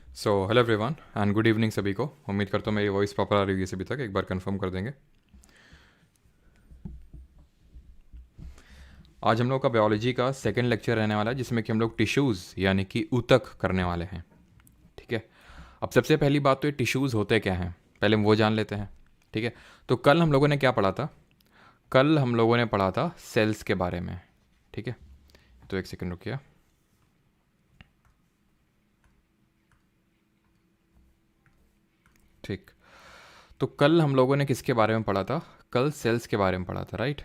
Hello everyone and good evening सभी को। उम्मीद करता हूँ मेरी वॉइस प्रॉपर आ रही है सभी तक। एक बार कंफर्म कर देंगे। आज हम लोग का बायोलॉजी का सेकंड लेक्चर रहने वाला है, जिसमें कि हम लोग टिश्यूज़ यानी कि ऊतक करने वाले हैं। ठीक है। अब सबसे पहली बात तो ये टिश्यूज़ होते क्या हैं, पहले हम वो जान लेते हैं। ठीक है। तो कल हम लोगों ने क्या पढ़ा था? कल हम लोगों ने पढ़ा था सेल्स के बारे में। ठीक है। तो एक सेकेंड रुकिए। ठीक। तो कल हम लोगों ने किसके बारे में पढ़ा था? कल सेल्स के बारे में पढ़ा था, राइट?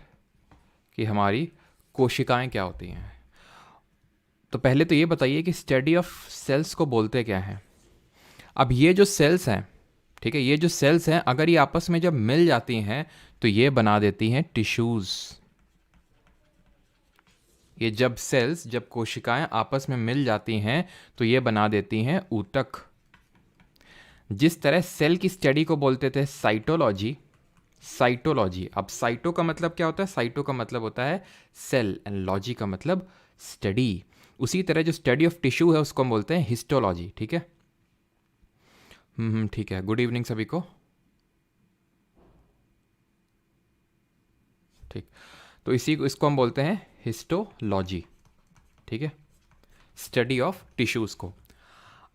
कि हमारी कोशिकाएं क्या होती हैं। तो पहले तो ये बताइए कि स्टडी ऑफ सेल्स को बोलते क्या हैं। अब ये जो सेल्स हैं, ठीक है, ये जो सेल्स हैं अगर ये आपस में जब मिल जाती हैं तो ये बना देती हैं टिश्यूज। ये जब कोशिकाएं आपस में मिल जाती हैं तो ये बना देती हैं ऊतक। जिस तरह सेल की स्टडी को बोलते थे साइटोलॉजी, साइटोलॉजी। अब साइटो का मतलब क्या होता है? साइटो का मतलब होता है सेल एंड लॉजी का मतलब स्टडी। उसी तरह जो स्टडी ऑफ टिश्यू है उसको हम बोलते हैं हिस्टोलॉजी। ठीक है। ठीक है। गुड इवनिंग सभी को। ठीक। तो इसको हम बोलते हैं हिस्टोलॉजी। ठीक है। स्टडी ऑफ टिश्यूज़ को।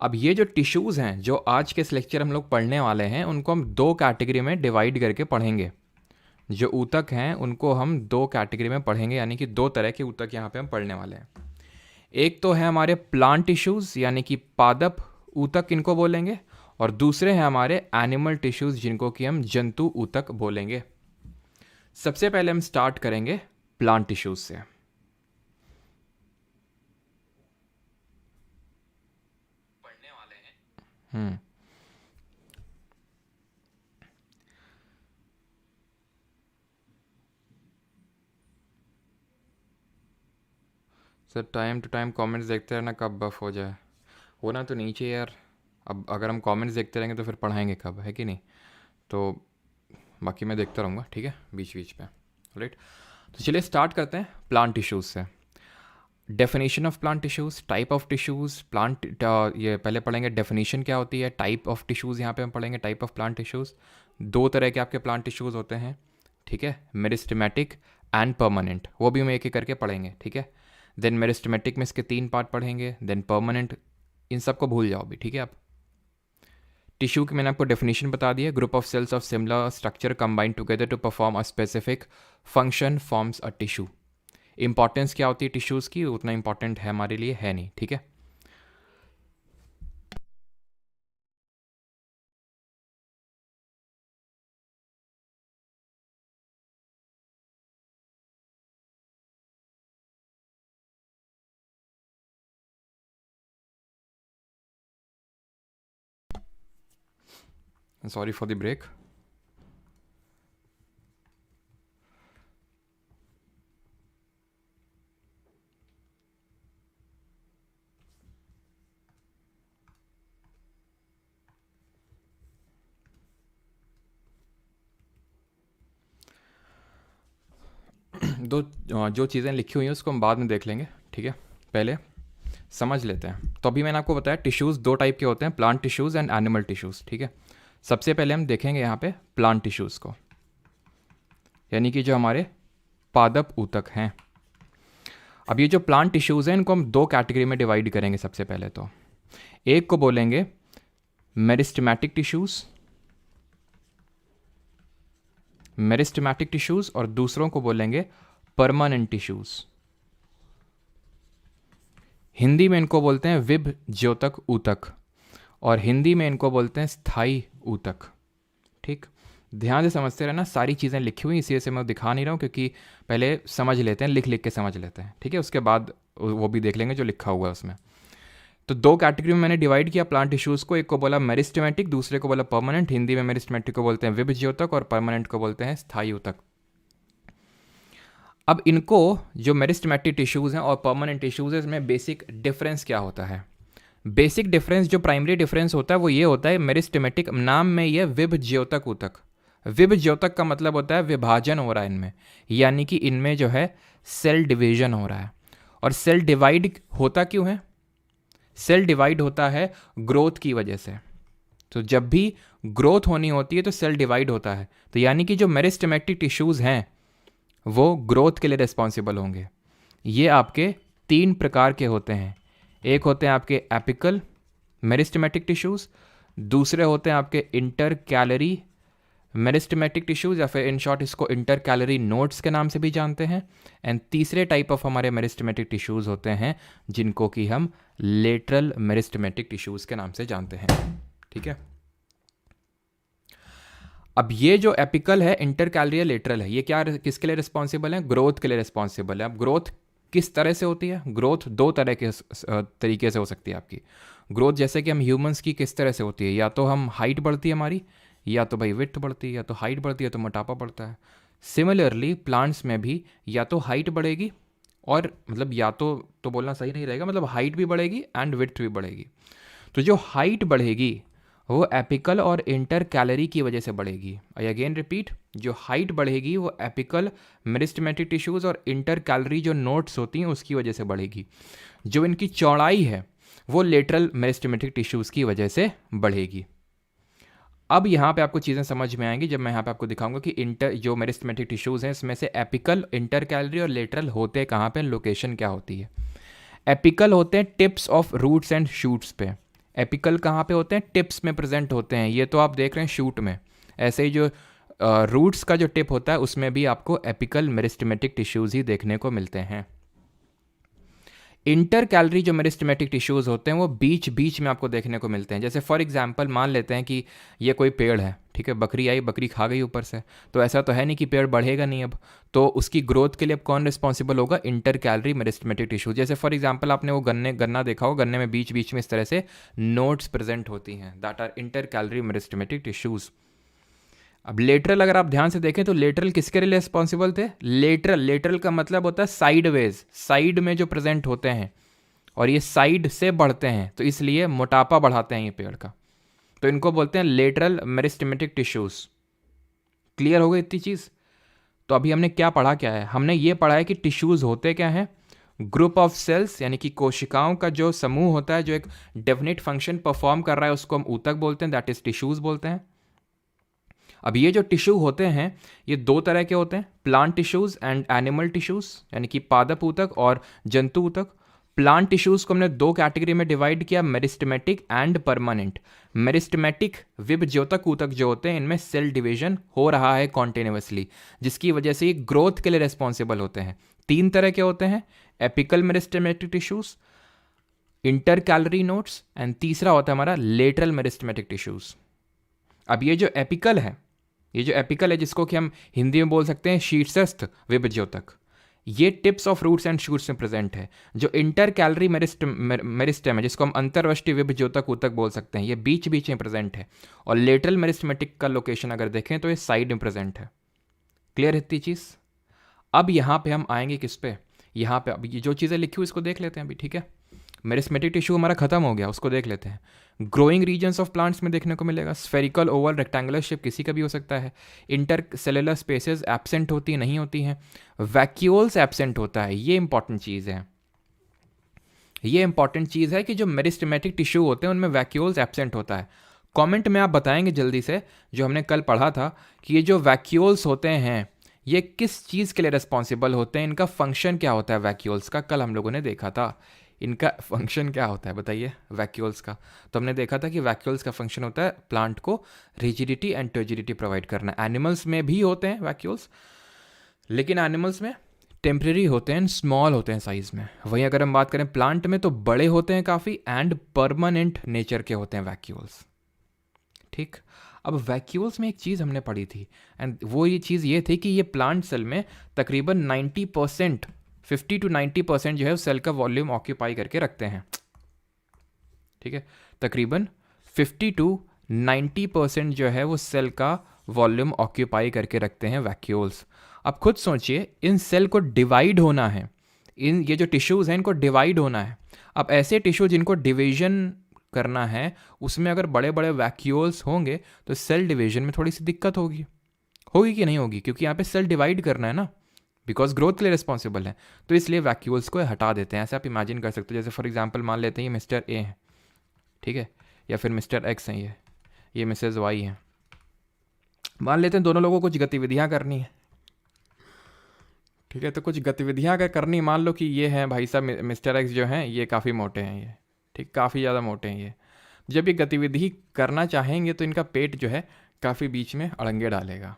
अब ये जो टिश्यूज़ हैं जो आज के इस लेक्चर हम लोग पढ़ने वाले हैं उनको हम दो कैटेगरी में डिवाइड करके पढ़ेंगे। जो ऊतक हैं उनको हम दो कैटेगरी में पढ़ेंगे, यानी कि दो तरह के ऊतक यहाँ पे हम पढ़ने वाले हैं। एक तो है हमारे प्लांट टिश्यूज़ यानी कि पादप ऊतक इनको बोलेंगे, और दूसरे हैं हमारे एनिमल टिश्यूज़ जिनको कि हम जंतु ऊतक बोलेंगे। सबसे पहले हम स्टार्ट करेंगे प्लांट टिश्यूज़ से। पढ़ने वाले हैं। Sir time to time comments देखते रहना, कब बफ हो जाए होना तो नीचे यार। अब अगर हम कमेंट्स देखते रहेंगे तो फिर पढ़ाएंगे कब, है कि नहीं? तो बाकी मैं देखता रहूँगा, ठीक है, बीच बीच पे। राइट। तो चलिए स्टार्ट करते हैं प्लांट टिश्यूज़ से। Definition of plant tissues, type of tissues, plant ये पहले पढ़ेंगे डेफिनेशन क्या होती है, टाइप ऑफ टिश्यूज़ यहाँ पे हम पढ़ेंगे टाइप ऑफ प्लांट टिश्यूज़। दो तरह के आपके प्लांट टिश्यूज़ होते हैं, ठीक है, मेरिस्टेमेटिक एंड परमानेंट, वो भी हम एक एक करके पढ़ेंगे। ठीक है। देन मेरिस्टेमेटिक में इसके 3 पार्ट पढ़ेंगे, देन परमानेंट। इन सब को भूल जाओ भी, ठीक है। आप टिश्यू की मैंने आपको डेफिनेशन बता दी है, group of cells of similar structure combined together to perform a specific function forms a tissue. Importance क्या होती है टिश्यूज़ की, उतना इंपॉर्टेंट है हमारे लिए है नहीं, ठीक है। Sorry for the break. दो जो चीज़ें लिखी हुई हैं उसको हम बाद में देख लेंगे, ठीक है, पहले समझ लेते हैं। तो अभी मैंने आपको बताया टिश्यूज़ दो टाइप के होते हैं, plant tissues and animal tissues, ठीक है। सबसे पहले हम देखेंगे यहाँ पे प्लांट टिश्यूज़ को, यानी कि जो हमारे पादप ऊतक हैं। अब ये जो प्लांट टिश्यूज़ हैं इनको हम दो कैटेगरी में डिवाइड करेंगे। सबसे पहले तो एक को बोलेंगे मेरिस्टेमेटिक टिश्यूज़, मेरिस्टेमेटिक टिश्यूज़, और दूसरों को बोलेंगे परमानेंट टिश्यूज़। हिंदी में इनको बोलते हैं विभज्योतक ऊतक, और हिंदी में इनको बोलते हैं स्थायी ऊतक। ठीक, ध्यान से समझते रहना, सारी चीज़ें लिखी हुई इसी से मैं दिखा नहीं रहा हूँ क्योंकि पहले समझ लेते हैं, लिख लिख के समझ लेते हैं, ठीक है, उसके बाद वो भी देख लेंगे जो लिखा हुआ है उसमें। तो दो कैटेगरी में मैंने डिवाइड किया प्लांट टिश्यूज़ को, एक को बोला मेरिस्टेमेटिक, दूसरे को बोला परमानेंट। हिंदी में मेरिस्टेमेटिक को बोलते हैं विभज्योतक और परमानेंट को बोलते हैं स्थायी ऊतक। अब इनको जो मेरिस्टेमेटिक टिश्यूज़ हैं और परमानेंट टिश्यूज़ हैं इसमें बेसिक डिफरेंस क्या होता है? बेसिक डिफरेंस, जो प्राइमरी डिफरेंस होता है वो ये होता है, मेरिस्टेमेटिक नाम में ये विभज्योतक ऊतक, विभज्योतक का मतलब होता है विभाजन हो रहा है इनमें, यानी कि इनमें जो है सेल डिवीजन हो रहा है। और सेल डिवाइड होता क्यों है? सेल डिवाइड होता है ग्रोथ की वजह से। तो जब भी ग्रोथ होनी होती है तो सेल डिवाइड होता है। तो यानी कि जो मेरिस्टेमेटिक टिश्यूज़ हैं वो ग्रोथ के लिए रिस्पॉन्सिबल होंगे। ये आपके 3 प्रकार के होते हैं। एक होते हैं आपके एपिकल मेरिस्टेमेटिक टिश्यूज़, दूसरे होते हैं आपके इंटर कैलरी मेरिस्टेमेटिक टिश्यूज़ या फिर इन शॉर्ट इसको इंटर कैलरी नोड्स के नाम से भी जानते हैं। एंड तीसरे टाइप ऑफ हमारे मेरिस्टेमेटिक टिश्यूज़ होते हैं जिनको कि हम लेटरल मेरिस्टेमेटिक टिश्यूज़ के नाम से जानते हैं। ठीक है, अब ये जो एपिकल है, इंटर कैलरी या लेटरल है, ये क्या किसके लिए रिस्पॉन्सिबल है? ग्रोथ के लिए रिस्पॉन्सिबल है। अब ग्रोथ किस तरह से होती है? ग्रोथ 2 तरह के तरीके से हो सकती है आपकी ग्रोथ। जैसे कि हम ह्यूमंस की किस तरह से होती है, या तो हम हाइट बढ़ती है हमारी, या तो भाई विड्थ बढ़ती है, या तो हाइट बढ़ती है तो मोटापा बढ़ता है। सिमिलरली प्लांट्स में भी या तो हाइट बढ़ेगी, और मतलब या तो बोलना सही नहीं रहेगा, मतलब हाइट भी बढ़ेगी एंड विड्थ भी बढ़ेगी। तो जो हाइट बढ़ेगी वो एपिकल और इंटर कैलरी की वजह से बढ़ेगी। आई अगेन रिपीट, जो हाइट बढ़ेगी वो एपिकल मेरिस्टेमेटिक टिश्यूज़ और इंटर कैलरी जो नोड्स होती हैं उसकी वजह से बढ़ेगी। जो इनकी चौड़ाई है वो लेटरल मेरिस्टेमेटिक टिश्यूज़ की वजह से बढ़ेगी। अब यहाँ पे आपको चीज़ें समझ में आएंगी जब मैं यहाँ पे आपको दिखाऊंगा कि इंटर जो मेरिस्टेमेटिक टिश्यूज़ हैं इसमें से एपिकल, इंटर कैलरी और लेटरल होते कहाँ पे, लोकेशन क्या होती है। एपिकल होते हैं tips of roots and shoots पे। एपिकल कहाँ पे होते हैं? टिप्स में प्रेजेंट होते हैं। ये तो आप देख रहे हैं शूट में। ऐसे ही जो रूट्स का जो टिप होता है उसमें भी आपको एपिकल मेरिस्टेमेटिक टिश्यूज़ ही देखने को मिलते हैं। इंटर कैलरी जो मेरिस्टेमेटिक टिश्यूज़ होते हैं वो बीच बीच में आपको देखने को मिलते हैं। जैसे फॉर एग्जांपल मान लेते हैं कि ये कोई पेड़ है, ठीक है, बकरी आई, बकरी खा गई ऊपर से, तो ऐसा तो है नहीं कि पेड़ बढ़ेगा नहीं अब, तो उसकी ग्रोथ के लिए अब कौन रिस्पॉन्सिबल होगा? Inter calorie meristematic tissue. जैसे फॉर एग्जांपल आपने वो गन्ना देखा हो, गन्ने में बीच बीच में इस तरह से नोड्स प्रेजेंट होती हैं, that are intercalary meristematic tissues. अब लेटरल अगर आप ध्यान से देखें तो लेटरल किसके लिए रिस्पॉन्सिबल थे? लेटरल का मतलब होता है साइडवेज, साइड में जो प्रेजेंट होते हैं, और ये साइड से बढ़ते हैं तो इसलिए मोटापा बढ़ाते हैं ये पेड़ का, तो इनको बोलते हैं लेटरल मेरिस्टेमेटिक टिश्यूज। क्लियर हो गई इतनी चीज़? तो अभी हमने क्या पढ़ा, क्या है, हमने ये पढ़ा है कि टिश्यूज होते क्या हैं? ग्रुप ऑफ सेल्स, यानी कि कोशिकाओं का जो समूह होता है जो एक डेफिनेट फंक्शन परफॉर्म कर रहा है उसको हम ऊतक बोलते हैं, दैट इज टिश्यूज बोलते हैं। अब ये जो टिश्यू होते हैं ये 2 तरह के होते हैं, plant tissues and animal tissues, यानी कि पादप ऊतक और जंतु ऊतक। प्लांट टिश्यूज को हमने 2 कैटेगरी में डिवाइड किया, मेरिस्टेमेटिक एंड परमानेंट। मेरिस्टेमेटिक विभज्योतक ऊतक जो होते हैं इनमें सेल डिवीजन हो रहा है कॉन्टिन्यूसली, जिसकी वजह से ये ग्रोथ के लिए रिस्पॉन्सिबल होते हैं। 3 तरह के होते हैं, apical meristematic tissues, inter calorie nodes, and तीसरा होता है हमारा लेटरल मेरिस्टेमेटिक टिश्यूज। अब ये जो एपिकल है जिसको कि हम हिंदी में बोल सकते हैं शीर्षस्थ विभज्योतक, ये tips of roots and shoots में प्रेजेंट है। जो इंटर कैलरी मेरिस्टेम है जिसको हम अंतर्वष्टि विभज्योतक ऊतक बोल सकते हैं, ये बीच बीच में प्रेजेंट है। और लेटरल मेरिस्टेमेटिक का लोकेशन अगर देखें तो ये साइड में प्रेजेंट है। क्लियर है इतनी चीज़? अब यहाँ पे हम आएंगे किस पे, यहाँ पे अब ये जो चीज़ें लिखी हुई इसको देख लेते हैं अभी, ठीक है। मेरिस्टेमेटिक टिश्यू हमारा खत्म हो गया, उसको देख लेते हैं। ग्रोइंग रीजन्स ऑफ प्लांट्स में देखने को मिलेगा, स्फेरिकल, ओवल, रेक्टेंगुलर शेप किसी का भी हो सकता है। इंटर सेलुलर स्पेसेस एब्सेंट होती है, नहीं होती हैं। वैक्यूल्स एब्सेंट होता है, ये इंपॉर्टेंट चीज़ है। ये इंपॉर्टेंट चीज़ है कि जो मेरिस्टेमेटिक टिश्यू होते हैं उनमें वैक्यूल्स एब्सेंट होता है। कमेंट में आप बताएंगे जल्दी से, जो हमने कल पढ़ा था कि ये जो वैक्यूल्स होते हैं ये किस चीज़ के लिए रिस्पॉन्सिबल होते हैं, इनका फंक्शन क्या होता है वैक्यूल्स का, कल हम लोगों ने देखा था। इनका फंक्शन क्या होता है बताइए वैक्यूल्स का? तो हमने देखा था कि वैक्यूल्स का फंक्शन होता है प्लांट को रिजिडिटी एंड टर्जिडिटी प्रोवाइड करना। एनिमल्स में भी होते हैं वैक्यूल्स, लेकिन एनिमल्स में टेम्परेरी होते हैं, स्मॉल होते हैं साइज में। वहीं अगर हम बात करें प्लांट में तो बड़े होते हैं काफ़ी एंड परमानेंट नेचर के होते हैं वैक्यूल्स। ठीक, अब वैक्यूल्स में एक चीज़ हमने पढ़ी थी एंड वो ये चीज़ ये थी कि ये प्लांट सेल में तकरीबन 90% 50 to 90% जो है उस सेल का वॉल्यूम ऑक्यूपाई करके रखते हैं। ठीक है, तकरीबन 50 to 90% जो है वो सेल का वॉल्यूम ऑक्यूपाई करके रखते हैं वैक्यूल्स। अब खुद सोचिए, इन सेल को डिवाइड होना है, इन ये जो टिश्यूज़ हैं इनको डिवाइड होना है। अब ऐसे टिश्यू जिनको डिवीजन करना है उसमें अगर बड़े बड़े वैक्यूल्स होंगे तो सेल डिवीजन में थोड़ी सी दिक्कत होगी कि नहीं होगी? क्योंकि यहाँ पे सेल डिवाइड करना है ना, बिकॉज ग्रोथ के लिए रिस्पॉन्सिबल है। तो इसलिए वैक्यूल्स को हटा देते हैं। ऐसे आप इमेजिन कर सकते हो, जैसे फॉर एग्जाम्पल मान लेते हैं ये मिस्टर ए है, ठीक है, या फिर मिस्टर एक्स हैं, ये मिसेज वाई हैं। मान लेते हैं दोनों लोगों को कुछ गतिविधियाँ करनी है, ठीक है, तो कुछ गतिविधियाँ अगर करनी, मान लो कि ये हैं भाई साहब मिस्टर एक्स जो हैं ये काफ़ी मोटे हैं, ये ठीक काफ़ी ज़्यादा मोटे हैं ये। जब ये गतिविधि करना चाहेंगे तो इनका पेट जो है काफ़ी बीच में अड़ंगे डालेगा।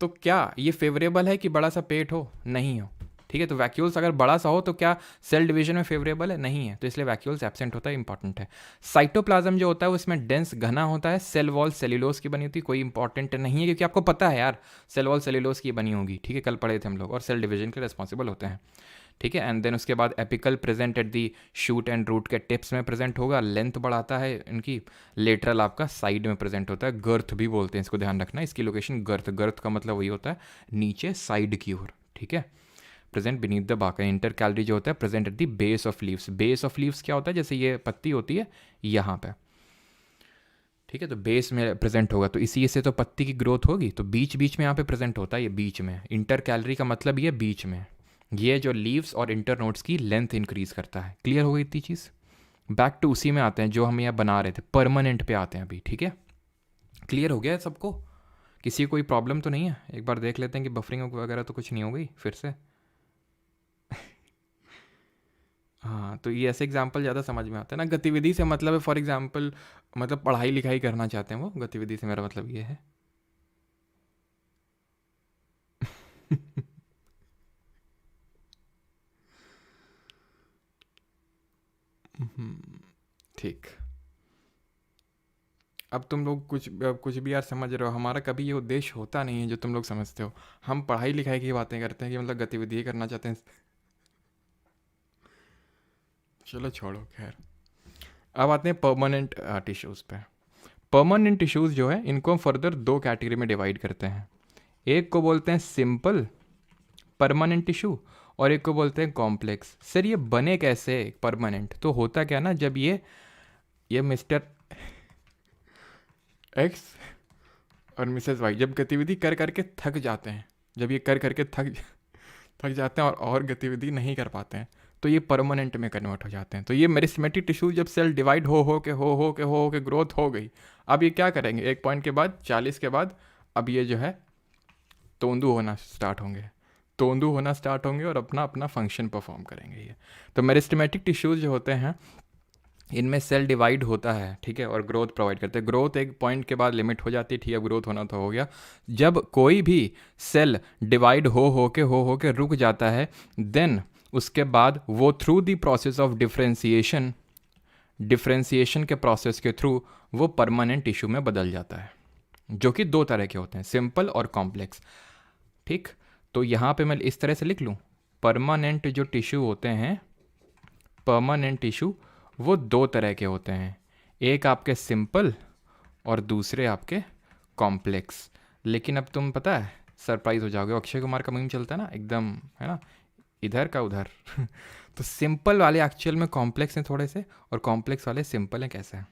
तो क्या ये फेवरेबल है कि बड़ा सा पेट हो? नहीं हो, ठीक है। तो वैक्यूल्स अगर बड़ा सा हो तो क्या सेल डिवीजन में फेवरेबल है? नहीं है। तो इसलिए वैक्यूल्स एब्सेंट होता है, इंपॉर्टेंट है। साइटोप्लाज्म जो होता है वो इसमें डेंस घना होता है, सेल वॉल सेल्यूलोज की बनी होती है, कोई इंपॉर्टेंट नहीं है क्योंकि आपको पता है यार सेल वॉल सेल्यूलोज की बनी होगी, ठीक है, कल पढ़े थे हम लोग, और सेल डिवीजन के रिस्पॉन्सिबल होते हैं, ठीक है। एंड देन उसके बाद apical present at the shoot and root के टिप्स में प्रेजेंट होगा, लेंथ बढ़ाता है इनकी। लेटरल आपका साइड में प्रेजेंट होता है, गर्थ भी बोलते हैं इसको, ध्यान रखना इसकी लोकेशन गर्थ, गर्थ का मतलब वही होता है नीचे साइड की ओर, ठीक है। प्रेजेंट बिनीथ द बाक, इंटर कैलरी जो होता है present at the base of leaves. Base of leaves क्या होता है? जैसे ये पत्ती होती है यहाँ पे, ठीक है, तो बेस में प्रेजेंट होगा, तो इसी से तो पत्ती की ग्रोथ होगी, तो बीच बीच में यहाँ पे प्रेजेंट होता है ये बीच में। इंटर कैलरी का मतलब ये बीच में, ये जो लीव्स और इंटर नोड्स की लेंथ इंक्रीज करता है। क्लियर हो गई इतनी चीज़? बैक टू उसी में आते हैं जो हम यहाँ बना रहे थे, परमानेंट पे आते हैं अभी, ठीक है। क्लियर हो गया है सबको? किसी को कोई प्रॉब्लम तो नहीं है? एक बार देख लेते हैं कि बफरिंग वगैरह तो कुछ नहीं हो गई फिर से। हाँ, तो ये ऐसे एग्जाम्पल ज़्यादा समझ में आता है ना। गतिविधि से मतलब है फॉर एग्जाम्पल, मतलब पढ़ाई लिखाई करना चाहते हैं वो, गतिविधि से मेरा मतलब ये है। ठीक। अब तुम लोग कुछ भी यार समझ रहे हो, हमारा कभी ये उद्देश्य होता नहीं है जो तुम लोग समझते हो। हम पढ़ाई लिखाई की बातें करते हैं कि मतलब गतिविधि करना चाहते हैं। चलो छोड़ो, खैर। अब आते हैं परमानेंट टिश्यूज़ पे। परमानेंट टिश्यूज़ जो है इनको हम फर्दर दो कैटेगरी में डिवाइड करते हैं। एक को बोलते हैं सिंपल परमानेंट टिश्यू और एक को बोलते हैं कॉम्प्लेक्स। सर ये बने कैसे परमानेंट? तो होता क्या ना, जब ये मिस्टर एक्स और मिसेस वाई जब गतिविधि कर करके थक जाते हैं, जब ये कर करके थक जाते हैं और गतिविधि नहीं कर पाते हैं, तो ये परमानेंट में कन्वर्ट हो जाते हैं। तो ये मेरिस्टेमेटिक टिश्यू जब सेल डिवाइड हो के ग्रोथ हो गई, अब ये क्या करेंगे, एक पॉइंट के बाद 40 के बाद अब ये जो है तोंदू होना स्टार्ट होंगे और अपना अपना फंक्शन परफॉर्म करेंगे ये। तो मेरिस्टेमेटिक टिश्यूज जो होते हैं इनमें सेल डिवाइड होता है, ठीक है, और ग्रोथ प्रोवाइड करते हैं। ग्रोथ एक पॉइंट के बाद लिमिट हो जाती है, ठीक है, ग्रोथ होना तो हो गया। जब कोई भी सेल डिवाइड हो के रुक जाता है, देन उसके बाद वो through the process of differentiation के प्रोसेस के थ्रू वो परमानेंट टिश्यू में बदल जाता है, जो कि दो तरह के होते हैं, सिंपल और कॉम्प्लेक्स, ठीक। तो यहाँ पे मैं इस तरह से लिख लूँ, परमानेंट जो टिश्यू होते हैं, परमानेंट टिश्यू वो दो तरह के होते हैं, एक आपके सिंपल और दूसरे आपके कॉम्प्लेक्स। लेकिन अब तुम पता है सरप्राइज हो जाओगे, अक्षय कुमार का मीम चलता है ना एकदम, है ना, इधर का उधर। तो सिंपल वाले एक्चुअल में कॉम्प्लेक्स हैं थोड़े से, और कॉम्प्लेक्स वाले सिंपल हैं। कैसे हैं?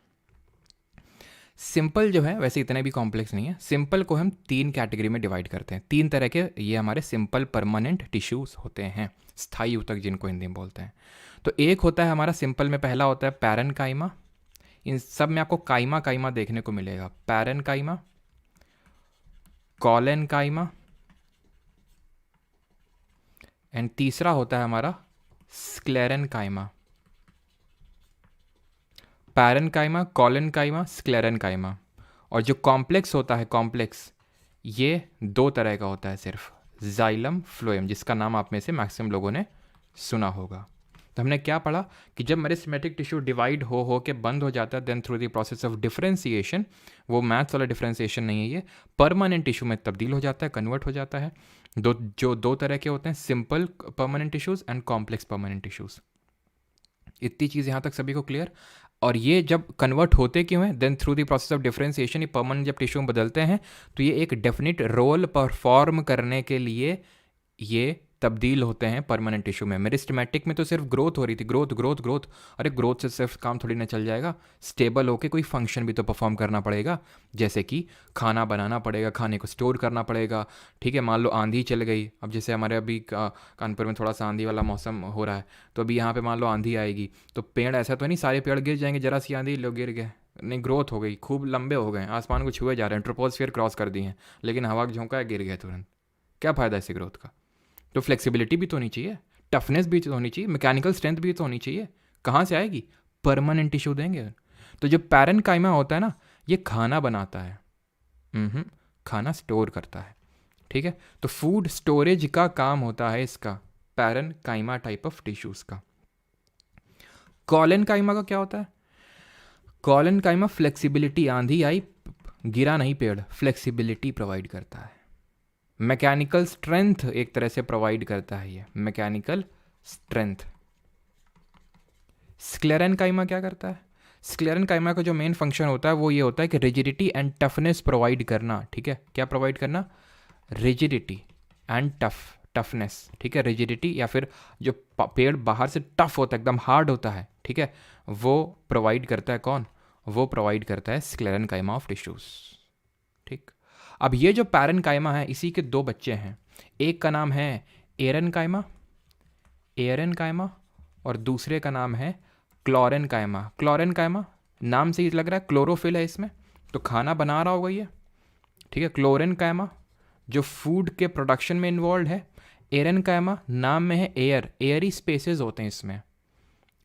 सिंपल जो है वैसे इतने भी कॉम्प्लेक्स नहीं है। सिंपल को हम तीन कैटेगरी में डिवाइड करते हैं, तीन तरह के ये हमारे सिंपल परमानेंट टिश्यूज होते हैं, स्थायी ऊतक जिनको हिंदी में बोलते हैं। तो एक होता है हमारा सिंपल में, पहला होता है पैरेनकाइमा। इन सब में आपको काइमा देखने को मिलेगा, पैरेनकाइमा, कॉलेनकाइमा, एंड तीसरा होता है हमारा स्क्लेरेनकाइमा। Parenchyma, collenchyma, sclerenchyma. और जो कॉम्प्लेक्स होता है, कॉम्प्लेक्स ये दो तरह का होता है सिर्फ, जाइलम फ्लोएम, जिसका नाम आप में से मैक्सिमम लोगों ने सुना होगा। तो हमने क्या पढ़ा कि जब मेरिस्टेमेटिक टिश्यू डिवाइड हो के बंद हो जाता है, then through the process of differentiation, वो मैथ्स वाला डिफरेंशिएशन नहीं है, ये परमानेंट टिश्यू में तब्दील हो जाता है, कन्वर्ट हो जाता है। दो तरह के होते हैं, simple permanent tissues and complex permanent tissues. इतनी चीज़ यहाँ तक सभी को क्लियर? और ये जब कन्वर्ट होते क्यों हैं, then through the process of differentiation, ये परमानेंट जब टिश्यू में बदलते हैं तो ये एक डेफिनेट रोल परफॉर्म करने के लिए ये तब्दील होते हैं परमानेंट टिश्यू में। मेरिस्टेमेटिक में तो सिर्फ ग्रोथ हो रही थी, ग्रोथ ग्रोथ ग्रोथ। अरे ग्रोथ से सिर्फ काम थोड़ी ना चल जाएगा, स्टेबल होके कोई फंक्शन भी तो परफॉर्म करना पड़ेगा, जैसे कि खाना बनाना पड़ेगा, खाने को स्टोर करना पड़ेगा। ठीक है, मान लो आंधी चल गई, अब जैसे हमारे अभी कानपुर में थोड़ा सा आंधी वाला मौसम हो रहा है, तो अभी यहाँ पे मान लो आंधी आएगी, तो पेड़ ऐसा तो नहीं सारे पेड़ गिर जाएंगे, जरा सी आंधी लोग गिर गए, नहीं ग्रोथ हो गई, खूब लंबे हो गए, आसमान को छुए जा रहे हैं, ट्रोपोस्फियर क्रॉस कर दिए हैं, लेकिन हवा झोंका है गिर गए तुरंत। क्या फ़ायदा इसी ग्रोथ का? तो फ्लेक्सिबिलिटी भी तो होनी चाहिए, टफनेस भी तो होनी चाहिए, मैकेनिकल स्ट्रेंथ भी तो होनी चाहिए। कहाँ से आएगी? परमानेंट टिश्यू देंगे। तो जो पैरेन्काइमा होता है ना, ये खाना बनाता है, खाना स्टोर करता है। ठीक है, तो फूड स्टोरेज का काम होता है इसका, पैरेन्काइमा टाइप ऑफ टिश्यूज़ का। कॉलेनकाइमा का क्या होता है? कॉलेनकाइमा फ्लेक्सिबिलिटी, आंधी आई गिरा नहीं पेड़, फ्लेक्सिबिलिटी प्रोवाइड करता है, मैकेनिकल स्ट्रेंथ एक तरह से प्रोवाइड करता है ये, मैकेनिकल स्ट्रेंथ। स्क्लेरेनकाइमा क्या करता है? स्क्लेरेनकाइमा का जो मेन फंक्शन होता है वो ये होता है कि रिजिडिटी एंड टफनेस प्रोवाइड करना। ठीक है, क्या प्रोवाइड करना? Rigidity and toughness. ठीक है, रिजिडिटी या फिर जो पेड़ बाहर से टफ होता है, एकदम हार्ड होता है, ठीक है, वो प्रोवाइड करता है कौन? वो प्रोवाइड करता है स्क्लेरेनकाइमा ऑफ टिश्यूज। ठीक, अब ये जो पैरेन्काइमा है, इसी के दो बच्चे हैं, एक का नाम है एरेनकाइमा और दूसरे का नाम है क्लोरेनकाइमा। क्लोरेनकाइमा नाम से ही लग रहा है क्लोरोफिल है इसमें, तो खाना बना रहा होगा ये। ठीक है, क्लोरेनकाइमा जो फूड के प्रोडक्शन में इन्वॉल्व है, एरेनकाइमा नाम में है एयर, एयरी स्पेसेस होते हैं इसमें,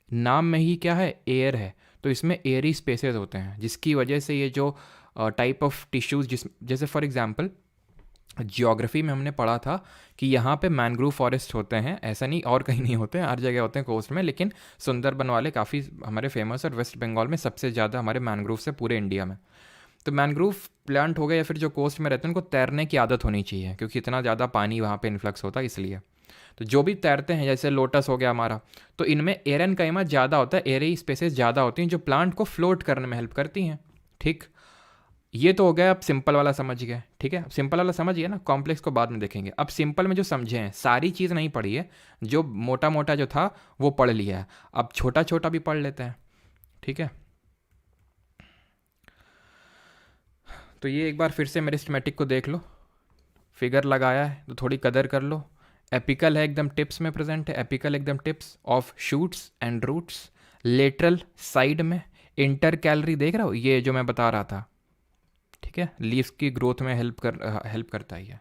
नाम में ही क्या है? एयर है, तो इसमें एयरी स्पेसेस होते हैं, जिसकी वजह से ये जो टाइप ऑफ टिश्यूज़, जैसे फॉर एग्जांपल जियोग्राफी में हमने पढ़ा था कि यहाँ पे मैंग्रोव फॉरेस्ट होते हैं, ऐसा नहीं और कहीं नहीं होते हैं, हर जगह होते हैं कोस्ट में, लेकिन सुंदरबन वाले काफ़ी हमारे फेमस, और वेस्ट बंगाल में सबसे ज़्यादा हमारे मैंग्रोव से पूरे इंडिया में। तो मैंग्रोव प्लांट हो गए या फिर जो कोस्ट में रहते हैं उनको तैरने की आदत होनी चाहिए, क्योंकि इतना ज़्यादा पानी वहाँ पे इन्फ्लक्स होता है इसलिए। तो जो भी तैरते हैं, जैसे लोटस हो गया हमारा, तो इनमें एरेनकाइमा ज़्यादा होता है, एयरी स्पेसेस ज़्यादा होती हैं जो प्लांट को फ्लोट करने में हेल्प करती हैं। ठीक, ये तो हो गया, अब सिंपल वाला समझ गए। ठीक है, सिंपल वाला समझ गया ना, कॉम्प्लेक्स को बाद में देखेंगे। अब सिंपल में जो समझे हैं, सारी चीज़ नहीं पढ़ी है, जो मोटा मोटा जो था वो पढ़ लिया है, अब छोटा छोटा भी पढ़ लेते हैं। ठीक है, तो ये एक बार फिर से मेरे स्कीमेटिक को देख लो, फिगर लगाया है तो थोड़ी कदर कर लो। एपिकल है, एकदम टिप्स में प्रेजेंट है, एपिकल एकदम tips of shoots and roots, lateral side में, इंटर कैलरी देख रहा हो, ये जो मैं बता रहा था। ठीक है, लीव्स की ग्रोथ में हेल्प करता है ये।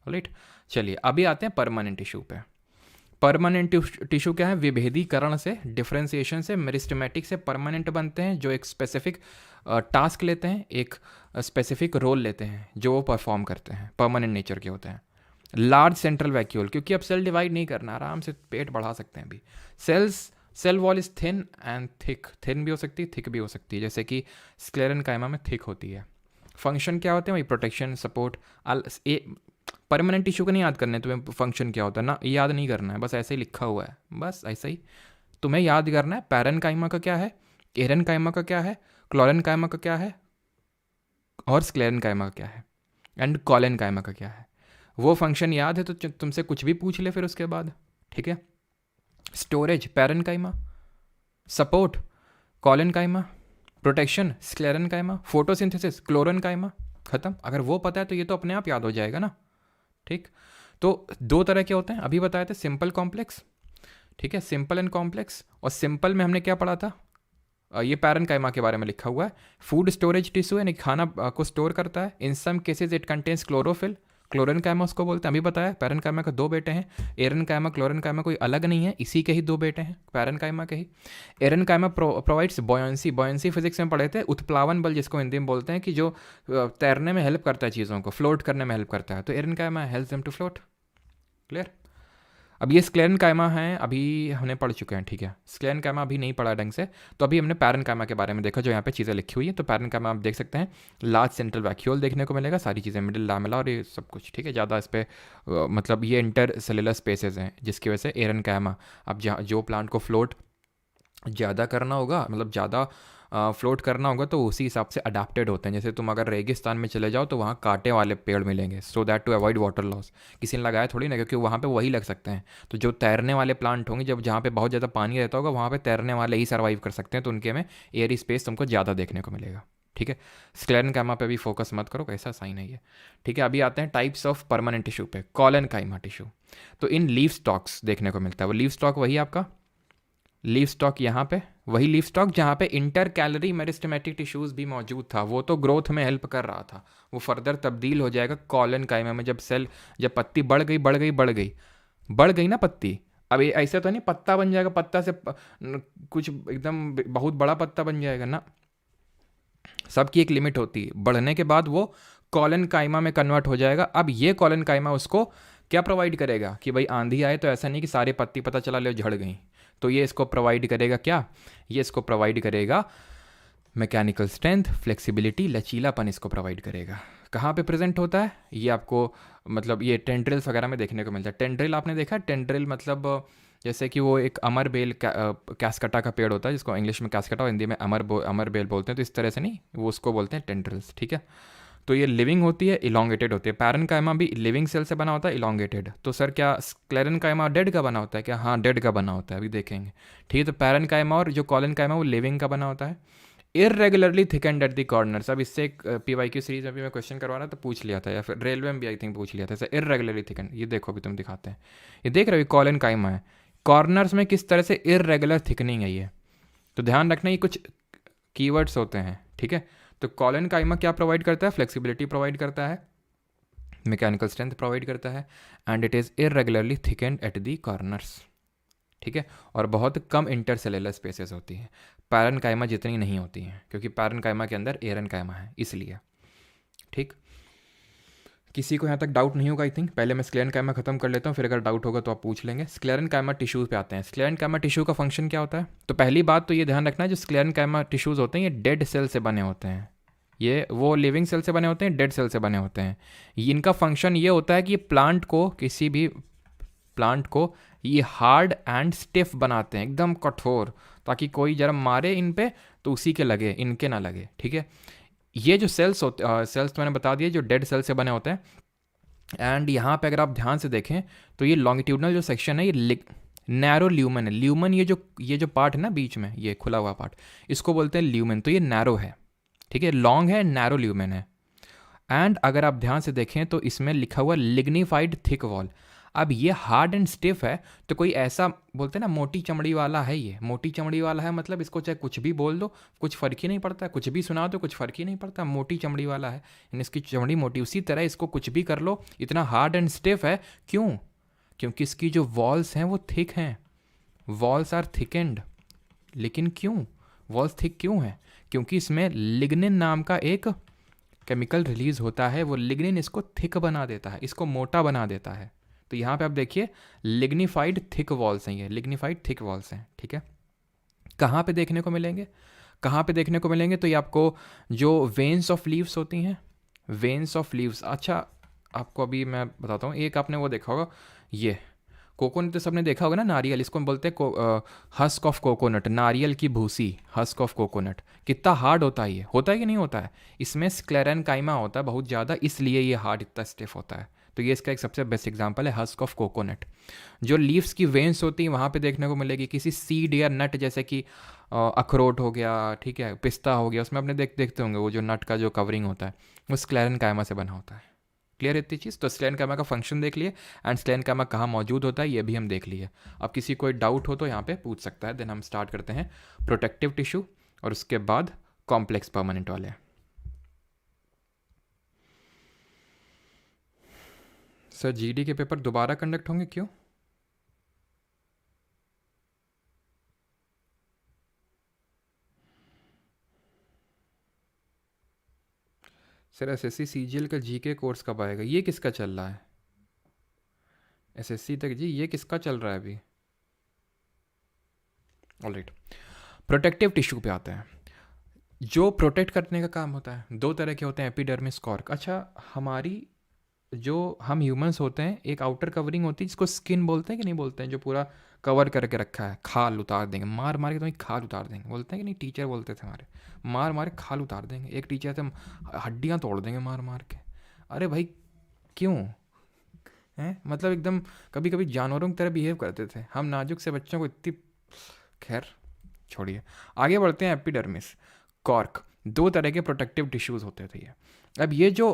राइट, चलिए अभी आते हैं परमानेंट टिश्यू पे। परमानेंट टिश्यू क्या है? विभेदीकरण से, डिफ्रेंसिएशन से, मेरिस्टेमेटिक से परमानेंट बनते हैं, जो एक स्पेसिफिक टास्क लेते हैं, एक स्पेसिफिक रोल लेते हैं, जो वो परफॉर्म करते हैं, परमानेंट नेचर के होते हैं। लार्ज सेंट्रल वैक्यूल, क्योंकि अब सेल डिवाइड नहीं करना, आराम से पेट बढ़ा सकते हैं अभी। Cell wall is thin and thick, thin भी हो सकती है, थिक भी हो सकती है, जैसे कि स्क्लेरेनकाइमा में थिक होती है। फंक्शन क्या होते हैं? वही प्रोटेक्शन, सपोर्ट। परमानेंट टिश्यू का नहीं याद करना है तुम्हें, फंक्शन क्या होता है ना, याद नहीं करना है, बस ऐसे ही लिखा हुआ है, बस ऐसा ही तुम्हें याद करना है। पैरेन्काइमा का क्या है, एरेनकाइमा का क्या है, क्लोरेनकाइमा का क्या है, और स्क्लेरेनकाइमा का क्या है, एंड कॉलेनकाइमा का क्या है। वो फंक्शन याद है तो तुमसे कुछ भी पूछ ले फिर उसके बाद। ठीक है, storage parenchyma, support collenchyma, protection sclerenchyma, photosynthesis chlorenchyma, खत्म। अगर वो पता है तो ये तो अपने आप याद हो जाएगा ना। ठीक, तो दो तरह के होते हैं, अभी बताए थे, सिंपल कॉम्प्लेक्स। ठीक है, सिंपल एंड कॉम्प्लेक्स। और सिंपल में हमने क्या पढ़ा था? ये पैरेन्काइमा के बारे में लिखा हुआ है, फूड स्टोरेज टिश्यू यानी खाना को स्टोर करता है। In some cases it contains chlorophyll, chlorenchyma उसको बोलते हैं, अभी बताया। पैरेन्काइमा के दो बेटे हैं, एरेनकाइमा क्लोरेनकाइमा, कोई अलग नहीं है, इसी के ही दो बेटे हैं, पैरेन्काइमा के ही। Aerenchyma provides buoyancy, buoyancy physics में पढ़े थे, उत्प्लावन बल जिसको हिंदी में बोलते हैं, कि जो तैरने में हेल्प करता है, चीज़ों को फ्लोट करने में हेल्प करता है, तो aerenchyma helps them to float. Clear? अब ये स्क्लेरेनकाइमा है, अभी हमने पढ़ चुके हैं। ठीक है, स्क्लेरेनकाइमा अभी नहीं पढ़ा ढंग से, तो अभी हमने पैरेन्काइमा के बारे में देखा, जो यहाँ पे चीज़ें लिखी हुई है। तो पैरेन्काइमा आप देख सकते हैं, लार्ज सेंट्रल वैक्यूल देखने को मिलेगा, सारी चीज़ें, मिडिल लैमेला और ये सब कुछ। ठीक है, ज़्यादा इस पर मतलब ये इंटर सेलुलर स्पेसेस हैं, जिसकी वजह से एरेनकाइमा, अब जो प्लांट को फ्लोट ज़्यादा करना होगा, मतलब ज़्यादा फ्लोट करना होगा तो उसी हिसाब से अडाप्टेड होते हैं। जैसे तुम अगर रेगिस्तान में चले जाओ तो वहाँ कांटे वाले पेड़ मिलेंगे, so that to avoid water loss. किसी ने लगाया थोड़ी ना, क्योंकि वहाँ पे वही लग सकते हैं। तो जो तैरने वाले प्लांट होंगे, जब जहाँ पे बहुत ज़्यादा पानी रहता होगा वहाँ पे तैरने वाले ही सर्वाइव कर सकते हैं, तो उनके में एयर स्पेस तुमको ज़्यादा देखने को मिलेगा। ठीक है, स्क्लेरेनकाइमा पे भी फोकस मत करो, कैसा साइन है ये। ठीक है, अभी आते हैं टाइप्स ऑफ परमानेंट टिश्यू पे। कॉलेनकाइमा टिश्यू तो इन लीफ स्टॉक्स देखने को मिलता है। वो लीफ स्टॉक वही आपका लीफ स्टॉक, यहाँ पे वही लीफ स्टॉक जहाँ पे इंटर कैलरी मेरिस्टेमेटिक टिश्यूज भी मौजूद था, वो तो ग्रोथ में हेल्प कर रहा था, वो फर्दर तब्दील हो जाएगा कॉलेनकाइमा में। जब पत्ती बढ़ गई ना पत्ती, अब ये ऐसे तो नहीं पत्ता बन जाएगा, पत्ता से कुछ एकदम बहुत बड़ा पत्ता बन जाएगा ना, सबकी एक लिमिट होती है। बढ़ने के बाद वो कॉलेनकाइमा में कन्वर्ट हो जाएगा। अब ये कॉलेनकाइमा उसको क्या प्रोवाइड करेगा कि भाई आंधी आए तो ऐसा नहीं कि सारे पत्ती पता चला ले झड़ गई, तो ये इसको प्रोवाइड करेगा क्या, ये इसको प्रोवाइड करेगा मैकेनिकल स्ट्रेंथ, फ्लेक्सिबिलिटी, लचीलापन इसको प्रोवाइड करेगा। कहाँ पे प्रेजेंट होता है ये आपको, मतलब ये टेंड्रिल्स वगैरह में देखने को मिलता है। टेंड्रिल आपने देखा, टेंड्रिल मतलब जैसे कि वो एक अमर बेल कैस्कटा का पेड़ होता है, जिसको इंग्लिश में कैस्कटा और हिंदी में अमर बेल बोलते हैं, तो इस तरह से नहीं, वो उसको बोलते हैं टेंड्रिल्स। ठीक है, तो ये लिविंग होती है, इलोंगेटेड होती है। पैरेनकाइमा भी लिविंग सेल से बना होता है, इलोंगेटेड। तो सर क्या स्क्लेरेनकाइमा डेड का बना होता है क्या? हाँ, डेड का बना होता है, अभी देखेंगे। ठीक है, तो पैरेनकाइमा और जो कॉलेनकाइमा वो लिविंग का बना होता है। Irregularly thickened at the corners. अब इससे एक PYQ सीरीज में भी मैं क्वेश्चन करवा रहा था, पूछ लिया था, या फिर रेलवे में भी आई थिंक पूछ लिया था। इसे इरेगुलरली थिकेंड, ये देखो अभी तुम दिखाते हैं, ये देख रहे हो कॉलेनकाइमा है, कॉर्नर्स में किस तरह से इरेगुलर थिकनिंग है ये। तो ध्यान रखना, ये कुछ कीवर्ड्स होते हैं। ठीक है, तो कॉलेनकाइमा क्या प्रोवाइड करता है? फ्लेक्सिबिलिटी प्रोवाइड करता है, मैकेनिकल स्ट्रेंथ प्रोवाइड करता है, and it is irregularly thickened at the corners. ठीक है, और बहुत कम इंटरसेलुलर स्पेसेस होती हैं, पैरेनकाइमा जितनी नहीं होती हैं, क्योंकि पैरेनकाइमा के अंदर एरेनकाइमा है इसलिए। ठीक, किसी को यहाँ तक डाउट नहीं होगा आई थिंक। पहले मैं स्क्लेरेनकाइमा खत्म कर लेता हूँ, फिर अगर डाउट होगा तो आप पूछ लेंगे। स्क्लेरेनकाइमा टिश्यूज पे आते हैं। स्क्लेरेनकाइमा टिश्यू का फंक्शन क्या होता है? तो पहली बात तो ये ध्यान रखना है, जो स्क्लेरेनकाइमा टिश्यूज होते हैं ये डेड सेल से बने होते हैं। ये वो लिविंग सेल से बने होते हैं, डेड सेल से बने होते हैं। इनका फंक्शन ये होता है कि प्लांट को, किसी भी प्लांट को ये हार्ड एंड स्टिफ बनाते हैं, एकदम कठोर, ताकि कोई जरा मारे इन पे तो उसी के लगे, इनके ना लगे। ठीक है, ये जो सेल्स होते सेल्स तो मैंने बता दिए जो डेड सेल से बने होते हैं। एंड यहाँ पे अगर आप ध्यान से देखें तो ये लॉन्गिट्यूडनल जो सेक्शन है ये नैरो ल्यूमन है। ल्यूमन ये जो पार्ट है ना बीच में, ये खुला हुआ पार्ट, इसको बोलते हैं ल्यूमन। तो ये नैरो है, ठीक है, लॉन्ग है, नैरो ल्यूमन है। एंड अगर आप ध्यान से देखें तो इसमें लिखा हुआ लिग्निफाइड थिक वॉल। अब ये हार्ड एंड स्टिफ है, तो कोई ऐसा बोलते हैं ना मोटी चमड़ी वाला है, ये मोटी चमड़ी वाला है, मतलब इसको चाहे कुछ भी बोल दो कुछ फ़र्क ही नहीं पड़ता, कुछ भी सुना दो कुछ फ़र्क ही नहीं पड़ता, मोटी चमड़ी वाला है, यानी इसकी चमड़ी मोटी। उसी तरह इसको कुछ भी कर लो, इतना हार्ड एंड स्टिफ है। क्यों? क्योंकि इसकी जो वॉल्स हैं वो थिक हैं, वॉल्स आर थिकेंड। लेकिन क्यों वॉल्स थिक क्यों है? क्योंकि इसमें लिग्निन नाम का एक केमिकल रिलीज होता है, वो लिग्निन इसको थिक बना देता है, इसको मोटा बना देता है। तो यहाँ पे आप देखिए लिग्निफाइड थिक वॉल्स हैं, ये लिग्निफाइड थिक वॉल्स हैं। ठीक है, कहाँ पे देखने को मिलेंगे? कहाँ पे देखने को मिलेंगे? तो ये आपको जो वेन्स ऑफ लीव्स होती हैं, वेन्स ऑफ लीव्स। अच्छा, आपको अभी मैं बताता हूँ, एक आपने वो देखा होगा, ये कोकोनट तो सबने देखा होगा ना, नारियल, इसको हम बोलते हैं हस्क ऑफ कोकोनट, नारियल की भूसी, हस्क ऑफ कोकोनट। कितना हार्ड होता है ये, होता है कि नहीं होता है? इसमें स्क्लेरेनकाइमा होता है बहुत ज़्यादा, इसलिए ये हार्ड इतना स्टिफ होता है। तो ये इसका एक सबसे बेस्ट एग्जांपल है हस्क ऑफ कोकोनट। जो लीव्स की वेन्स होती हैं वहाँ पे देखने को मिलेगी। किसी सीड या नट, जैसे कि अखरोट हो गया, ठीक है, पिस्ता हो गया, उसमें अपने देखते होंगे वो जो नट का जो कवरिंग होता है वो स्क्लेरेनकाइमा से बना होता है। क्लियर है इतनी चीज़? तो स्क्लेरेनकाइमा का फंक्शन देख लिए, एंड स्क्लेरेनकाइमा कहाँ मौजूद होता है ये भी हम देख लिए। अब किसी कोई डाउट हो तो यहाँ पे पूछ सकता है। देन हम स्टार्ट करते हैं प्रोटेक्टिव टिश्यू और उसके बाद कॉम्प्लेक्स परमानेंट वाले। सर GD के पेपर दोबारा कंडक्ट होंगे, क्यों? सर SSC CGL का GK कोर्स कब आएगा? ये किसका चल रहा है? SSC तक जी, ये किसका चल रहा है अभी? ऑलराइट, प्रोटेक्टिव टिश्यू पे आते हैं। जो प्रोटेक्ट करने का काम होता है, दो तरह के होते हैं, एपिडर्मिस, कॉर्क। अच्छा, हमारी जो हम ह्यूमंस होते हैं एक आउटर कवरिंग होती है जिसको स्किन बोलते हैं कि नहीं बोलते हैं, जो पूरा कवर करके रखा है, खाल उतार देंगे, मार मार के तुम्हें खाल उतार देंगे, बोलते हैं कि नहीं, टीचर बोलते थे हमारे, मार मार के खाल उतार देंगे, एक टीचर थे हड्डियाँ तोड़ देंगे मार मार के। अरे भाई क्यों हैं, मतलब एकदम कभी कभी जानवरों की तरह बिहेव करते थे हम, नाजुक से बच्चों को इतनी, खैर छोड़िए, आगे बढ़ते हैं। एपिडर्मिस, कॉर्क, दो तरह के प्रोटेक्टिव टिश्यूज़ होते थे ये। अब ये जो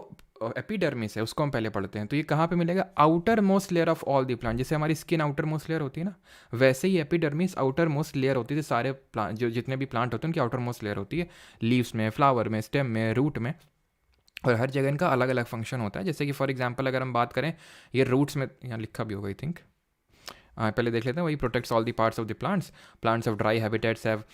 एपिडर्मिस है उसको हम पहले पढ़ते हैं। तो ये कहाँ पे मिलेगा? Outer most layer of all the plant. जैसे हमारी स्किन आउटर मोस्ट लेयर होती है ना, वैसे ही एपिडर्मिस आउटर मोस्ट लेयर होती है। सारे प्लांट, जो जितने भी प्लांट होते हैं उनकी आउटर मोस्ट लेयर होती है, लीव्स में, फ्लावर में, स्टेम में, रूट में, और हर जगह इनका अलग अलग फंक्शन होता है। जैसे कि फॉर एग्जांपल अगर हम बात करें, ये रूट्स में यहाँ लिखा भी होगा आई थिंक, पहले देख लेते हैं। वही protects all the parts of the plants. Plants of dry habitats have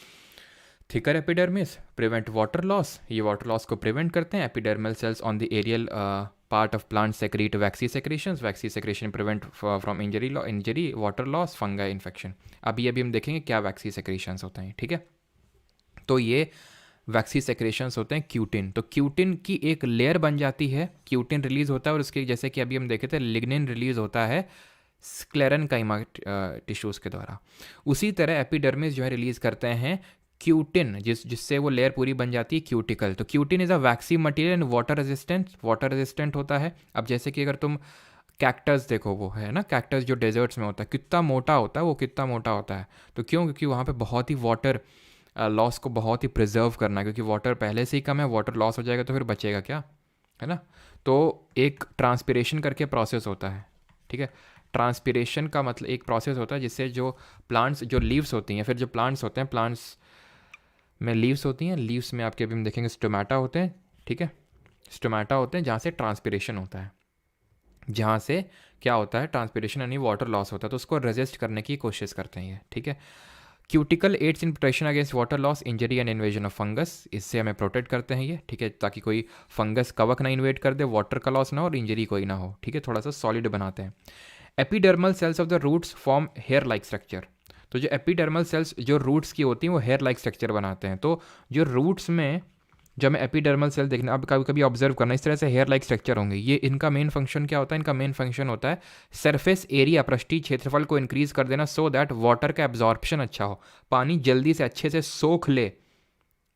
thicker epidermis, prevent water loss, ये वाटर लॉस को प्रिवेंट करते हैं। Epidermal cells on the aerial part of plant secrete waxy secretions, waxy secretion prevent from injury, water loss, fungi infection. अभी हम देखेंगे क्या वैक्सी secretions होते हैं, ठीक है। तो ये वैक्सी सेक्रेशंस होते हैं क्यूटिन। तो क्यूटिन की एक लेयर बन जाती है, क्यूटिन रिलीज होता है, और उसके जैसे कि अभी हम देखे थे लिग्निन रिलीज होता है स्क्लेरेनकाइमा टिश्यूज़ के द्वारा। उसी तरह एपिडर्मिस जो है रिलीज करते हैं क्यूटिन, जिससे वो लेयर पूरी बन जाती है क्यूटिकल। तो cutin is a vaccine material and water resistant होता है। अब जैसे कि अगर तुम कैक्टस देखो, वो है ना, कैक्टस जो डेजर्ट्स में होता है, कितना मोटा होता है वो, कितना मोटा होता है। तो क्यों? क्योंकि वहाँ पे बहुत ही वाटर लॉस को बहुत ही प्रिजर्व करना है, क्योंकि वाटर पहले से ही कम है, वाटर लॉस हो जाएगा तो फिर बचेगा क्या, है ना। तो एक ट्रांसपिरेशन करके प्रोसेस होता है, ठीक है। ट्रांसपिरेशन का मतलब एक प्रोसेस होता है जिससे जो प्लांट्स, जो लीव्स होती हैं, फिर जो प्लांट्स होते हैं, प्लांट्स में लीव्स होती हैं, लीव्स में आपके अभी हम देखेंगे स्टोमेटा होते हैं, ठीक है। स्टोमेटा होते हैं जहाँ से ट्रांसपिरेशन होता है, जहाँ से क्या होता है, ट्रांसपिरेशन यानी वाटर लॉस होता है, तो उसको रेजिस्ट करने की कोशिश करते हैं ये, ठीक है। Cuticle aids in protection against water loss, injury and invasion of fungus, इससे हमें प्रोटेक्ट करते हैं ये, ठीक है, ताकि कोई फंगस कवक ना इन्वेट कर दे, वाटर का लॉस ना हो और इंजरी कोई ना हो, ठीक है, थोड़ा सा सॉलिड बनाते हैं। Epidermal cells of the roots form hair like structure. तो जो एपिडर्मल सेल्स जो रूट्स की होती हैं वो हेयर लाइक स्ट्रक्चर बनाते हैं। तो जो रूट्स में जब हमें एपिडर्मल सेल देखना, अब कभी कभी ऑब्जर्व करना, इस तरह से हेयर लाइक स्ट्रक्चर होंगे। ये इनका मेन फंक्शन क्या होता है? इनका मेन फंक्शन होता है सरफेस एरिया, पृष्ठीय क्षेत्रफल को इंक्रीज कर देना, सो दैट वाटर का एब्जॉर्प्शन अच्छा हो, पानी जल्दी से अच्छे से सोख ले,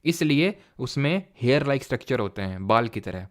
इसलिए उसमें हेयर लाइक स्ट्रक्चर होते हैं, बाल की तरह,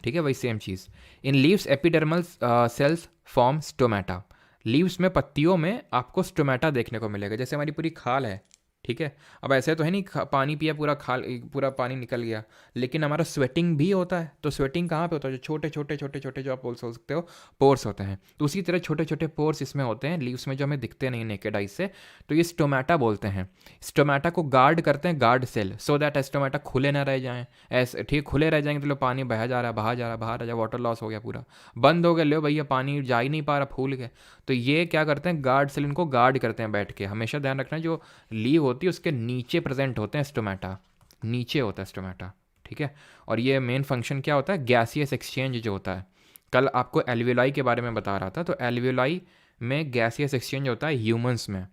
ठीक है। वही same cheese in leaves, epidermal cells form stomata. Leaves में, पत्तियों में आपको स्टोमेटा देखने को मिलेगा, जैसे हमारी पूरी खाल है, ठीक है। अब ऐसे तो है नहीं पानी पिया पूरा खाल, पूरा पानी निकल गया, लेकिन हमारा स्वेटिंग भी होता है। तो स्वेटिंग कहाँ पे होता है? जो छोटे छोटे छोटे छोटे जो आप बोल सकते हो पोर्स होते हैं, तो उसी तरह छोटे छोटे पोर्स इसमें होते हैं लीव्स में, जो हमें दिखते नहीं नेकेड आई से। तो ये स्टोमेटा बोलते हैं। स्टोमेटा को गार्ड करते हैं guard cell, so that stomata खुले ना रह जाएं, ऐसे ठीक खुले रह जाएंगे तो लो पानी बह जा रहा है, बाहर जा रहा है, बाहर आ जाए, वाटर लॉस हो गया, पूरा बंद हो गया, लो भैया पानी जा ही नहीं पा रहा, फूल गए। तो ये क्या करते हैं? गार्ड सेल इनको गार्ड करते हैं बैठ के। हमेशा ध्यान रखना, जो लीव होती है उसके नीचे प्रेजेंट होते हैं स्टोमेटा, नीचे होता है स्टोमेटा, ठीक है। और ये मेन फंक्शन क्या होता है? गैसियस एक्सचेंज जो होता है। कल आपको एल्वियोलाई के बारे में बता रहा था, तो एल्वियोलाई में गैसियस एक्सचेंज होता है ह्यूमंस में,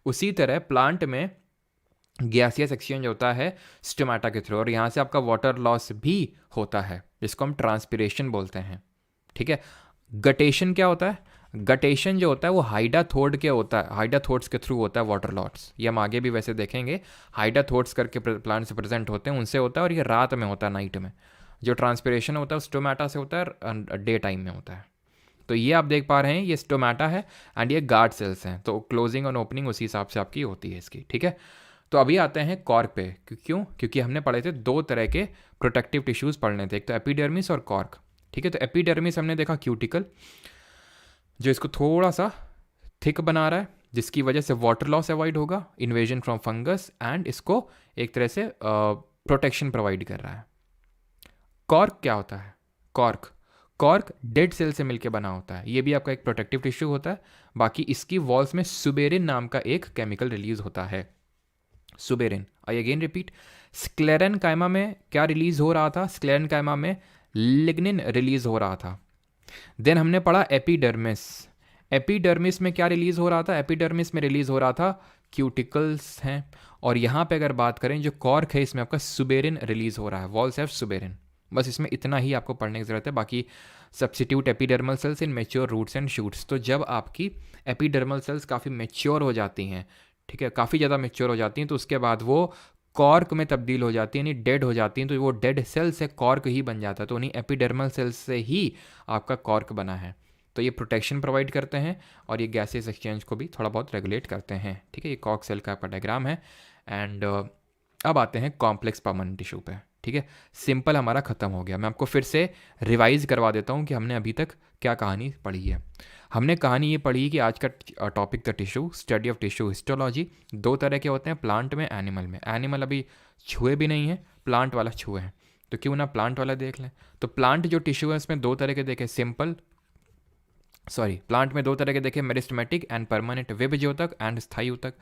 उसी तरह प्लांट में गैसियस एक्सचेंज होता है स्टोमेटा के थ्रू, और यहाँ से आपका वाटर लॉस भी होता है, जिसको हम ट्रांसपिरेशन बोलते हैं, ठीक है। गटेशन क्या होता है? गटेशन जो होता है वो हाइडाथोड के होता है, हाइडाथोड्स के थ्रू होता है वाटर लॉस। ये हम आगे भी वैसे देखेंगे, हाइडाथोड्स करके प्लांट से प्रेजेंट होते हैं, उनसे होता है, और ये रात में होता है, नाइट में। जो ट्रांसपिरेशन होता है स्टोमेटा से होता है, डे टाइम में होता है। तो ये आप देख पा रहे हैं, ये स्टोमेटा है एंड ये गार्ड सेल्स हैं। तो क्लोजिंग और ओपनिंग उसी हिसाब से आपकी होती है इसकी, ठीक है। तो अभी आते हैं कॉर्क पे। क्यों? क्योंकि हमने पढ़े थे दो तरह के प्रोटेक्टिव टिश्यूज़ पढ़ने थे, एक तो एपिडर्मिस और कॉर्क, ठीक है। तो एपिडर्मिस हमने देखा क्यूटिकल, जो इसको थोड़ा सा थिक बना रहा है, जिसकी वजह से वाटर लॉस अवॉइड होगा, इन्वेजन फ्रॉम फंगस, एंड इसको एक तरह से प्रोटेक्शन प्रोवाइड कर रहा है। कॉर्क क्या होता है? कॉर्क डेड सेल से मिलकर बना होता है, ये भी आपका एक प्रोटेक्टिव टिश्यू होता है। बाकी इसकी वॉल्स में सुबेरिन नाम का एक केमिकल रिलीज होता है, suberin. I again repeat, sclerenchyma में क्या रिलीज हो रहा था? स्क्लेरेनकाइमा में लिग्निन रिलीज हो रहा था। देन हमने पढ़ा एपिडर्मिस। एपिडर्मिस में क्या रिलीज हो रहा था? एपिडर्मिस में रिलीज हो रहा था क्यूटिकल्स हैं। और यहाँ पे अगर बात करें जो कॉर्क है, इसमें आपका सुबेरिन रिलीज हो रहा है, वॉल्स हैव सुबेरिन। बस इसमें इतना ही आपको पढ़ने की ज़रूरत है। बाकी substitute epidermal cells in mature roots and shoots, तो जब आपकी एपिडर्मल सेल्स काफ़ी मैच्योर हो जाती हैं, ठीक है, काफ़ी ज़्यादा मैच्योर हो जाती हैं, तो उसके बाद वो कॉर्क में तब्दील हो जाती है, यानी डेड हो जाती हैं, तो वो डेड सेल से कॉर्क ही बन जाता है। तो उन्हीं एपिडर्मल सेल्स से ही आपका कॉर्क बना है। तो ये प्रोटेक्शन प्रोवाइड करते हैं और ये गैसेस एक्सचेंज को भी थोड़ा बहुत रेगुलेट करते हैं, ठीक है। ये कॉर्क सेल का डायग्राम है। एंड अब आते हैं कॉम्प्लेक्स परमानेंट टिश्यू पे, ठीक है। सिंपल हमारा ख़त्म हो गया। मैं आपको फिर से रिवाइज करवा देता हूँ कि हमने अभी तक क्या कहानी पढ़ी है। हमने कहानी ये पढ़ी कि आज का टॉपिक था tissue, study of tissue histology. दो तरह के होते हैं, प्लांट में, एनिमल में। एनिमल अभी छुए भी नहीं है, प्लांट वाला छुए हैं, तो क्यों ना प्लांट वाला देख लें। तो प्लांट जो टिश्यू है उसमें दो तरह के देखे, प्लांट में दो तरह के देखे, मेरिस्टेमेटिक एंड परमानेंट, विभज्योतक एंड स्थायी ऊतक।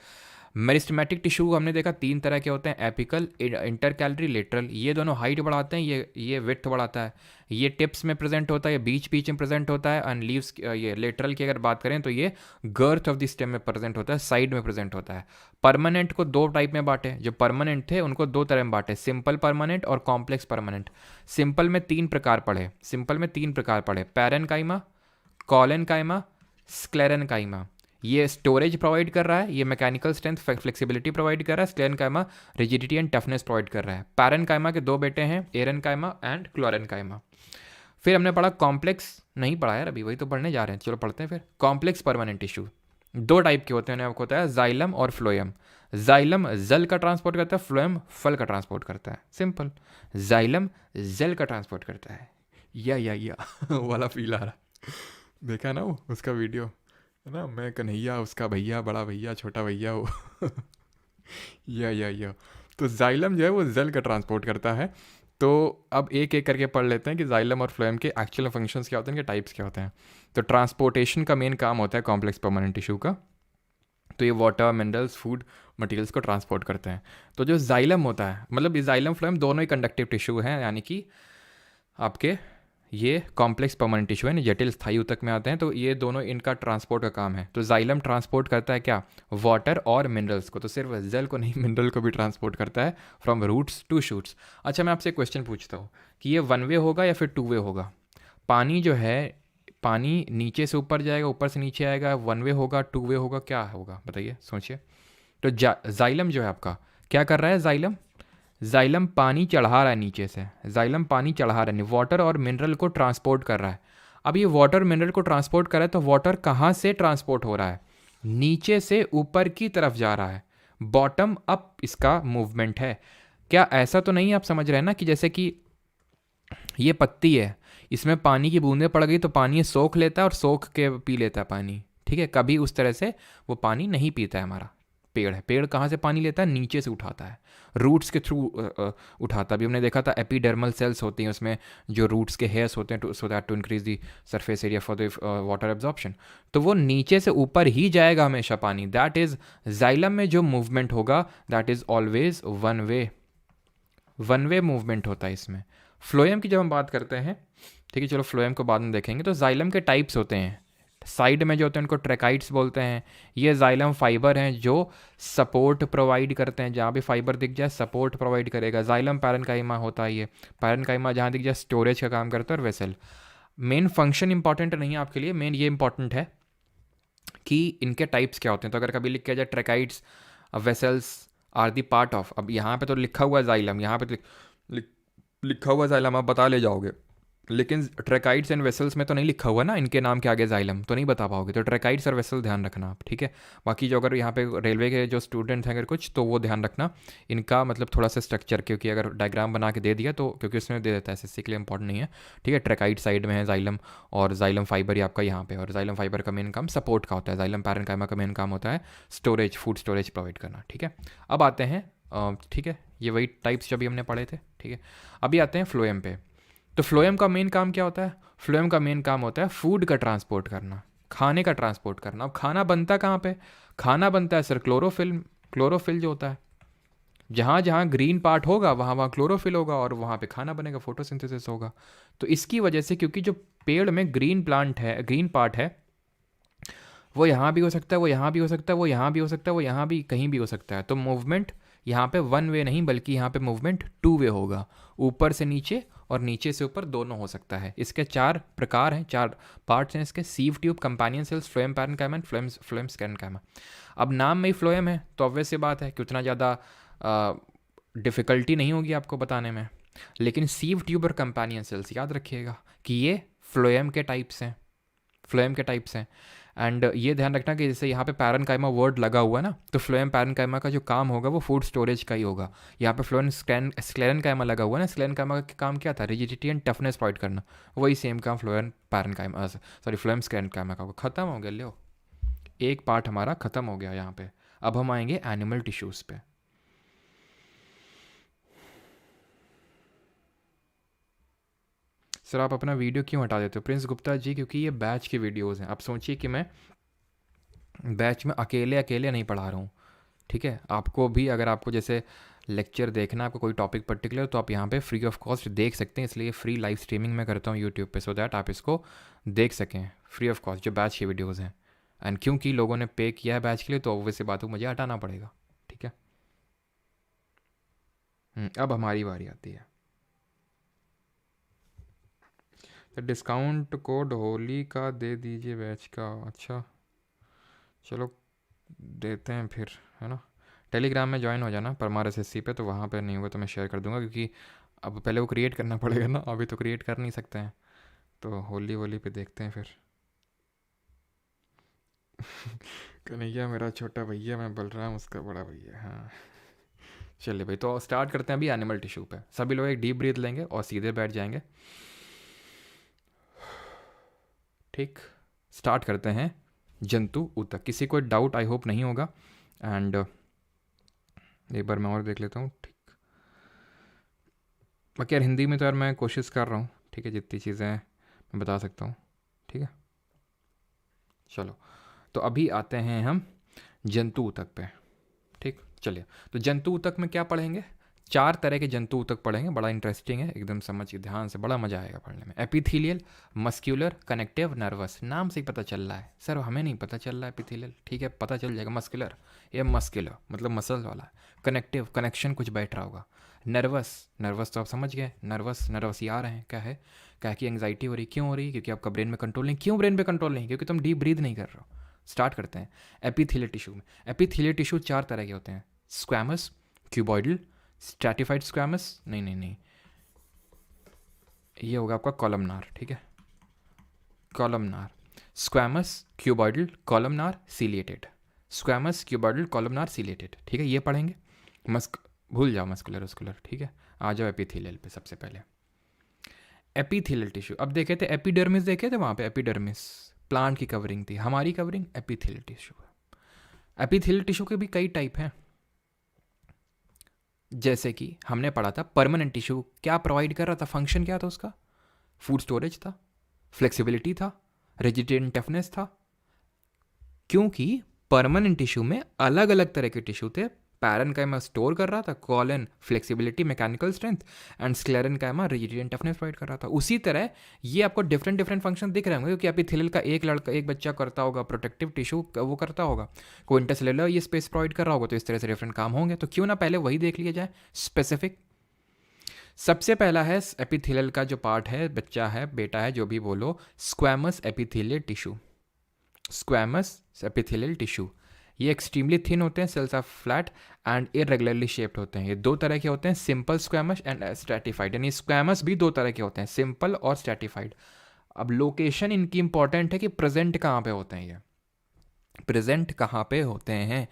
मेरिस्टेमेटिक टिश्यू हमने देखा तीन तरह के होते हैं, एपिकल, इंटरकैलरी, लेटरल। ये दोनों हाइट बढ़ाते हैं, ये विड्थ बढ़ाता है। ये टिप्स में प्रेजेंट होता है, ये बीच बीच में प्रेजेंट होता है। एंड लीव्स, ये लेटरल की अगर बात करें तो ये गर्थ ऑफ द स्टेम में प्रेजेंट होता है, साइड में प्रेजेंट होता है। परमानेंट को दो टाइप में बांटे, जो परमानेंट थे उनको दो तरह में बांटे, सिंपल परमानेंट और कॉम्प्लेक्स परमानेंट। सिंपल में तीन प्रकार पढ़े, पैरेनकाइमा, कॉलेनकाइमा, स्क्लेरेनकाइमा। ये स्टोरेज प्रोवाइड कर रहा है, ये मैकेनिकल स्ट्रेंथ फ्लेक्सिबिलिटी प्रोवाइड कर रहा है। Sclerenchyma rigidity and toughness provide कर रहा है। पैरेनकाइमा के दो बेटे हैं, एरेनकाइमा एंड क्लोरेनकाइमा। फिर हमने पढ़ा कॉम्प्लेक्स, नहीं पढ़ा यार अभी, वही तो पढ़ने जा रहे हैं, चलो पढ़ते हैं फिर। कॉम्प्लेक्स परमानेंट टिश्यू दो टाइप के होते हैं, आपको होता है जाइलम और फ्लोएम। जाइलम जल का ट्रांसपोर्ट करता है, फ्लोएम फल का ट्रांसपोर्ट करता है। सिंपल, जाइलम जल का ट्रांसपोर्ट करता है, या वाला फील आ रहा, देखा ना वो उसका वीडियो है ना, मैं कन्हैया, उसका भैया, बड़ा भैया, छोटा भैया वो या तो जाइलम जो है वो जल का ट्रांसपोर्ट करता है। तो अब एक एक करके पढ़ लेते हैं कि जाइलम और फ्लोएम के एक्चुअल फंक्शंस क्या होते हैं, इनके टाइप्स क्या होते हैं। तो ट्रांसपोर्टेशन का मेन काम होता है कॉम्प्लेक्स परमानेंट टिश्यू का, तो ये वाटर, मिनरल्स, फूड मटेरियल्स को ट्रांसपोर्ट करते हैं। तो जो जाइलम होता है, मतलब ये जाइलम फ्लोएम दोनों ही कंडक्टिव टिश्यू हैं, यानी कि आपके ये कॉम्प्लेक्स परमानेंट टिश्यू है, जटिल स्थायी ऊतक में आते हैं। तो ये दोनों इनका ट्रांसपोर्ट का काम है। तो जाइलम ट्रांसपोर्ट करता है क्या, वाटर और मिनरल्स को, तो सिर्फ जल को नहीं, मिनरल को भी ट्रांसपोर्ट करता है फ्रॉम रूट्स टू शूट्स। अच्छा, मैं आपसे क्वेश्चन पूछता हूँ कि ये वन वे होगा या फिर टू वे होगा। पानी जो है, पानी नीचे से ऊपर जाएगा, ऊपर से नीचे आएगा, वन वे होगा, टू वे होगा, क्या होगा बताइए, सोचिए। तो जाइलम जो है आपका क्या कर रहा है, जाइलम पानी चढ़ा रहा है नीचे से, जाइलम पानी चढ़ा रहा है, वाटर और मिनरल को ट्रांसपोर्ट कर रहा है। अब ये वाटर मिनरल को ट्रांसपोर्ट कर रहा है, तो वाटर कहाँ से ट्रांसपोर्ट हो रहा है, नीचे से ऊपर की तरफ जा रहा है, बॉटम अप इसका मूवमेंट है। क्या ऐसा तो नहीं आप समझ रहे हैं ना कि जैसे कि ये पत्ती है, इसमें पानी की बूंदें पड़ गई तो पानी ये सोख लेता है और सोख के पी लेता है पानी, ठीक है। कभी उस तरह से वो पानी नहीं पीता है हमारा पेड़ है। पेड़ कहाँ से पानी लेता है, नीचे से उठाता है, रूट्स के थ्रू उठाता है। अभी हमने देखा था एपिडर्मल सेल्स होती हैं, उसमें जो रूट्स के हेयर्स होते हैं, so that to increase the surface area for the water absorption. तो वो नीचे से ऊपर ही जाएगा हमेशा पानी। दैट इज जाइलम में जो मूवमेंट होगा that is always one way movement होता है इसमें। फ्लोएम की जब हम बात करते हैं, ठीक है, चलो फ्लोएम को बाद में देखेंगे। तो जाइलम के टाइप्स होते हैं, साइड में जो होते हैं उनको ट्रैकाइट्स बोलते हैं। ये जाइलम फाइबर हैं जो सपोर्ट प्रोवाइड करते हैं, जहाँ भी फाइबर दिख जाए सपोर्ट प्रोवाइड करेगा। जाइलम पैरेनकाइमा होता है, ये पैरेनकाइमा जहाँ दिख जाए स्टोरेज का काम करता है, और वेसल। मेन फंक्शन इंपॉर्टेंट नहीं है आपके लिए, मेन ये इंपॉर्टेंट है कि इनके टाइप्स क्या होते हैं। तो अगर कभी लिख के जाए tracheids vessels are the part of, अब यहाँ पे तो लिखा हुआ है जाइलम, यहाँ पे तो लिखा हुआ जाइलम, आप बता ले जाओगे, लेकिन ट्रैकाइड्स एंड वेसल्स में तो नहीं लिखा हुआ ना, इनके नाम के आगे जाइलम तो नहीं बता पाओगे। तो ट्रैकाइड्स और वेसल ध्यान रखना आप, ठीक है। बाकी जो अगर यहाँ पे रेलवे के जो स्टूडेंट्स हैं अगर कुछ, तो वो ध्यान रखना इनका मतलब थोड़ा सा स्ट्रक्चर, क्योंकि अगर डायग्राम बना के दे दिया तो, क्योंकि उसमें दे देता है एसएससी के लिए, इंपॉर्टेंट नहीं है, ठीक है। ट्रैकाइड साइड में है जाइलम, और जाइलम फाइबर ही आपका यहाँ पे, और जाइलम फाइबर का मेन काम सपोर्ट का होता है। जाइलम पैरेनकाइमा का मेन काम होता है स्टोरेज, फूड स्टोरेज प्रोवाइड करना, ठीक है। अब आते हैं ठीक है, ये वही टाइप्स जो भी हमने पढ़े थे, ठीक है। अभी आते हैं फ्लोएम पे। तो फ्लोएम का मेन काम क्या होता है, फ्लोएम का मेन काम होता है फूड का ट्रांसपोर्ट करना, खाने का ट्रांसपोर्ट करना। अब खाना बनता कहाँ पे, खाना बनता है सर क्लोरोफिल जो होता है, जहाँ जहाँ ग्रीन पार्ट होगा वहाँ वहाँ क्लोरोफिल होगा, और वहाँ पे खाना बनेगा, फोटोसिंथेसिस होगा। तो इसकी वजह से, क्योंकि जो पेड़ में ग्रीन पार्ट है, वो यहाँ भी हो सकता है, वो यहाँ भी हो सकता है, वो यहाँ भी हो सकता है, वो यहाँ भी कहीं भी हो सकता है। तो मूवमेंट यहाँ पे वन वे नहीं, बल्कि यहाँ पे मूवमेंट टू वे होगा, ऊपर से नीचे और नीचे से ऊपर दोनों हो सकता है। इसके 4 प्रकार हैं, 4 पार्ट्स हैं इसके, sieve tube, companion cells, phloem parenchyma and phloem sclerenchyma. अब नाम में ही फ्लोएम है तो ऑब्वियस सी बात है कि उतना ज़्यादा डिफ़िकल्टी नहीं होगी आपको बताने में। लेकिन सीव ट्यूब और कंपेनियन सेल्स याद रखिएगा कि ये फ्लोएम के टाइप्स हैं, फ्लोएम के टाइप्स हैं। एंड ये ध्यान रखना कि जैसे यहाँ पे पैरेन्काइमा वर्ड लगा हुआ है ना, तो फ्लोएम पैरेन्काइमा का जो काम होगा वो फूड स्टोरेज का ही होगा। यहाँ पे फ्लोएम स्क्लेरेन्काइमा लगा हुआ है ना, स्क्लेरेन्काइमा का काम क्या था, रिजिडिटी एंड टफनेस प्रोवाइड करना, वही सेम काम फ्लोएम पैरेन्काइमा फ्लोएम स्क्लेरेन्काइमा का होगा। खत्म हो गया, लो एक पार्ट हमारा खत्म हो गया यहाँ पे। अब हम आएंगे एनिमल टिश्यूज़ पे। सर आप अपना वीडियो क्यों हटा देते हो प्रिंस गुप्ता जी? क्योंकि ये बैच के वीडियोज़ हैं। आप सोचिए कि मैं बैच में अकेले अकेले नहीं पढ़ा रहा हूँ, ठीक है। आपको भी अगर आपको जैसे लेक्चर देखना है, आपको कोई टॉपिक पर्टिकुलर, तो आप यहाँ पे फ्री ऑफ कॉस्ट देख सकते हैं। इसलिए फ्री लाइव स्ट्रीमिंग में करता हूँ यूट्यूब पे, सो दैट आप इसको देख सकें फ्री ऑफ कॉस्ट, जो बैच के वीडियोज़ हैं। एंड क्योंकि लोगों ने पे किया है बैच के लिए, तो ऑब्वियस बात है मुझे हटाना पड़ेगा, ठीक है। अब हमारी बारी आती है। तो डिस्काउंट कोड होली का दे दीजिए बैच का। अच्छा चलो देते हैं फिर, है ना। टेलीग्राम में ज्वाइन हो जाना परमार SSC पे, तो वहाँ पे नहीं होगा तो मैं शेयर कर दूंगा, क्योंकि अब पहले वो क्रिएट करना पड़ेगा ना, अभी तो क्रिएट कर नहीं सकते हैं। तो होली वोली पे देखते हैं फिर। कन्हैया मेरा छोटा भैया, मैं बलराम उसका बड़ा भैया। हाँ चलिए भाई, तो स्टार्ट करते हैं अभी एनिमल टिश्यू पे। सभी लोग एक डीप ब्रीथ लेंगे और सीधे बैठ जाएंगे, ठीक। स्टार्ट करते हैं जंतु ऊतक। किसी को डाउट आई होप नहीं होगा। एंड एक बार मैं और देख लेता हूँ, ठीक। बाकी यार हिंदी में तो यार मैं कोशिश कर रहा हूँ, ठीक है, जितनी चीज़ें मैं बता सकता हूँ, ठीक है। चलो तो अभी आते हैं हम जंतु ऊतक पे, ठीक। चलिए तो जंतु ऊतक में क्या पढ़ेंगे, 4 तरह के जंतु ऊतक पढ़ेंगे। बड़ा इंटरेस्टिंग है, एकदम समझ के ध्यान से, बड़ा मजा आएगा पढ़ने में। Epithelial, muscular, connective, nervous. नाम से ही पता चल रहा है सर, हमें नहीं पता चल रहा है एपिथेलियल, ठीक है, पता चल जाएगा। मस्कुलर, ये मस्कुलर मतलब मसल वाला है। कनेक्टिव, कनेक्शन कुछ बैठ रहा होगा। नर्वस, नर्वस तो आप समझ गए, नर्वस नर्वस ही आ रहे हैं, क्या है, क्या कि एंग्जाइटी हो रही, क्यों हो रही है, क्योंकि आपका ब्रेन में कंट्रोल नहीं। क्यों ब्रेन में कंट्रोल नहीं, क्योंकि तुम डीप ब्रीद नहीं कर रहे हो। स्टार्ट करते हैं एपिथेलियल टिश्यू में। एपिथेलियल टिश्यू 4 तरह के होते हैं, स्क्वैमस, क्यूबॉइडल, स्ट्रैटिफाइड स्क्वैमस, नहीं, ये होगा आपका कॉलमनार, ठीक है, columnar. Squamous, cuboidal, columnar, ciliated. Squamous, cuboidal, columnar, ciliated, ठीक है, ये पढ़ेंगे। भूल जाओ मस्कुलर उसकुलर, ठीक है। आ जाओ एपिथेलियल पे। सबसे पहले एपिथेलियल टिश्यू, अब देखे थे एपिडर्मिस, देखे थे वहाँ पे एपिडर्मिस, प्लांट की कवरिंग थी, हमारी कवरिंग एपिथेलियल टिश्यू है। एपिथेलियल टिश्यू के भी कई टाइप हैं, जैसे कि हमने पढ़ा था परमानेंट टिश्यू क्या प्रोवाइड कर रहा था, फंक्शन क्या था उसका, फूड स्टोरेज था, फ्लेक्सिबिलिटी था, रिजिडिटी एंड टफनेस था। क्योंकि परमानेंट टिश्यू में अलग अलग तरह के टिश्यू थे। पैरेन्काइमा स्टोर कर रहा था, colon flexibility mechanical strength, and sclerenchyma rigidity and toughness provide कर रहा था। उसी तरह ये आपको डिफरेंट डिफरेंट फंक्शन दिख रहे होंगे, क्योंकि एपिथेलियल का एक लड़का, एक बच्चा करता होगा, प्रोटेक्टिव टिश्यू वो करता होगा, कोई इंटरसेलुलर ये स्पेस प्रोवाइड कर रहा होगा, तो इस तरह से डिफरेंट काम होंगे। तो क्यों ना पहले वही देख लिया जाए स्पेसिफिक। सबसे पहला है एपिथेलियल का जो पार्ट है, बच्चा है, बेटा है, जो भी बोलो, squamous epithelial tissue. Squamous epithelial tissue, ये एक्सट्रीमली थिन होते हैं, cells are flat and irregularly shaped होते हैं। ये 2 तरह के होते हैं, सिंपल स्क्वैमस एंड स्ट्रैटिफाइड। यानी स्क्वैमस भी 2 तरह के होते हैं, सिंपल और स्ट्रैटिफाइड। अब लोकेशन इनकी इंपॉर्टेंट है कि प्रेजेंट कहाँ पे होते हैं, ये प्रेजेंट कहाँ पे होते हैं।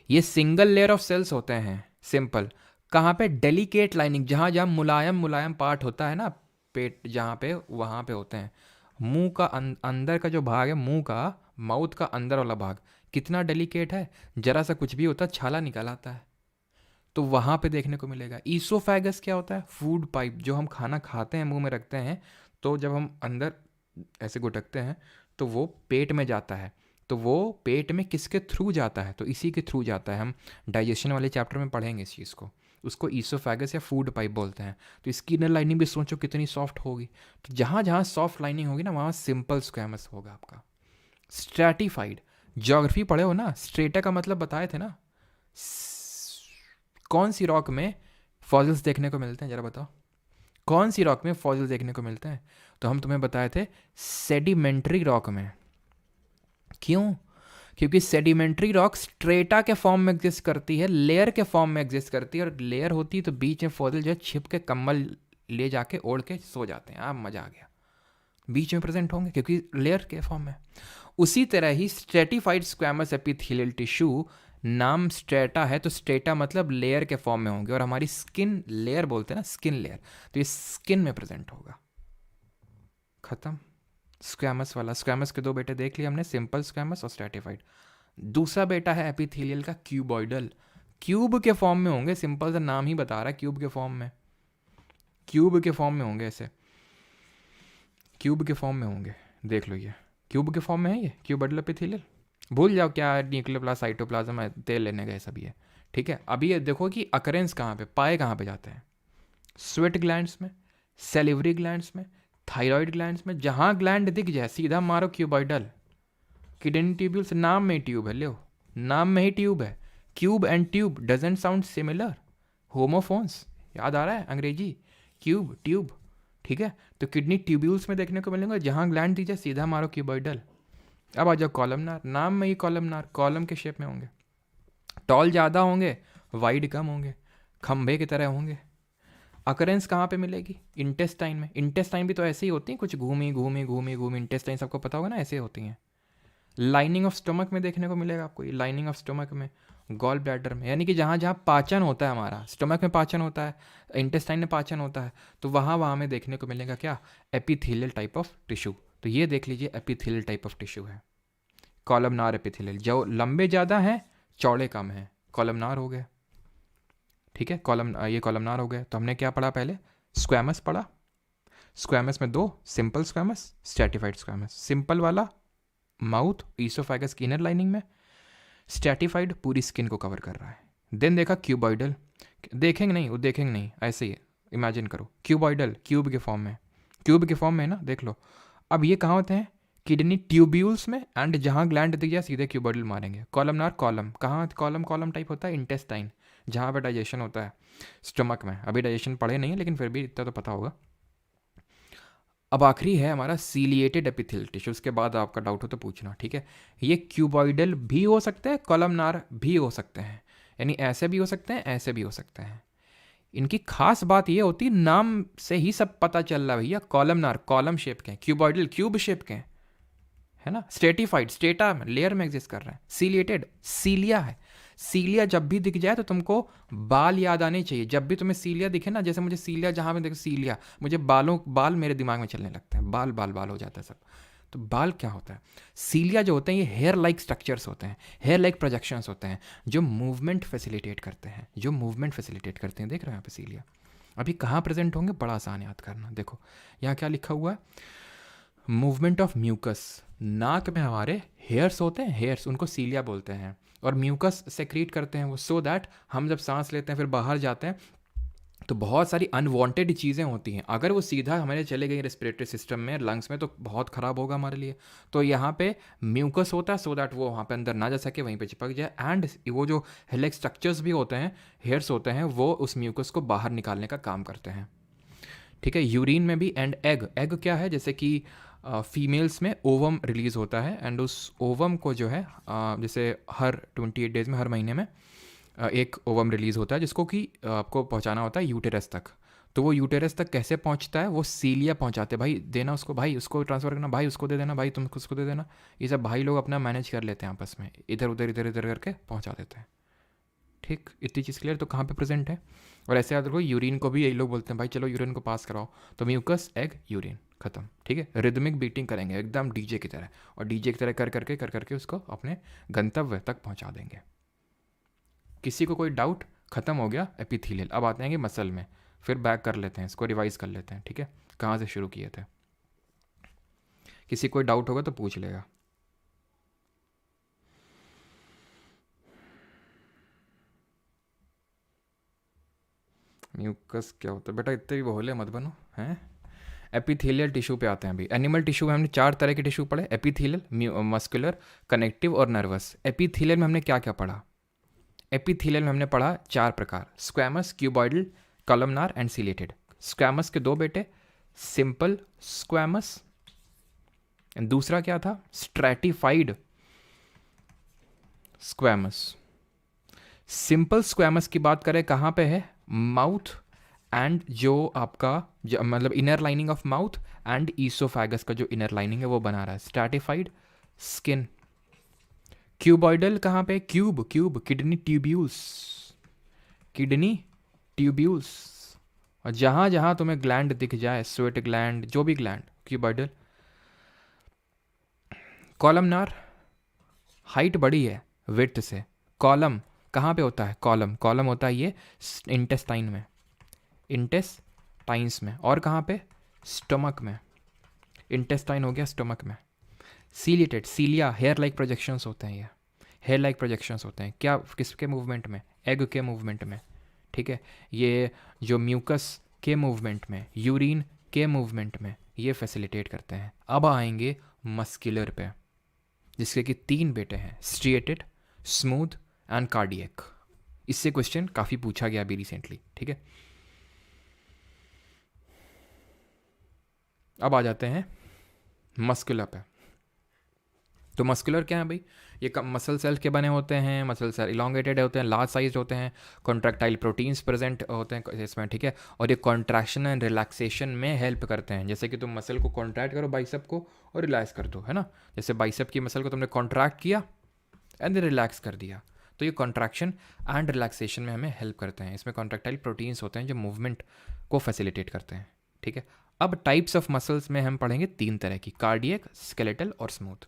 ये सिंगल लेयर ऑफ सेल्स होते हैं, सिंपल। कहाँ पे, डेलिकेट लाइनिंग, जहाँ जहाँ मुलायम मुलायम पार्ट होता है ना, पेट जहाँ पे, वहाँ पे होते हैं। मुंह का अंदर का जो भाग है, मुंह का, माउथ का अंदर वाला भाग कितना डेलिकेट है, जरा सा कुछ भी होता है छाला निकल आता है, तो वहाँ पे देखने को मिलेगा। ईसोफेगस क्या होता है, फूड पाइप, जो हम खाना खाते हैं, मुंह में रखते हैं, तो जब हम अंदर ऐसे घुटकते हैं तो वो पेट में जाता है। तो वो पेट में किसके थ्रू जाता है, तो इसी के थ्रू जाता है। हम डाइजेशन वाले चैप्टर में पढ़ेंगे इस चीज़ को, उसको ईसोफेगस या फूड पाइप बोलते हैं। तो इसकी इनर लाइनिंग भी सोचो कितनी सॉफ्ट होगी। तो जहाँ जहाँ सॉफ्ट लाइनिंग होगी ना, वहाँ सिंपल स्क्वैमस होगा आपका। स्ट्रैटिफाइड, ज्योग्राफी पढ़े हो ना, स्ट्रेटा का मतलब बताए थे ना, कौन सी रॉक में फॉसिल्स देखने को मिलते हैं, जरा बताओ। कौन सी रॉक में फॉसिल देखने को मिलते हैं? तो हम तुम्हें बताए थे सेडिमेंट्री रॉक में। क्यों? क्योंकि सेडिमेंट्री रॉक स्ट्रेटा के फॉर्म में एग्जिस्ट करती है, लेयर के फॉर्म में एग्जिस्ट करती है, और लेयर होती है तो बीच में फॉसिल जो है छिप के कम्बल ले जाके ओढ़ के सो जाते हैं। आप मजा आ गया, बीच में प्रेजेंट होंगे क्योंकि लेयर के फॉर्म में। उसी तरह ही स्ट्रेटिफाइड स्क्वैमस एपिथेलियल टिश्यू, नाम स्ट्रेटा है तो स्ट्रेटा मतलब लेयर के फॉर्म में होंगे, और हमारी स्किन लेयर बोलते हैं ना, स्किन लेयर, तो ये स्किन में प्रेजेंट होगा। खत्म स्क्वैमस वाला। स्क्वैमस के दो बेटे देख लिए हमने, सिंपल स्क्वैमस और स्ट्रेटिफाइड। दूसरा बेटा है एपिथेलियल का क्यूबॉइडल, क्यूब के फॉर्म में होंगे, सिंपल सा नाम ही बता रहा है, क्यूब के फॉर्म में, क्यूब के फॉर्म में होंगे, ऐसे क्यूब के फॉर्म में होंगे। देख लो ये क्यूब के फॉर्म में है, ये क्यूबॉइडल एपिथेलियल। भूल जाओ क्या न्यूक्लियोप्लास्ट, साइटोप्लाज्म, तेल लेने गए सब ये, ठीक है। अभी ये देखो कि अकरेंस कहाँ पे, पाए कहाँ पे जाते हैं? स्वेट ग्लैंड्स में, सेलिवरी ग्लैंड्स में, थायराइड ग्लैंड्स में, जहाँ ग्लैंड दिख जाए सीधा मारो क्यूबॉइडल। किडनी ट्यूब्यूल्स, नाम में ही ट्यूब है, लो नाम में ही ट्यूब है। Cube and tube doesn't sound similar, homophones, याद आ रहा है अंग्रेजी, क्यूब ट्यूब, ठीक है। तो किडनी ट्यूब्यूल्स में देखने को मिलेंगे, जहाँ ग्लैंड दिख जाए सीधा मारो क्यूबॉइडल। अब आ जाओ कॉलमनार, नाम में ही कॉलमनार, कॉलम के शेप में होंगे, टॉल ज़्यादा होंगे, वाइड कम होंगे, खंभे की तरह होंगे। अकरेंस कहाँ पे मिलेगी? इंटेस्टाइन में। इंटेस्टाइन भी तो ऐसे ही होती हैं, कुछ घूमी घूमी घूमी घूमी, इंटेस्टाइन सबको पता होगा ना, ऐसे होती हैं। लाइनिंग ऑफ स्टमक में देखने को मिलेगा आपको, लाइनिंग ऑफ स्टमक में, गॉल ब्लैडर में, यानी कि जहाँ जहाँ पाचन होता है हमारा, स्टमक में पाचन होता है, इंटेस्टाइन में पाचन होता है, तो वहाँ वहाँ में देखने को मिलेगा क्या? Epithelial type of tissue. तो ये देख लीजिए एपिथेलियल टाइप ऑफ टिश्यू है, कॉलमनार एपिथेलियल। जो लंबे ज़्यादा हैं, चौड़े कम हैं, कॉलमनार हो गए, ठीक है। ये कॉलमनार हो गए। तो हमने क्या पढ़ा पहले? स्क्वैमस पढ़ा। स्क्वैमस में दो, simple squamous, stratified squamous. Simple वाला माउथ, ईसोफेगस की इनर लाइनिंग में, स्ट्रैटिफाइड पूरी स्किन को कवर कर रहा है। देन देखा क्यूबॉइडल, देखेंगे नहीं, वो देखेंगे नहीं, ऐसे ही इमेजिन करो, क्यूबॉइडल क्यूब के फॉर्म में, क्यूब के फॉर्म में है ना, देख लो। अब ये कहाँ होते हैं? किडनी ट्यूब्यूल्स में, एंड जहाँ ग्लैंड दिख जाए सीधे क्यूबॉइडल मारेंगे। कॉलमनार, कॉलम कहाँ, कॉलम कॉलम टाइप होता है, इंटेस्टाइन, जहाँ पे डाइजेशन होता है, स्टमक में। अभी डाइजेशन पढ़े नहीं है, लेकिन फिर भी इतना तो पता होगा। अब आखिरी है हमारा सीलिएटेड एपिथेलियल टिश्यू, उसके बाद आपका डाउट हो तो पूछना, ठीक है। ये क्यूबॉइडल भी हो सकते हैं, कॉलमनार भी हो सकते हैं, यानी ऐसे भी हो सकते हैं, ऐसे भी हो सकते हैं। इनकी खास बात ये होती है, नाम से ही सब पता चल रहा है भैया, कॉलमनार कॉलम शेप के हैं, क्यूबॉइडल क्यूब शेप के हैं, है ना। स्ट्रेटिफाइड स्टेटा में, लेयर में एग्जिस्ट कर रहा है। सीलिएटेड सीलिया है, सीलिया जब भी दिख जाए तो तुमको बाल याद आने चाहिए। जब भी तुम्हें सीलिया दिखे ना, जैसे मुझे सीलिया, जहाँ पे देखो सीलिया, मुझे बाल मेरे दिमाग में चलने लगते हैं, बाल बाल बाल हो जाता है सब। तो बाल क्या होता है? सीलिया जो होते हैं ये हेयर लाइक स्ट्रक्चर्स होते हैं, हेयर लाइक प्रोजेक्शंस होते हैं, जो मूवमेंट फैसिलिटेट करते हैं, जो मूवमेंट फैसिलिटेट करते हैं। देख रहे हो यहाँ पे सीलिया अभी कहाँ प्रेजेंट होंगे? बड़ा आसान याद करना, देखो यहाँ क्या लिखा हुआ है, मूवमेंट ऑफ म्यूकस। नाक में हमारे हेयर्स होते हैं, हेयर्स, उनको सीलिया बोलते हैं, और म्यूकस सेक्रीट करते हैं वो, सो दैट हम जब सांस लेते हैं फिर बाहर जाते हैं तो बहुत सारी अनवांटेड चीज़ें होती हैं। अगर वो सीधा हमारे चले गई रेस्पिरेटरी सिस्टम में, लंग्स में, तो बहुत ख़राब होगा हमारे लिए। तो यहाँ पे म्यूकस होता है, सो दैट वो वहाँ पे अंदर ना जा सके, वहीं पे चिपक जाए। एंड वो जो हेलेक स्ट्रक्चर्स भी होते हैं, हेयर्स होते हैं, वो उस म्यूकस को बाहर निकालने का काम करते हैं, ठीक है। यूरिन में भी, एंड एग क्या है, जैसे कि फीमेल्स में ओवम रिलीज़ होता है, एंड उस ओवम को जो है जैसे हर 28 डेज़ में, हर महीने में एक ओवम रिलीज़ होता है, जिसको कि आपको पहुंचाना होता है यूटेरस तक। तो वो यूटेरस तक कैसे पहुंचता है? वो सीलिया पहुंचाते हैं, भाई देना उसको, भाई उसको ट्रांसफ़र करना, भाई उसको दे देना, भाई तुम उसको दे देना। ये सब भाई लोग अपना मैनेज कर लेते हैं आपस में, इधर उधर इधर इधर करके पहुँचा देते हैं, ठीक। इतनी चीज़ क्लियर? तो कहाँ पे प्रेजेंट है? और ऐसे याद रखो, यूरिन को भी यही लोग बोलते हैं, भाई चलो यूरिन को पास कराओ, तो म्यूकस, एग, यूरिन, खत्म, ठीक है। रिदमिक बीटिंग करेंगे एकदम डीजे की तरह, और डीजे की तरह कर करके उसको अपने गंतव्य तक पहुंचा देंगे। किसी को कोई डाउट? खत्म हो गया एपिथेलियल। अब आते हैं मसल में, फिर बैक कर लेते हैं, इसको रिवाइज कर लेते हैं, ठीक है, कहाँ से शुरू किए थे। किसी कोई डाउट होगा तो पूछ लेगा। म्यूकस क्या होता है बेटा? इतने भी बोले मत बनो, हैं। एपिथेलियल टिश्यू पे आते हैं अभी। एनिमल टिश्यू में हमने 4 तरह के टिश्यू पढ़े, एपिथेलियल, मस्कुलर, कनेक्टिव और नर्वस। एपिथेलियल में हमने क्या क्या पढ़ा? एपिथेलियल में हमने पढ़ा 4 प्रकार, squamous, cuboidal, columnar and ciliated. Squamous के दो बेटे, सिंपल स्क्वैमस, दूसरा क्या था, स्ट्रैटिफाइड स्क्वैमस। सिंपल स्क्वैमस की बात करें कहाँ पे है, माउथ एंड जो आपका मतलब inner lining of mouth and oesophagus का जो इनर लाइनिंग है वो बना रहा है। Stratified skin. क्यूबॉइडल कहाँ पे, cube cube kidney tubules, kidney tubules. और जहाँ जहाँ तुम्हें ग्लैंड दिख जाए, स्वेट ग्लैंड, जो भी ग्लैंड, क्यूबॉइडल। कॉलमनार, हाइट बड़ी है विड्थ से। कॉलम कहाँ पे होता है, कॉलम, कॉलम होता है ये इंटेस्टाइन में, इंटेस्टाइन्स में। और कहाँ पे, स्टमक में, इंटेस्टाइन हो गया स्टमक में। सीलिएटेड, सीलिया हेयर लाइक प्रोजेक्शंस होते हैं, ये हेयर लाइक प्रोजेक्शंस होते हैं क्या, किसके मूवमेंट में, एग के मूवमेंट में, ठीक है। ये जो म्यूकस के मूवमेंट में, यूरिन के मूवमेंट में ये फैसिलिटेट करते हैं। अब आएंगे मस्कुलर पे, जिसके कि 3 बेटे हैं, स्ट्रिएटेड, स्मूथ एंड कार्डियक। इससे क्वेश्चन काफ़ी पूछा गया अभी रिसेंटली, ठीक है। अब आ जाते हैं मस्कुलर पे। तो मस्कुलर क्या है भाई, ये मसल सेल के बने होते हैं, मसल सेल इलोंगेटेड होते हैं, लार्ज साइज होते हैं, कॉन्ट्रैक्टाइल प्रोटीन्स प्रेजेंट होते हैं इसमें, ठीक है। और ये कॉन्ट्रैक्शन एंड रिलैक्सेशन में हेल्प करते हैं। जैसे कि तुम मसल को कॉन्ट्रैक्ट करो बाइसेप को और रिलैक्स कर दो, है ना। जैसे बाइसेप की मसल को तुमने कॉन्ट्रैक्ट किया एंड रिलैक्स कर दिया, तो ये कॉन्ट्रैक्शन एंड रिलैक्सेशन में हमें हेल्प करते हैं। इसमें कॉन्ट्रैक्टाइल प्रोटीन्स होते हैं जो मूवमेंट को फैसिलिटेट करते हैं, ठीक है। अब टाइप्स ऑफ मसल्स में हम पढ़ेंगे 3 तरह की, कार्डियक, स्केलेटल और स्मूथ।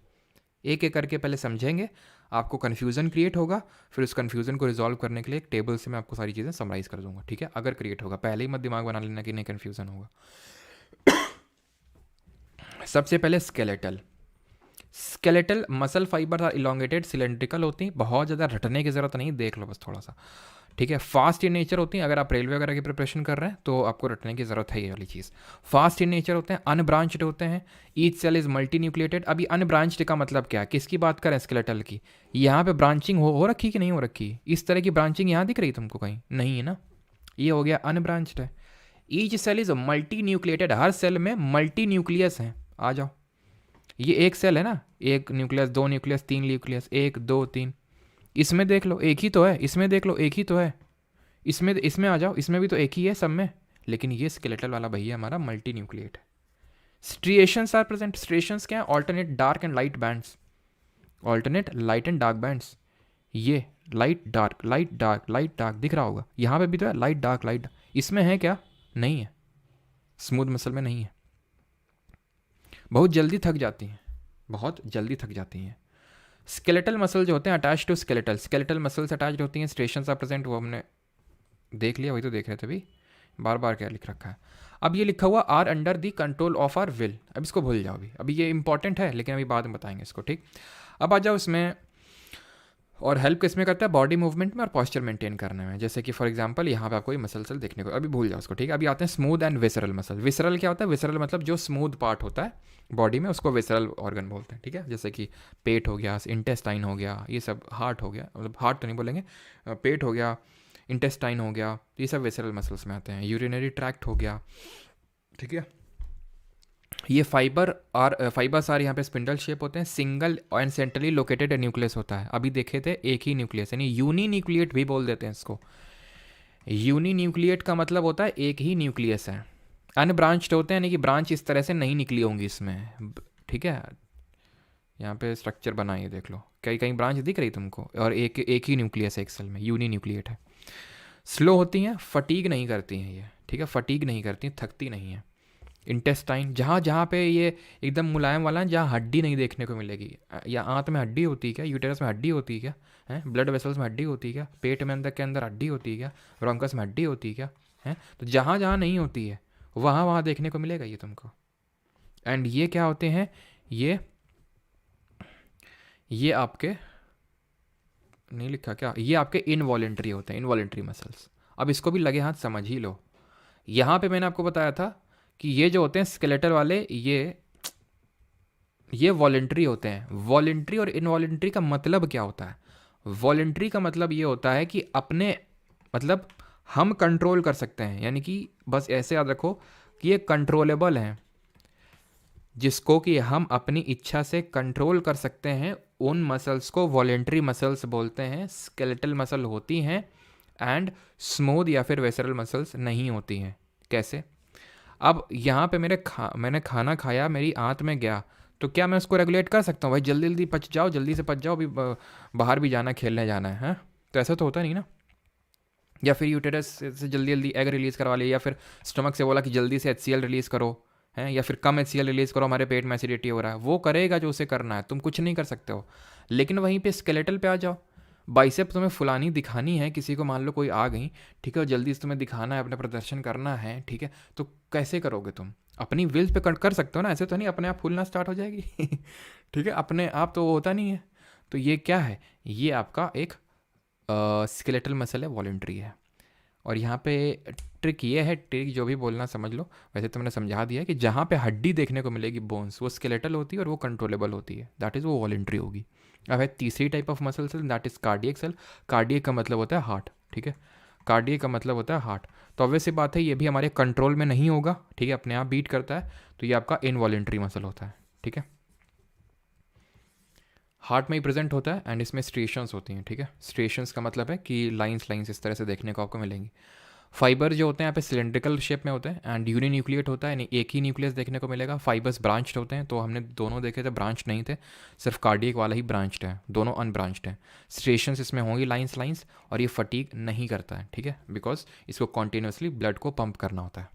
एक एक करके पहले समझेंगे, आपको कन्फ्यूज़न क्रिएट होगा, फिर उस कन्फ्यूज़न को रिजॉल्व करने के लिए एक टेबल से मैं आपको सारी चीज़ें समराइज़ कर दूंगा, ठीक है। अगर क्रिएट होगा, पहले ही मत दिमाग बना लेना कि नहीं कन्फ्यूज़न होगा। सबसे पहले skeletal. Skeletal muscle fibre are elongated cylindrical होती हैं, बहुत ज़्यादा रटने की ज़रूरत नहीं, देख लो बस थोड़ा सा, ठीक है। फास्ट इन नेचर होती हैं, अगर आप रेलवे वगैरह की प्रिपरेशन कर रहे हैं तो आपको रटने की ज़रूरत है ये वाली चीज़। फास्ट इन नेचर होते हैं, अनब्रांच्ड होते हैं, each cell is multinucleated. अभी अनब्रांच्ड का मतलब क्या है, किसकी बात करें, स्केलेटल की। यहाँ पे ब्रांचिंग हो रखी कि नहीं हो रखी, इस तरह की ब्रांचिंग यहाँ दिख रही तुमको कहीं, नहीं है ना, ये हो गया अनब्रांच्ड है। Each cell is multinucleated, हर सेल में मल्टी न्यूक्लियस हैं। आ जाओ, ये एक सेल है ना, एक न्यूक्लियस, 2 न्यूक्लियस, 3 न्यूक्लियस, 1 2 3। इसमें देख लो एक ही तो है, इसमें देख लो एक ही तो है, इसमें आ जाओ, इसमें भी तो एक ही है सब में। लेकिन ये स्केलेटल वाला भैया हमारा मल्टी न्यूक्लिएट है। Striations are present. स्ट्रिएशंस क्या है, alternate dark and light bands, alternate light and dark bands. ये light dark light dark light dark दिख रहा होगा, यहाँ पे भी तो है लाइट डार्क लाइट। इसमें है क्या, नहीं है, स्मूथ मसल में नहीं है। बहुत जल्दी थक जाती हैं, बहुत जल्दी थक जाती हैं। स्केलेटल मसल जो होते हैं attach to skeletal, skeletal muscles attach होती हैं, स्ट्रिएशंस आर प्रेजेंट, वो हमने देख लिया, वही तो देख रहे थे अभी, बार बार क्या लिख रखा है। अब ये लिखा हुआ are under the control of our will, अब इसको भूल जाओ, अभी ये इंपॉर्टेंट है लेकिन अभी बाद में बताएंगे इसको, ठीक। अब आ जाओ इसमें, और हेल्प किसमें करता है, बॉडी मूवमेंट में और पॉस्चर मेंटेन करने में। जैसे कि फॉर एग्जांपल यहाँ पे आपको ये मसल सेल देखने को, अभी भूल जाओ उसको, ठीक है। अभी आते हैं smooth and visceral muscle. Visceral क्या होता है, विसरल मतलब जो स्मूथ पार्ट होता है बॉडी में, उसको विसरल ऑर्गन बोलते हैं, ठीक है। जैसे कि पेट हो गया, इंटेस्टाइन हो गया, ये सब, हार्ट हो गया, मतलब हार्ट तो नहीं बोलेंगे, पेट हो गया, इंटेस्टाइन हो गया, ये सब विसरल मसल्स में आते हैं। यूरिनरी ट्रैक्ट हो गया, ठीक है। ये फाइबर्स आर यहाँ पे स्पिंडल शेप होते हैं, single and centrally located nucleus होता है। अभी देखे थे एक ही न्यूक्लियस, यानी यूनी न्यूक्लिएट भी बोल देते हैं इसको। यूनी न्यूक्लिएट का मतलब होता है एक ही न्यूक्लियस है। अनब्रांच्ड होते हैं, यानी कि ब्रांच इस तरह से नहीं निकली होंगी इसमें, ठीक है। यहाँ पे स्ट्रक्चर बना, ये देख लो, कई कई ब्रांच दिख रही तुमको, और एक ही न्यूक्लियस है एक सेल में, यूनी न्यूक्लिएट है। स्लो होती हैं, फटीग नहीं करती हैं ये, ठीक है, फटीग नहीं करती, थकती नहीं है। इंटेस्टाइन, जहाँ जहाँ पे ये एकदम मुलायम वाला है, जहाँ हड्डी नहीं देखने को मिलेगी, या आंत में हड्डी होती है क्या, यूटेरस में हड्डी होती है क्या, है ब्लड वेसल्स में हड्डी होती है क्या, पेट में अंदर के अंदर हड्डी होती है क्या, ब्रोंकस में हड्डी होती है क्या, है। तो जहाँ जहाँ नहीं होती है वहाँ वहाँ देखने को मिलेगा ये तुमको। एंड ये क्या होते हैं, ये आपके नहीं लिखा क्या, ये आपके इनवॉलेंट्री होते हैं, इनवॉलेंट्री मसल्स। अब इसको भी लगे हाथ समझ ही लो। यहाँ पे मैंने आपको बताया था कि ये जो होते हैं स्केलेटल वाले, ये वॉलेंट्री होते हैं। वॉलेंट्री और इनवॉलेंट्री का मतलब क्या होता है, वॉलेंट्री का मतलब ये होता है कि अपने, मतलब हम कंट्रोल कर सकते हैं, यानी कि बस ऐसे याद रखो कि ये कंट्रोलेबल हैं, जिसको कि हम अपनी इच्छा से कंट्रोल कर सकते हैं, उन मसल्स को वॉलेंट्री मसल्स बोलते हैं। स्केलेटल मसल होती हैं एंड स्मूथ या फिर वेसरल मसल्स नहीं होती हैं। कैसे? अब यहाँ पे मैंने खाना खाया, मेरी आंत में गया, तो क्या मैं उसको रेगुलेट कर सकता हूँ भाई जल्दी जल्दी पच जाओ, जल्दी से पच जाओ, अभी बाहर भी जाना है, खेलने जाना है, हाँ? तो ऐसा तो होता नहीं ना। या फिर यूटेरस से जल्दी जल्दी एग रिलीज़ करवा लिया, या फिर स्टमक से बोला कि जल्दी से HCl रिलीज़ करो, हैं? या फिर कम HCl रिलीज़ करो, हमारे पेट में एसिडिटी हो रहा है। वो करेगा जो उसे करना है, तुम कुछ नहीं कर सकते हो। लेकिन वहीं पे स्केलेटल पे आ जाओ, बाइसेप तुम्हें फुलानी दिखानी है, किसी को मान लो कोई आ गई, ठीक है, और जल्दी से तुम्हें दिखाना है, अपना प्रदर्शन करना है, ठीक है, तो कैसे करोगे तुम? अपनी विल पे कर सकते हो ना, ऐसे तो नहीं अपने आप फूलना स्टार्ट हो जाएगी ठीक है, अपने आप तो वो होता नहीं है। तो ये क्या है? ये आपका एक स्केलेटल मसल है, वॉलेंट्री है। और यहाँ पे ट्रिक ये है, ट्रिक जो भी बोलना समझ लो, वैसे तो मैंने समझा दिया है कि जहाँ पे हड्डी देखने को मिलेगी, बोन्स, वो स्केलेटल होती है और वो कंट्रोलेबल होती है, दैट इज़ वो वॉलेंट्री होगी। अब है तीसरी type of muscle cell, that is cardiac cell. Cardiac का मतलब होता है हार्ट, ठीक है, कार्डियक का मतलब होता है हार्ट। तो ऑब्वियस सी बात है, ये भी हमारे कंट्रोल में नहीं होगा, ठीक है, अपने आप बीट करता है, तो ये आपका इनवॉलेंट्री मसल होता है, ठीक है। हार्ट में ही प्रेजेंट होता है एंड इसमें स्ट्रेशंस होती हैं, ठीक है। स्ट्रेशंस का मतलब है कि लाइंस लाइंस इस तरह से देखने को आपको मिलेंगी। फाइबर जो होते हैं यहाँ पे सिलेंड्रिकल शेप में होते हैं एंड यूनिन्यूक्लिएट होता है, यानी एक ही न्यूक्लियस देखने को मिलेगा। फाइबर्स ब्रांच्ड होते हैं, तो हमने दोनों देखे थे ब्रांच नहीं थे, सिर्फ कार्डियक वाला ही ब्रांच्ड है, दोनों अनब्रांच्ड हैं। स्ट्रेशंस इसमें होंगी लाइंस लाइंस, और ये फटीग नहीं करता है, ठीक है, बिकॉज इसको कॉन्टिन्यूसली ब्लड को पंप करना होता है,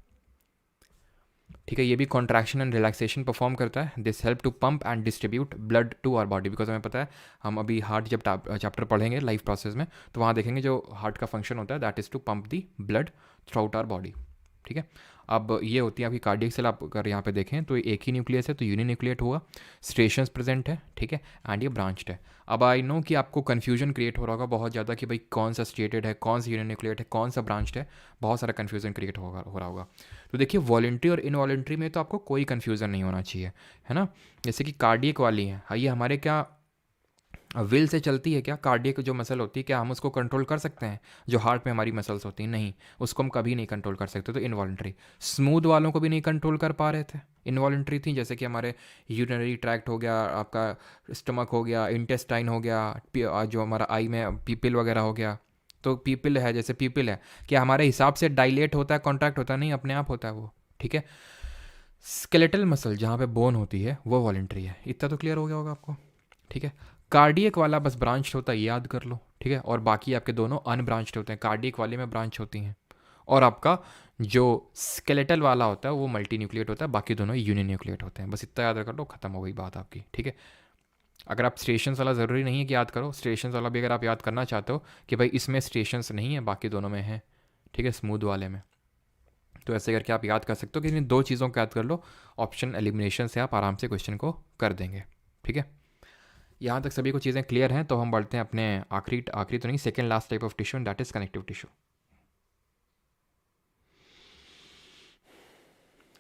ठीक है। ये भी कॉन्ट्रैक्शन एंड रिलैक्सेशन परफॉर्म करता है। This help to pump and distribute blood to our body, because हमें पता है, हम अभी हार्ट जब चैप्टर पढ़ेंगे लाइफ प्रोसेस में, तो वहाँ देखेंगे जो हार्ट का फंक्शन होता है, that is to pump the blood throughout our body, ठीक है। अब ये होती है आपकी कार्डियक सेल। आप अगर यहाँ पे देखें तो एक ही न्यूक्लियस है, तो यूनिन्यूक्लिएट हुआ, स्ट्रेशंस प्रेजेंट है, ठीक है, एंड ये ब्रांच्ड है। अब आई नो कि आपको कन्फ्यूजन क्रिएट हो रहा होगा बहुत ज़्यादा कि भाई कौन सा स्टेटेड है, कौन सा यूनिन्यूक्लिएट है, कौन सा ब्रांच्ड है, बहुत सारा कन्फ्यूजन क्रिएट हो रहा होगा। तो देखिए, वॉलेंट्री और इनवॉलेंट्री में तो आपको कोई कन्फ्यूज़न नहीं होना चाहिए, है ना। जैसे कि कार्डियक वाली है, हाँ, ये हमारे क्या विल से चलती है क्या? कार्डियक जो मसल होती है, क्या हम उसको कंट्रोल कर सकते हैं? जो हार्ट में हमारी मसल्स होती हैं, नहीं, उसको हम कभी नहीं कंट्रोल कर सकते, तो इनवॉलेंट्री। स्मूथ वालों को भी नहीं कंट्रोल कर पा रहे थे, इनवॉलेंट्री थी, जैसे कि हमारे यूरिनरी ट्रैक्ट हो गया, आपका स्टमक हो गया, इंटेस्टाइन हो गया, जो हमारा आई में पीपिल वगैरह हो गया। तो पीपिल है, जैसे पीपिल है, क्या हमारे हिसाब से डायलेट होता है, कॉन्ट्रैक्ट होता है? नहीं, अपने आप होता है वो, ठीक है। स्केलेटल मसल जहाँ पे बोन होती है वो वॉलेंट्री है। इतना तो क्लियर हो गया होगा आपको, ठीक है। कार्डियक वाला बस ब्रांच होता है, याद कर लो, ठीक है, और बाकी आपके दोनों अनब्रांच्ड होते हैं, कार्डियक वाले में ब्रांच होती हैं। और आपका जो स्केलेटल वाला होता है वो मल्टी न्यूक्लिएट होता है, बाकी दोनों यूनिन्यूक्लिएट होते हैं। बस इतना याद कर लो, खत्म हो गई बात आपकी, ठीक है। अगर आप स्टेशंस वाला ज़रूरी नहीं है कि याद करो, स्टेशंस वाला भी अगर आप याद करना चाहते हो कि भाई इसमें स्टेशंस नहीं है, बाकी दोनों में है, ठीक है, स्मूथ वाले में, तो ऐसे करके आप याद कर सकते हो कि इन दो चीज़ों को याद कर लो। ऑप्शन एलिमिनेशन से आप आराम से क्वेश्चन को कर देंगे, ठीक है। यहाँ तक सभी को चीज़ें क्लियर हैं, तो हम बढ़ते हैं अपने आखिरी आखिरी तो नहीं, second last type of tissue, that is connective tissue.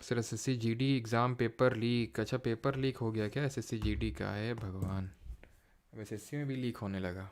Sir SSC GD exam paper leak, अच्छा पेपर लीक हो गया क्या SSC GD का? है भगवान, अब SSC में भी लीक होने लगा।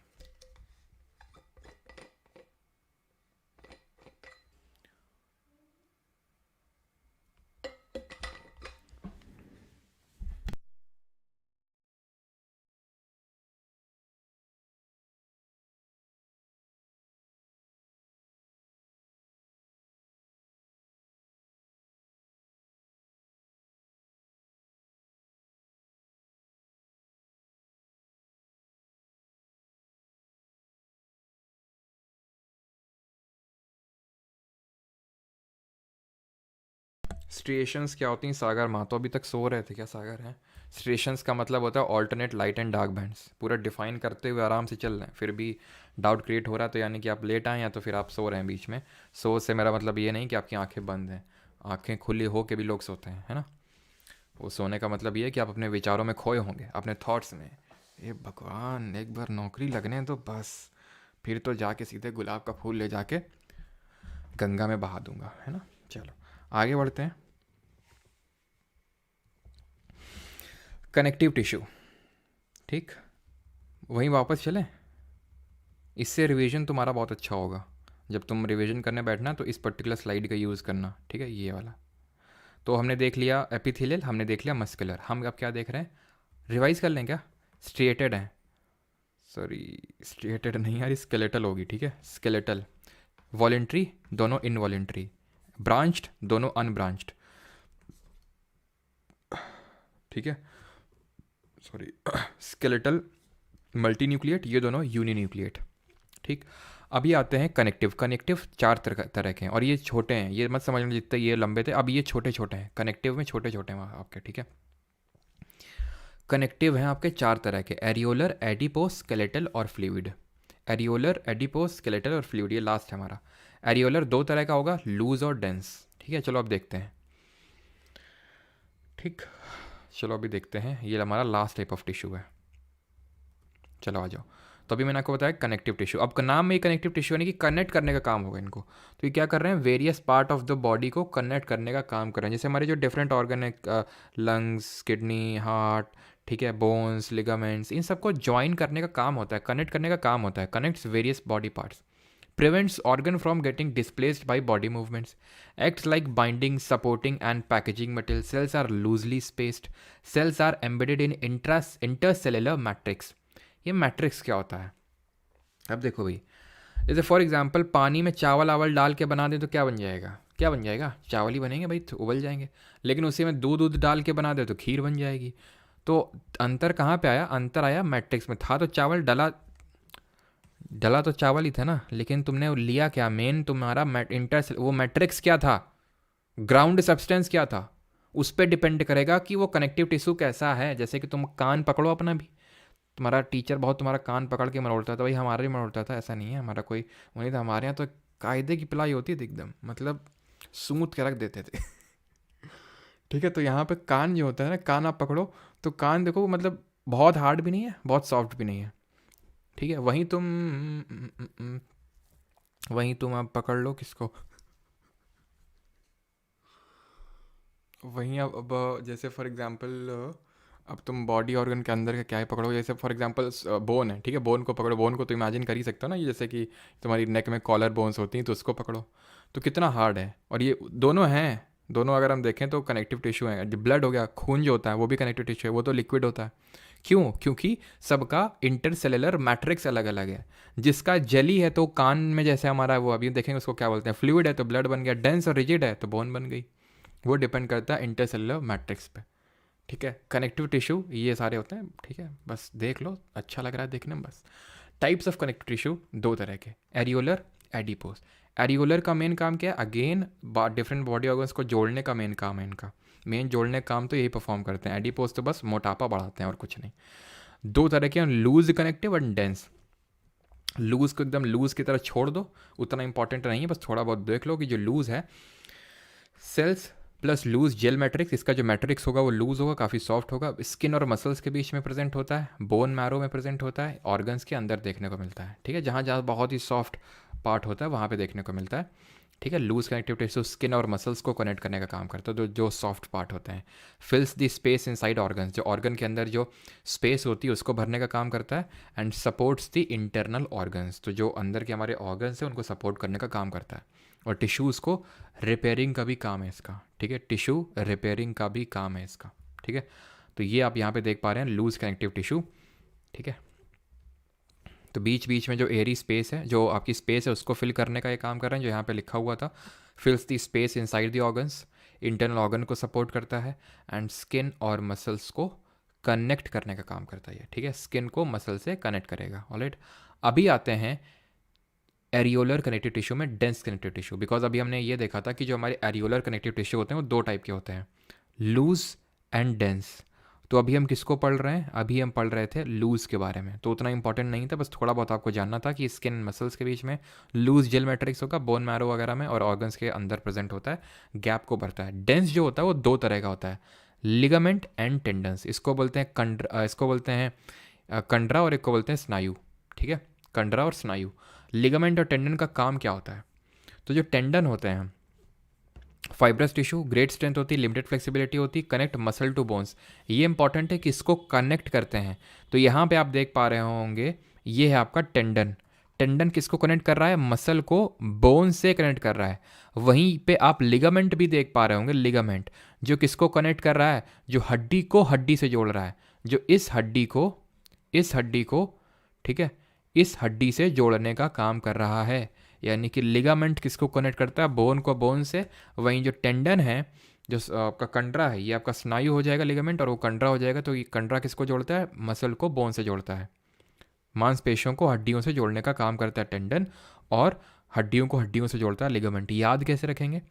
स्ट्रिएशंस क्या होती हैं सागर? माँ तो अभी तक सो रहे थे क्या सागर? हैं, स्ट्रिएशंस का मतलब होता है alternate light and dark bands. पूरा डिफाइन करते हुए आराम से चल रहे हैं, फिर भी डाउट क्रिएट हो रहा है, तो यानी कि आप लेट आए या तो फिर आप सो रहे हैं बीच में। सो से मेरा मतलब ये नहीं कि आपकी आंखें बंद हैं, आंखें खुली हो के भी लोग सोते हैं, है ना। वो सोने का मतलब ये है कि आप अपने विचारों में खोए होंगे, अपने थॉट्स में। ये भगवान, एक बार नौकरी लगने तो बस, फिर तो जाके सीधे गुलाब का फूल ले जाके गंगा में बहा दूंगा, है ना। चलो आगे बढ़ते हैं। कनेक्टिव टिश्यू, ठीक, वहीं वापस चलें, इससे रिवीजन तुम्हारा बहुत अच्छा होगा। जब तुम रिवीजन करने बैठना तो इस पर्टिकुलर स्लाइड का यूज़ करना, ठीक है, ये वाला। तो हमने देख लिया एपिथेलियल, हमने देख लिया मस्कुलर, हम अब क्या देख रहे हैं, रिवाइज कर लें क्या? स्ट्रिएटेड है, सॉरी स्ट्रिएटेड नहीं यार, स्केलेटल होगी, ठीक है, स्केलेटल। वॉलेंट्री दोनों इनवॉलेंट्री, ब्रांच्ड दोनों अनब्रांच्ड, ठीक है, सॉरी स्केलेटल मल्टी न्यूक्लिएट, ये दोनों यूनि न्यूक्लिएट, ठीक। अभी आते हैं कनेक्टिव। कनेक्टिव चार तरह के हैं और ये छोटे हैं, ये मत समझना जितने ये लंबे थे, अब ये छोटे छोटे हैं, कनेक्टिव में छोटे छोटे हैं आपके, ठीक है। कनेक्टिव हैं आपके चार तरह के, एरियोलर, एडिपोस, स्केलेटल और फ्लूइड। एरियोलर, एडिपोस, स्केलेटल और फ्लूइड, ये लास्ट है हमारा। एरियोलर दो तरह का होगा, लूज और डेंस, ठीक है। चलो अब देखते हैं, ठीक, चलो अभी देखते हैं, ये हमारा लास्ट टाइप ऑफ टिश्यू है। चलो आ जाओ। तो अभी मैंने आपको बताया कनेक्टिव टिश्यू, अब नाम में ही कनेक्टिव टिश्यू यानी कि कनेक्ट करने का काम होगा इनको। तो ये क्या कर रहे हैं, various part of the body को कनेक्ट करने का काम कर रहे हैं। जैसे हमारे जो डिफरेंट ऑर्गन है, लंग्स, किडनी, हार्ट, ठीक है, बोन्स, लिगामेंट्स, इन सबको ज्वाइन करने का काम होता है, कनेक्ट करने का काम होता है, connects various body parts, prevents organ from getting displaced by body movements, acts like binding, supporting and packaging material. Cells are loosely spaced, cells are embedded in intercellular matrix. ये मैट्रिक्स क्या होता है, अब देखो भाई, जैसे फॉर एग्जांपल पानी में चावल आवल डाल के बना दें तो क्या बन जाएगा, क्या बन जाएगा, चावल ही बनेंगे भाई, तो उबल जाएंगे। लेकिन उसी में दूध डाल के बना दे तो खीर बन जाएगी। तो अंतर कहाँ पे आया, अंतर आया मैट्रिक्स में। था तो चावल डला तो चावल ही था ना, लेकिन तुमने लिया क्या, मेन तुम्हारा वो मैट्रिक्स क्या था, ग्राउंड सब्सटेंस क्या था, उस पर डिपेंड करेगा कि वो कनेक्टिव टिश्यू कैसा है। जैसे कि तुम कान पकड़ो अपना भी, तुम्हारा टीचर बहुत तुम्हारा कान पकड़ के मरोड़ता था, भाई हमारा भी मरोड़ता था, ऐसा नहीं है, हमारा कोई वो नहीं था। हमारे यहाँ तो कायदे की पिलाई होती थी एकदम, मतलब सूत के रख देते थे ठीक है। तो यहाँ पे कान जो होता है ना, कान आप पकड़ो तो कान देखो, मतलब बहुत हार्ड भी नहीं है, बहुत सॉफ्ट भी नहीं है, ठीक है। वहीं तुम आप पकड़ लो किसको, वहीं अब जैसे फॉर एग्जांपल अब तुम बॉडी ऑर्गन के अंदर का क्या है पकड़ो, जैसे फॉर एग्जांपल बोन है, ठीक है, बोन को पकड़ो, बोन को तो इमेजिन कर ही सकते हो ना, ये जैसे कि तुम्हारी नेक में कॉलर बोन्स होती हैं, तो उसको पकड़ो तो कितना हार्ड है। और ये दोनों हैं, दोनों अगर हम देखें तो कनेक्टिव टिश्यू है। जो ब्लड हो गया, खून जो होता है वो भी कनेक्टिव टिश्यू है, वो तो लिक्विड होता है। क्यों, क्योंकि सबका इंटरसेलुलर मैट्रिक्स अलग अलग है। जिसका जेली है तो कान में, जैसे हमारा वो अभी देखेंगे उसको क्या बोलते हैं, फ्लूइड है तो ब्लड बन गया, डेंस और रिजिड है तो बोन बन गई। वो डिपेंड करता है इंटरसेलुलर मैट्रिक्स पे, ठीक है। कनेक्टिव टिश्यू ये सारे होते हैं, ठीक है, बस देख लो, अच्छा लग रहा है देखने में बस। टाइप्स ऑफ कनेक्टिव टिश्यू दो तरह के, एरियोलर, एडिपोस। एरियोलर का मेन काम क्या है, अगेन डिफरेंट बॉडी ऑर्गन्स को जोड़ने का मेन काम है इनका, मेन जोड़ने का काम तो यही परफॉर्म करते हैं। एडिपोस तो बस मोटापा बढ़ाते हैं और कुछ नहीं। दो तरह के, लूज कनेक्टिव और डेंस। लूज को एकदम लूज की तरह छोड़ दो, उतना इंपॉर्टेंट नहीं है, बस थोड़ा बहुत देख लो कि जो लूज है, cells plus loose gel matrix, इसका जो मैट्रिक्स होगा वो लूज होगा, काफ़ी सॉफ्ट होगा, स्किन और मसल्स के बीच में प्रेजेंट होता है, बोन मैरो में प्रेजेंट होता है, ऑर्गन्स के अंदर देखने को मिलता है, ठीक है, जहाँ जहाँ बहुत ही सॉफ्ट पार्ट होता है वहाँ पे देखने को मिलता है, ठीक है। लूज कनेक्टिव टिश्यू स्किन और मसल्स को कनेक्ट करने का काम करता है, जो सॉफ्ट पार्ट होते हैं। फिल्स द स्पेस इनसाइड ऑर्गन्स, जो ऑर्गन के अंदर जो स्पेस होती है उसको भरने का काम करता है। And supports the internal organs, तो जो अंदर के हमारे ऑर्गन्स हैं उनको सपोर्ट करने का काम करता है। और टिश्यूज़ को रिपेयरिंग का भी काम है इसका, ठीक है, टिश्यू रिपेयरिंग का भी काम है इसका, ठीक है। तो ये आप यहाँ पे देख पा रहे हैं लूज कनेक्टिव टिश्यू, ठीक है। तो बीच बीच में जो एयरी स्पेस है, जो आपकी स्पेस है, उसको फिल करने का ये काम कर रहे हैं, जो यहाँ पे लिखा हुआ था, फिल्स the space inside the organs, internal organ को सपोर्ट करता है, एंड स्किन और मसल्स को कनेक्ट करने का काम करता है, ठीक है, स्किन को मसल से कनेक्ट करेगा। ऑलराइट, अभी आते हैं एरियोलर कनेक्टिव टिश्यू में डेंस कनेक्टिव टिश्यू। बिकॉज अभी हमने ये देखा था कि जो हमारे एरियोलर कनेक्टिव टिश्यू होते हैं वो दो टाइप के होते हैं, लूज एंड डेंस। तो अभी हम किसको पढ़ रहे हैं, अभी हम पढ़ रहे थे लूज के बारे में, तो उतना इंपॉर्टेंट नहीं था, बस थोड़ा बहुत आपको जानना था कि स्किन मसल्स के बीच में लूज जेल मैट्रिक्स होगा, बोन मैरो वगैरह में, और ऑर्गन्स के अंदर प्रेजेंट होता है, गैप को भरता है। डेंस जो होता है वो दो तरह का होता है, लिगामेंट एंड टेंडन्स। इसको बोलते हैं कंडरा और एक को बोलते हैं स्नायु, ठीक है, कंडरा और स्नायु। लिगामेंट और टेंडन का काम क्या होता है, तो जो टेंडन होते हैं, फाइब्रस टिश्यू, ग्रेट स्ट्रेंथ होती है, लिमिटेड फ्लेक्सिबिलिटी होती है, कनेक्ट मसल टू बोन्स। ये इंपॉर्टेंट है कि इसको कनेक्ट करते हैं। तो यहाँ पे आप देख पा रहे होंगे, ये है आपका टेंडन। टेंडन किसको कनेक्ट कर रहा है? मसल को बोन से कनेक्ट कर रहा है। वहीं पे आप लिगामेंट भी देख पा रहे होंगे, लिगामेंट जो किसको कनेक्ट कर रहा है? जो हड्डी को हड्डी से जोड़ रहा है, जो इस हड्डी को ठीक है, इस हड्डी से जोड़ने का काम कर रहा है। यानी कि लिगामेंट किसको कनेक्ट करता है? बोन को बोन से। वहीं जो टेंडन है, जो आपका कंडरा है, ये आपका स्नायु हो जाएगा लिगामेंट, और वो कंडरा हो जाएगा। तो ये कंडरा किसको जोड़ता है? मसल को बोन से जोड़ता है। मांसपेशियों को हड्डियों से जोड़ने का काम करता है टेंडन, और हड्डियों को हड्डियों से जोड़ता है लिगामेंट। याद कैसे रखेंगे?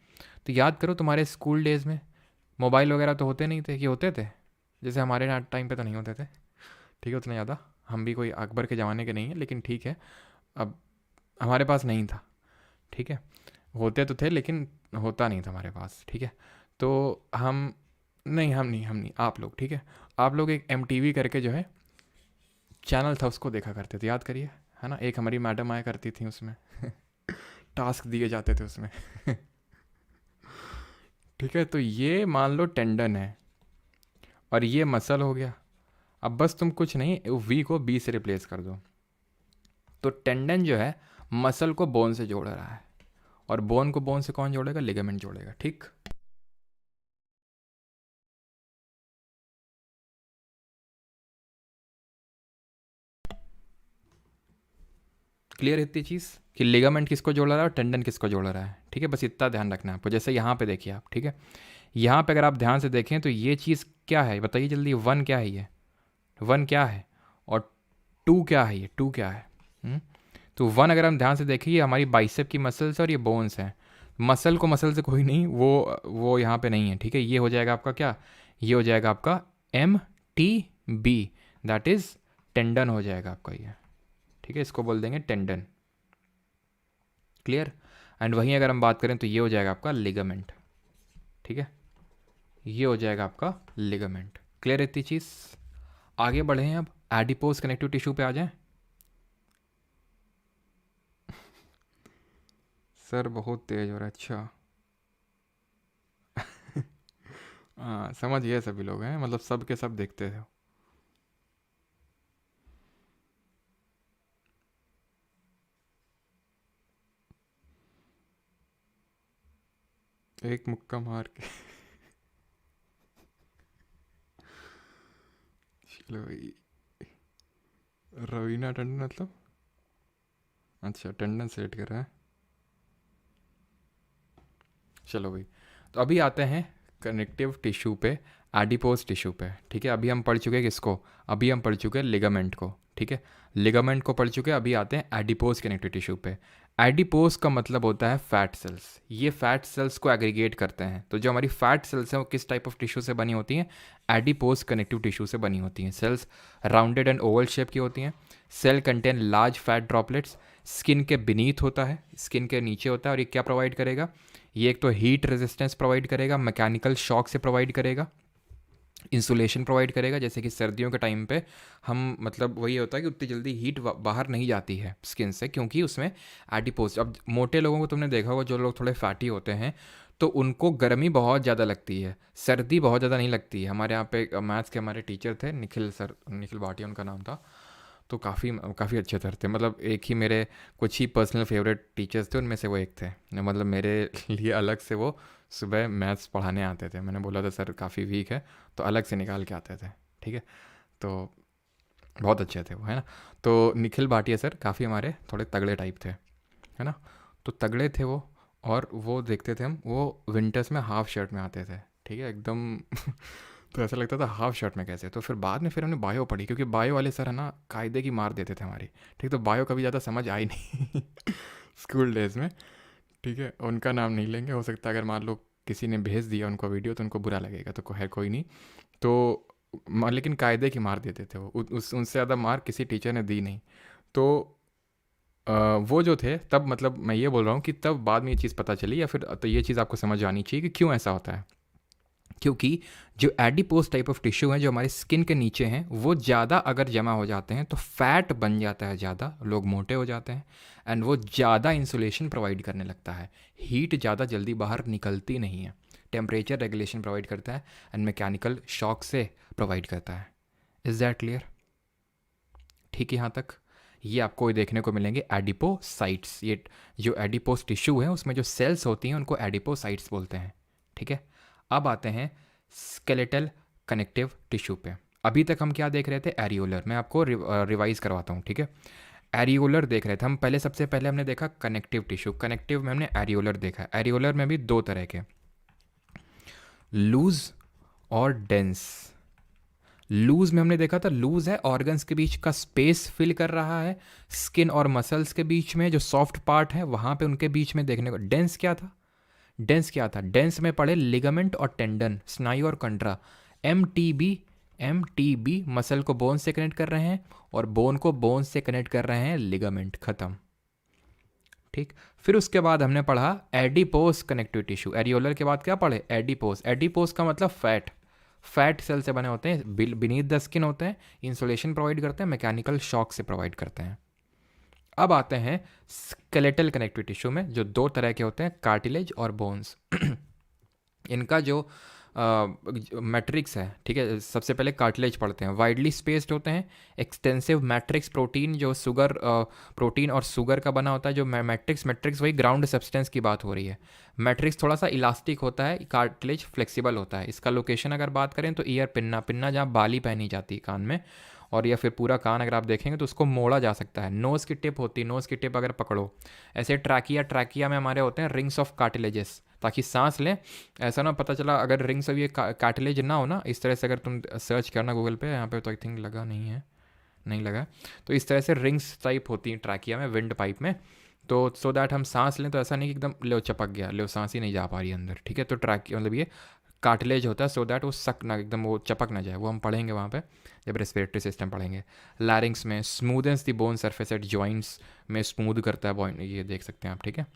तो याद करो, तुम्हारे स्कूल डेज में मोबाइल वगैरह तो होते नहीं थे, कि होते थे? जैसे हमारे टाइम पे तो नहीं होते थे, ठीक है, उतना ज़्यादा। हम भी कोई अकबर के ज़माने के नहीं हैं, लेकिन ठीक है, अब हमारे पास नहीं था, ठीक है। होते तो थे लेकिन होता नहीं था हमारे पास, ठीक है। तो हम नहीं, आप लोग, ठीक है, आप लोग एक MTV करके जो है चैनल था, उसको देखा करते थे, याद करिए, है ना। एक हमारी मैडम आया करती थी उसमें टास्क दिए जाते थे उसमें ठीक है। तो ये मान लो टेंडन है और ये मसल हो गया। अब बस तुम कुछ नहीं, V को B से रिप्लेस कर दो। तो टेंडन जो है मसल को बोन से जोड़ रहा है, और बोन को बोन से कौन जोड़ेगा? लिगामेंट जोड़ेगा, ठीक। क्लियर इतनी चीज़ कि लिगामेंट किसको जोड़ रहा है और टेंडन किसको जोड़ रहा है, ठीक है। बस इतना ध्यान रखना है आपको। जैसे यहाँ पे देखिए आप, ठीक है, यहाँ पे अगर आप ध्यान से देखें तो ये चीज़ क्या है बताइए जल्दी? 1 क्या है? ये 1 क्या है? और 2 क्या है? ये 2 क्या है? तो 1 अगर हम ध्यान से देखें, ये हमारी बाइसेप की मसल्स है और ये बोन्स हैं। मसल को मसल से कोई नहीं, वो यहाँ पे नहीं है, ठीक है। ये हो जाएगा आपका क्या? ये हो जाएगा आपका MTB, दैट इज़ टेंडन हो जाएगा आपका ये, ठीक है। इसको बोल देंगे टेंडन, क्लियर। एंड वहीं अगर हम बात करें तो ये हो जाएगा आपका लिगामेंट, ठीक है। ये हो जाएगा आपका लिगामेंट। क्लियर इतनी चीज़? आगे बढ़े हैं, अब एडिपोज कनेक्टिव टिश्यू पे आ जाएं। सर बहुत तेज हो रहा है, अच्छा हाँ समझ गए, सभी लोग हैं, मतलब सब के सब देखते थे। एक मुक्का मार के चलो भाई, रवीना टंडन मतलब, अच्छा टंडन सेट कर रहा है। चलो भाई, तो अभी आते हैं कनेक्टिव टिश्यू पे, एडिपोज टिश्यू पे, ठीक है। अभी हम पढ़ चुके हैं किसको? अभी हम पढ़ चुके हैं लिगामेंट को, ठीक है। लिगामेंट को पढ़ चुके हैं, अभी आते हैं एडिपोज कनेक्टिव टिश्यू पे। एडिपोज का मतलब होता है फैट सेल्स। ये फैट सेल्स को एग्रीगेट करते हैं। तो जो हमारी फैट सेल्स हैं वो किस टाइप ऑफ टिश्यू से बनी होती हैं? एडिपोज कनेक्टिव टिश्यू से बनी होती हैं। Cells rounded and oval shape की होती हैं। Cell contain large fat droplets. Skin के बीनीथ होता है, स्किन के नीचे होता है, और ये क्या प्रोवाइड करेगा? ये एक तो हीट रेजिस्टेंस प्रोवाइड करेगा, मैकेनिकल शॉक से प्रोवाइड करेगा, इंसुलेशन प्रोवाइड करेगा। जैसे कि सर्दियों के टाइम पे हम, मतलब वही होता है कि उतनी जल्दी हीट बाहर नहीं जाती है स्किन से, क्योंकि उसमें एडिपोज। अब मोटे लोगों को तुमने देखा होगा, जो लोग थोड़े फैटी होते हैं, तो उनको गर्मी बहुत ज़्यादा लगती है, सर्दी बहुत ज़्यादा नहीं लगती है। हमारे यहाँ पे मैथ्स के हमारे टीचर थे, निखिल सर, निखिल भाटिया उनका नाम था। तो काफ़ी अच्छे सर थे, मतलब एक ही मेरे कुछ ही पर्सनल फेवरेट टीचर्स थे, उनमें से वो एक थे। मतलब मेरे लिए अलग से वो सुबह मैथ्स पढ़ाने आते थे। मैंने बोला था सर काफ़ी वीक है, तो अलग से निकाल के आते थे, ठीक है। तो बहुत अच्छे थे वो, है ना। तो निखिल भाटिया सर काफ़ी हमारे थोड़े तगड़े टाइप थे, है ना। तो तगड़े थे वो, और वो देखते थे हम, वो विंटर्स में हाफ शर्ट में आते थे, ठीक है, एकदम तो ऐसा लगता था हाफ शर्ट में कैसे। तो फिर बाद में फिर हमने बायो पढ़ी, क्योंकि बायो वाले सर है ना कायदे की मार देते थे हमारी, ठीक। तो बायो कभी ज़्यादा समझ आई नहीं स्कूल डेज़ में, ठीक है। उनका नाम नहीं लेंगे, हो सकता है अगर मान लो किसी ने भेज दिया उनको वीडियो तो उनको बुरा लगेगा, तो है कोई नहीं। तो लेकिन कायदे की मार देते थे वो, उनसे ज़्यादा मार किसी टीचर ने दी नहीं। तो वो जो थे तब, मतलब मैं ये बोल रहा हूँ कि तब बाद में ये चीज़ पता चली, या फिर तो ये चीज़ आपको समझ आनी चाहिए कि क्यों ऐसा होता है। क्योंकि जो एडिपोज टाइप ऑफ टिश्यू हैं, जो हमारी स्किन के नीचे हैं, वो ज़्यादा अगर जमा हो जाते हैं तो फैट बन जाता है ज़्यादा, लोग मोटे हो जाते हैं, एंड वो ज़्यादा इंसुलेशन प्रोवाइड करने लगता है। हीट ज़्यादा जल्दी बाहर निकलती नहीं है, टेम्परेचर रेगुलेशन प्रोवाइड करता है, एंड मैकेनिकल शॉक से प्रोवाइड करता है। Is that clear? ठीक है यहाँ तक? ये आपको देखने को मिलेंगे एडिपोसाइट्स। ये जो एडिपोस टिश्यू है उसमें जो सेल्स होती हैं उनको एडिपोसाइट्स बोलते हैं, ठीक है। अब आते हैं स्केलेटल कनेक्टिव टिश्यू पे। अभी तक हम क्या देख रहे थे, एरियोलर। मैं आपको रिवाइज करवाता हूँ, ठीक है। एरियोलर देख रहे थे हम पहले, सबसे पहले हमने देखा कनेक्टिव टिश्यू, कनेक्टिव में हमने एरियोलर देखा। एरियोलर में भी दो तरह के, लूज और डेंस। लूज में हमने देखा था, लूज है ऑर्गन्स के बीच का स्पेस फिल कर रहा है, स्किन और मसल्स के बीच में जो सॉफ्ट पार्ट है वहाँ पे उनके बीच में देखने को। डेंस क्या था, डेंस क्या था, डेंस में पढ़े लिगामेंट और टेंडन, स्नायु और कंडरा। एम टी बी मसल को बोन से कनेक्ट कर रहे हैं और बोन को बोन से कनेक्ट कर रहे हैं लिगामेंट, खत्म, ठीक। फिर उसके बाद हमने पढ़ा एडिपोस कनेक्टिव टिश्यू। एरियोलर के बाद क्या पढ़े, एडिपोस। एडिपोस का मतलब फैट, फैट सेल से बने होते हैं, बीनीथ द स्किन होते हैं, इंसुलेशन प्रोवाइड करते हैं, मैकेनिकल शॉक से प्रोवाइड करते हैं। अब आते हैं स्केलेटल कनेक्टिव टिश्यू में, जो दो तरह के होते हैं, कार्टिलेज और बोन्स। इनका जो मैट्रिक्स है, ठीक है, सबसे पहले कार्टिलेज पढ़ते हैं। वाइडली स्पेस्ड होते हैं, एक्सटेंसिव मैट्रिक्स प्रोटीन, जो शुगर प्रोटीन और शुगर का बना होता है। जो मैट्रिक्स वही ग्राउंड सब्सटेंस की बात हो रही है। मैट्रिक्स थोड़ा सा इलास्टिक होता है, कार्टिलेज फ्लेक्सिबल होता है। इसका लोकेशन अगर बात करें तो ईयर, पिन्ना, पिन्ना जहाँ बाली पहनी जाती है कान में, और या फिर पूरा कान अगर आप देखेंगे तो उसको मोड़ा जा सकता है। नोज़ की टिप होती है, नोज़ की टिप अगर पकड़ो, ऐसे ट्रैकिया में हमारे होते हैं रिंग्स ऑफ कार्टिलेजेस, ताकि सांस लें। ऐसा ना पता चला अगर रिंग्स ऑफ ये कार्टिलेज ना हो ना, इस तरह से अगर तुम सर्च करना गूगल पे, यहाँ पे तो आई थिंक लगा नहीं है, नहीं लगा। तो इस तरह से रिंग्स टाइप होती हैं ट्रैकिया में, विंड पाइप में। तो सो दैट हम सांस लें तो ऐसा नहीं कि एकदम लो चपक गया, लो सांस ही नहीं जा पा रही अंदर, ठीक है। तो ट्रैकिया मतलब ये कार्टिलेज होता है, सो दैट वो सक ना, एकदम वो चपक ना जाए। वो हम पढ़ेंगे वहाँ पे जब रेस्पिरेटरी सिस्टम पढ़ेंगे। लैरिंग्स में smoothens the bone surface at joints में स्मूद करता है बॉन, ये देख सकते हैं आप, ठीक है।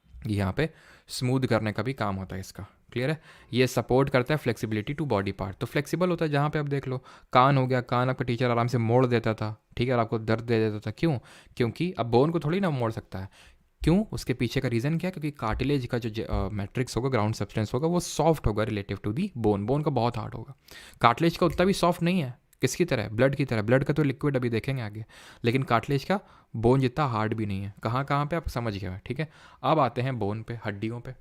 यहाँ पे स्मूथ करने का भी काम होता है इसका, क्लियर है। ये सपोर्ट करता है फ्लेक्सिबिलिटी टू बॉडी पार्ट, तो फ्लेक्सिबल होता है। जहाँ पे आप देख लो, कान हो गया, कान आपका टीचर आराम से मोड़ देता था, ठीक है, और आपको दर्द दे देता था। क्यों, क्योंकि अब बोन को थोड़ी ना मोड़ सकता है। क्यों, उसके पीछे का रीज़न क्या है, क्योंकि कार्टिलेज का जो मैट्रिक्स होगा, ग्राउंड सब्सटेंस होगा, वो सॉफ्ट होगा relative to the bone. Bone का बहुत हार्ड होगा, कार्टिलेज का उतना भी सॉफ्ट नहीं है। किसकी तरह, ब्लड की तरह। ब्लड का तो लिक्विड अभी देखेंगे आगे, लेकिन कार्टिलेज का बोन जितना हार्ड भी नहीं है। कहाँ कहाँ पे आप समझ गए, ठीक है। अब आते हैं बोन पे, हड्डियों पे।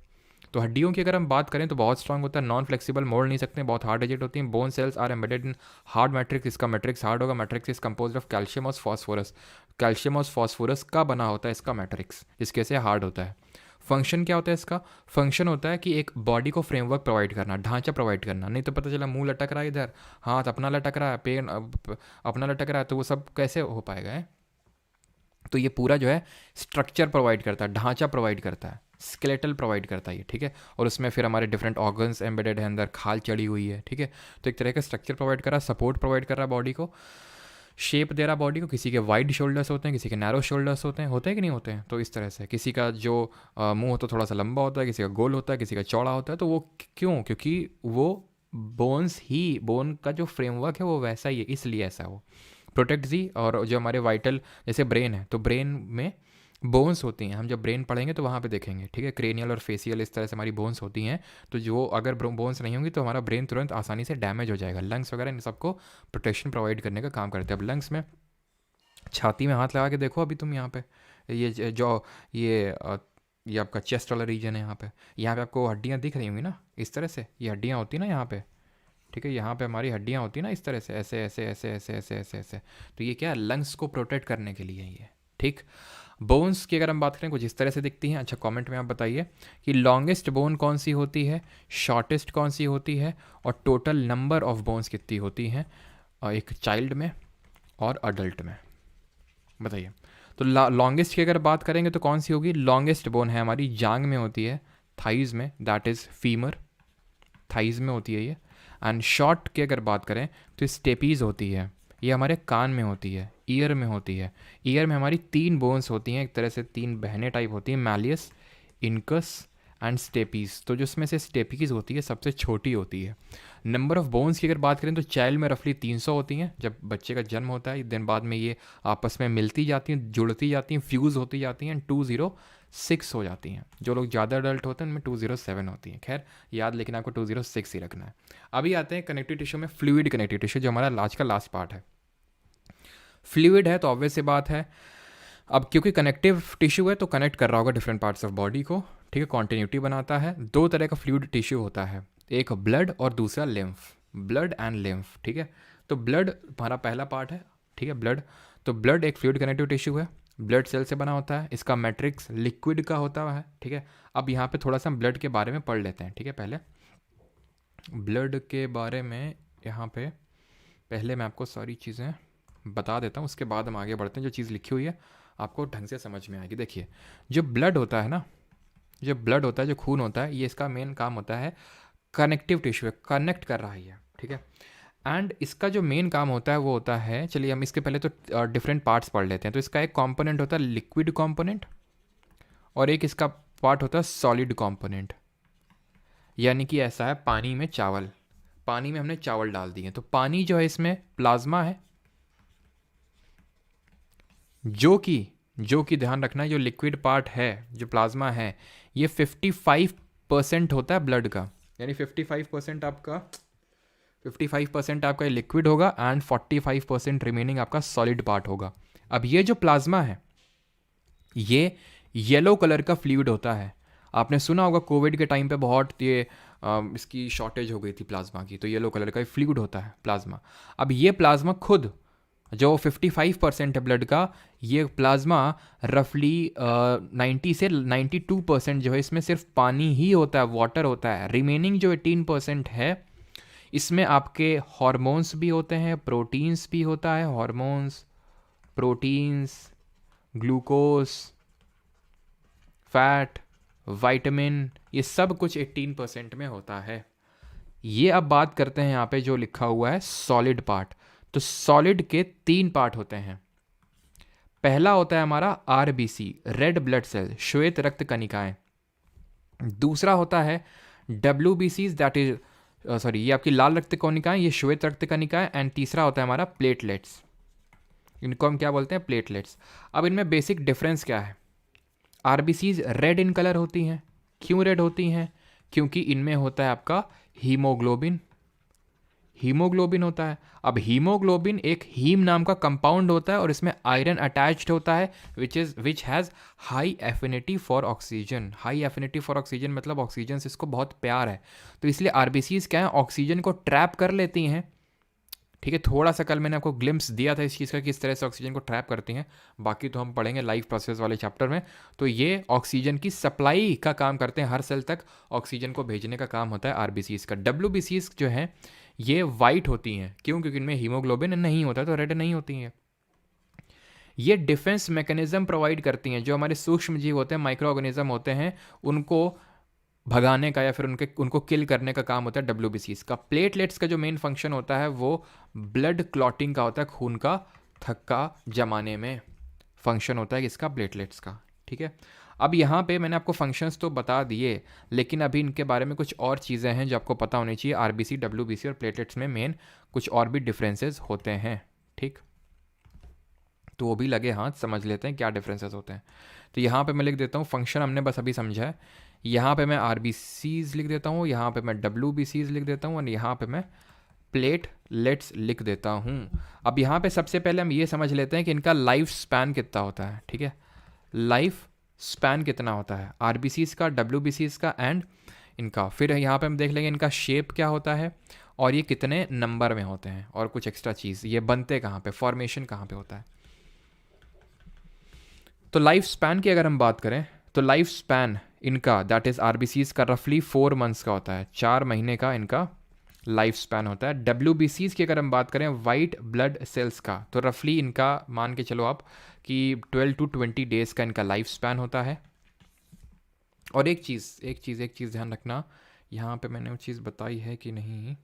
तो हड्डियों की अगर हम बात करें तो बहुत स्ट्रांग होता है, नॉन फ्लेक्सिबल, मोड़ नहीं सकते, बहुत हार्ड एजेड होती हैं। Bone cells are embedded in hard matrix, इसका मैट्रिक्स हार्ड होगा। Matrix is compose of calcium और फॉस्फोरस। कैल्शियम और फॉस्फोरस का बना होता है इसका मैट्रिक्स, जिसके से हार्ड होता है। फंक्शन क्या होता है इसका, फंक्शन होता है कि एक बॉडी को फ्रेमवर्क प्रोवाइड करना, ढांचा प्रोवाइड करना। नहीं तो पता चला मुंह लटक रहा है इधर, हाथ अपना लटक रहा है, पेन अपना लटक रहा है, तो वो सब कैसे हो पाएगा है? तो ये पूरा जो है स्ट्रक्चर प्रोवाइड करता है, ढांचा प्रोवाइड करता है, स्केलेटल प्रोवाइड करता है ये, ठीक है। और उसमें फिर हमारे डिफरेंट ऑर्गन्स एम्बेडेड है अंदर, खाल चढ़ी हुई है, ठीक है। तो एक तरह का स्ट्रक्चर प्रोवाइड कर रहा है, सपोर्ट प्रोवाइड कर रहा है बॉडी को, शेप दे रहा बॉडी को। किसी के वाइड शोल्डर्स होते हैं, किसी के नैरो शोल्डर्स होते हैं कि नहीं होते हैं। तो इस तरह से किसी का जो मुंह होता है थोड़ा सा लंबा होता है, किसी का गोल होता है, किसी का चौड़ा होता है। तो वो क्यों, क्योंकि वो बोन्स ही, बोन का जो फ्रेमवर्क है वो वैसा ही है, इसलिए ऐसा हो प्रोटेक्ट जी। और जो हमारे वाइटल, जैसे ब्रेन है, तो ब्रेन में बोन्स होती हैं। हम जब ब्रेन पढ़ेंगे तो वहाँ पे देखेंगे, ठीक है। क्रेनियल और फेसियल इस तरह से हमारी बोन्स होती हैं। तो जो अगर बोन्स नहीं होंगी तो हमारा ब्रेन तुरंत आसानी से डैमेज हो जाएगा। लंग्स वगैरह इन सबको प्रोटेक्शन प्रोवाइड करने का काम करते हैं। अब लंग्स में, छाती में हाथ लगा के देखो अभी तुम यहाँ पे, ये जो ये आपका चेस्ट वाला रीजन है, यहाँ पे आपको हड्डियाँ दिख रही होंगी ना, इस तरह से ये हड्डियाँ होती हैं ना यहाँ पे, ठीक है। यहाँ पे हमारी हड्डियाँ होती हैं ना इस तरह से, ऐसे ऐसे ऐसे ऐसे ऐसे ऐसे ऐसे। तो ये क्या है, लंग्स को प्रोटेक्ट करने के लिए ये, ठीक। बोन्स की अगर हम बात करें कुछ इस तरह से दिखती हैं। अच्छा, कमेंट में आप बताइए कि लॉन्गेस्ट बोन कौन सी होती है, शॉर्टेस्ट कौन सी होती है, और टोटल नंबर ऑफ बोन्स कितनी होती हैं एक चाइल्ड में और अडल्ट में, बताइए। तो लॉन्गेस्ट की अगर बात करेंगे तो कौन सी होगी, लॉन्गेस्ट बोन है हमारी जांग में होती है, थाइज में, दैट इज़ फीमर, थाइज में होती है ये। एंड शॉर्ट की अगर बात करें तो स्टेपीज़ होती है, ये हमारे कान में होती है, ईयर में होती है। ईयर में हमारी 3 बोन्स होती हैं, एक तरह से 3 बहनें टाइप होती हैं, मैलियस, इनकस एंड स्टेपीज़। तो जिसमें से स्टेपीज़ होती है सबसे छोटी होती है। नंबर ऑफ बोन्स की अगर बात करें तो चाइल्ड में रफली 300 होती हैं। जब बच्चे का जन्म होता है दिन बाद में ये आपस में मिलती जाती हैं, जुड़ती जाती हैं, फ्यूज़ होती जाती हैं, 206 हो जाती हैं। जो लोग ज़्यादा अडल्ट होते हैं उनमें 207 होती हैं। खैर याद, लेकिन आपको 206 ही रखना है। अभी आते हैं कनेक्टिव टिश्यू में, फ्लूइड कनेक्टिव टिश्यू, जो हमारा आज का लास्ट पार्ट है। फ्लूइड है तो ऑब्वियस सी बात है, अब क्योंकि कनेक्टिव टिश्यू है तो कनेक्ट कर रहा होगा डिफरेंट पार्ट्स ऑफ बॉडी को, ठीक है, कॉन्टिन्यूटी बनाता है। दो तरह का फ्लूइड टिश्यू होता है, एक ब्लड और दूसरा लिम्फ, ब्लड एंड लिम्फ, ठीक है। तो ब्लड हमारा पहला पार्ट है, ठीक है, ब्लड। तो ब्लड एक फ्लूइड कनेक्टिव टिश्यू है, ब्लड सेल से बना होता है, इसका मैट्रिक्स लिक्विड का होता है, ठीक है। अब यहाँ पे थोड़ा सा हम ब्लड के बारे में पढ़ लेते हैं, ठीक है। पहले ब्लड के बारे में यहाँ पे पहले मैं आपको सारी चीज़ें बता देता हूँ, उसके बाद हम आगे बढ़ते हैं। जो चीज़ लिखी हुई है आपको ढंग से समझ में आएगी। देखिए, जो ब्लड होता है ना, जो ब्लड होता है, जो खून होता है, ये इसका मेन काम होता है कनेक्टिव टिश्यू है, कनेक्ट कर रहा है ये, ठीक है। एंड इसका जो मेन काम होता है वो होता है, चलिए हम इसके पहले तो डिफरेंट पार्ट्स पढ़ लेते हैं। तो इसका एक कंपोनेंट होता है लिक्विड कंपोनेंट और एक इसका पार्ट होता है सॉलिड कंपोनेंट। यानी कि ऐसा है, पानी में चावल, पानी में हमने चावल डाल दिए, तो पानी जो है इसमें प्लाज्मा है, जो कि ध्यान रखना है, जो लिक्विड पार्ट है, जो प्लाज्मा है, ये 55% होता है ब्लड का। यानी 55% आपका 55% आपका लिक्विड होगा एंड 45% रिमेनिंग आपका सॉलिड पार्ट होगा। अब ये जो प्लाज्मा है ये येलो कलर का फ्लूइड होता है। आपने सुना होगा कोविड के टाइम पे बहुत ये इसकी शॉर्टेज हो गई थी प्लाज्मा की, तो येलो कलर का फ्लूइड होता है प्लाज्मा। अब ये प्लाज्मा खुद जो 55% है ब्लड का, ये प्लाज्मा रफली 90 से 92% जो है इसमें सिर्फ पानी ही होता है, वाटर होता है। रिमेनिंग जो 18% है इसमें आपके हॉर्मोन्स भी होते हैं, प्रोटीन्स भी होता है, hormones, proteins, glucose, fat, vitamin, ये सब कुछ 18% में होता है। ये अब बात करते हैं यहाँ पे जो लिखा हुआ है सॉलिड पार्ट। तो सॉलिड के 3 पार्ट होते हैं। पहला होता है हमारा आरबीसी, रेड ब्लड सेल, श्वेत रक्त कणिकाएं। दूसरा होता है डब्ल्यूबीसी, दैट इज सॉरी, ये आपकी लाल रक्त कणिकाएं, ये श्वेत रक्त कणिकाएं। एंड तीसरा होता है हमारा प्लेटलेट्स, इनको हम क्या बोलते हैं, प्लेटलेट्स। अब इनमें बेसिक डिफरेंस क्या है? आरबीसीज रेड इन कलर होती हैं। क्यों रेड होती हैं? क्योंकि इनमें होता है आपका हीमोग्लोबिन, हीमोग्लोबिन होता है। अब हीमोग्लोबिन एक हीम नाम का कंपाउंड होता है और इसमें आयरन अटैच्ड होता है which has high affinity for oxygen. High affinity for oxygen मतलब ऑक्सीजन से इसको बहुत प्यार है, तो इसलिए आरबीसीज क्या है, ऑक्सीजन को ट्रैप कर लेती हैं, ठीक है। थोड़ा सा कल मैंने आपको ग्लिम्स दिया था इस चीज़ का, किस तरह से ऑक्सीजन को ट्रैप करती हैं, बाकी तो हम पढ़ेंगे लाइफ प्रोसेस वाले चैप्टर में। तो ये ऑक्सीजन की सप्लाई का काम करते हैं, हर सेल तक ऑक्सीजन को भेजने का काम होता है आरबीसीज का। डब्ल्यूबीसीज जो हैं ये वाइट होती हैं, क्यों? क्योंकि इनमें हीमोग्लोबिन नहीं होता, तो रेड नहीं होती हैं। ये डिफेंस मैकेनिज्म प्रोवाइड करती हैं, जो हमारे सूक्ष्म जीव होते हैं, माइक्रो ऑर्गेनिज्म होते हैं, उनको भगाने का या फिर उनको किल करने का काम होता है डब्ल्यूबीसीज का। प्लेटलेट्स का जो मेन फंक्शन होता है वो ब्लड क्लॉटिंग का होता है, खून का थक्का जमाने में फंक्शन होता है इसका, प्लेटलेट्स का, ठीक है। अब यहाँ पे मैंने आपको फंक्शंस तो बता दिए, लेकिन अभी इनके बारे में कुछ और चीज़ें हैं जो आपको पता होनी चाहिए। आरबीसी, डब्ल्यूबीसी और प्लेटलेट्स में मेन कुछ और भी डिफरेंसेस होते हैं, ठीक। तो वो भी लगे हाथ समझ लेते हैं क्या डिफरेंसेस होते हैं। तो यहाँ पे मैं लिख देता हूँ, फंक्शन हमने बस अभी समझा है। यहाँ पे मैं आरबीसीज लिख देता हूँ, यहाँ पे मैं डब्ल्यूबीसीज लिख देता हूँ और यहाँ पे मैं प्लेटलेट्स लिख देता हूँ। अब यहाँ पे सबसे पहले हम ये समझ लेते हैं कि इनका लाइफ स्पैन कितना होता है, ठीक है। लाइफ स्पैन कितना होता है आरबीसीज का, डब्ल्यूबीसीज का एंड इनका। फिर यहाँ पे हम देख लेंगे इनका शेप क्या होता है और ये कितने नंबर में होते हैं, और कुछ एक्स्ट्रा चीज़, ये बनते कहाँ पे, फॉर्मेशन कहाँ पे होता है। तो लाइफ स्पैन की अगर हम बात करें तो लाइफ स्पैन इनका, दैट इज़ आरबीसीज का, रफली 4 मंथ्स का होता है, 4 महीने का इनका लाइफ स्पैन होता है। डब्ल्यूबीसीज की अगर हम बात करें, वाइट ब्लड सेल्स का, तो रफली इनका मान के चलो आप कि 12 to 20 डेज़ का इनका लाइफ स्पैन होता है। और एक चीज़ ध्यान रखना, यहाँ पे मैंने वो चीज़ बताई है कि नहीं,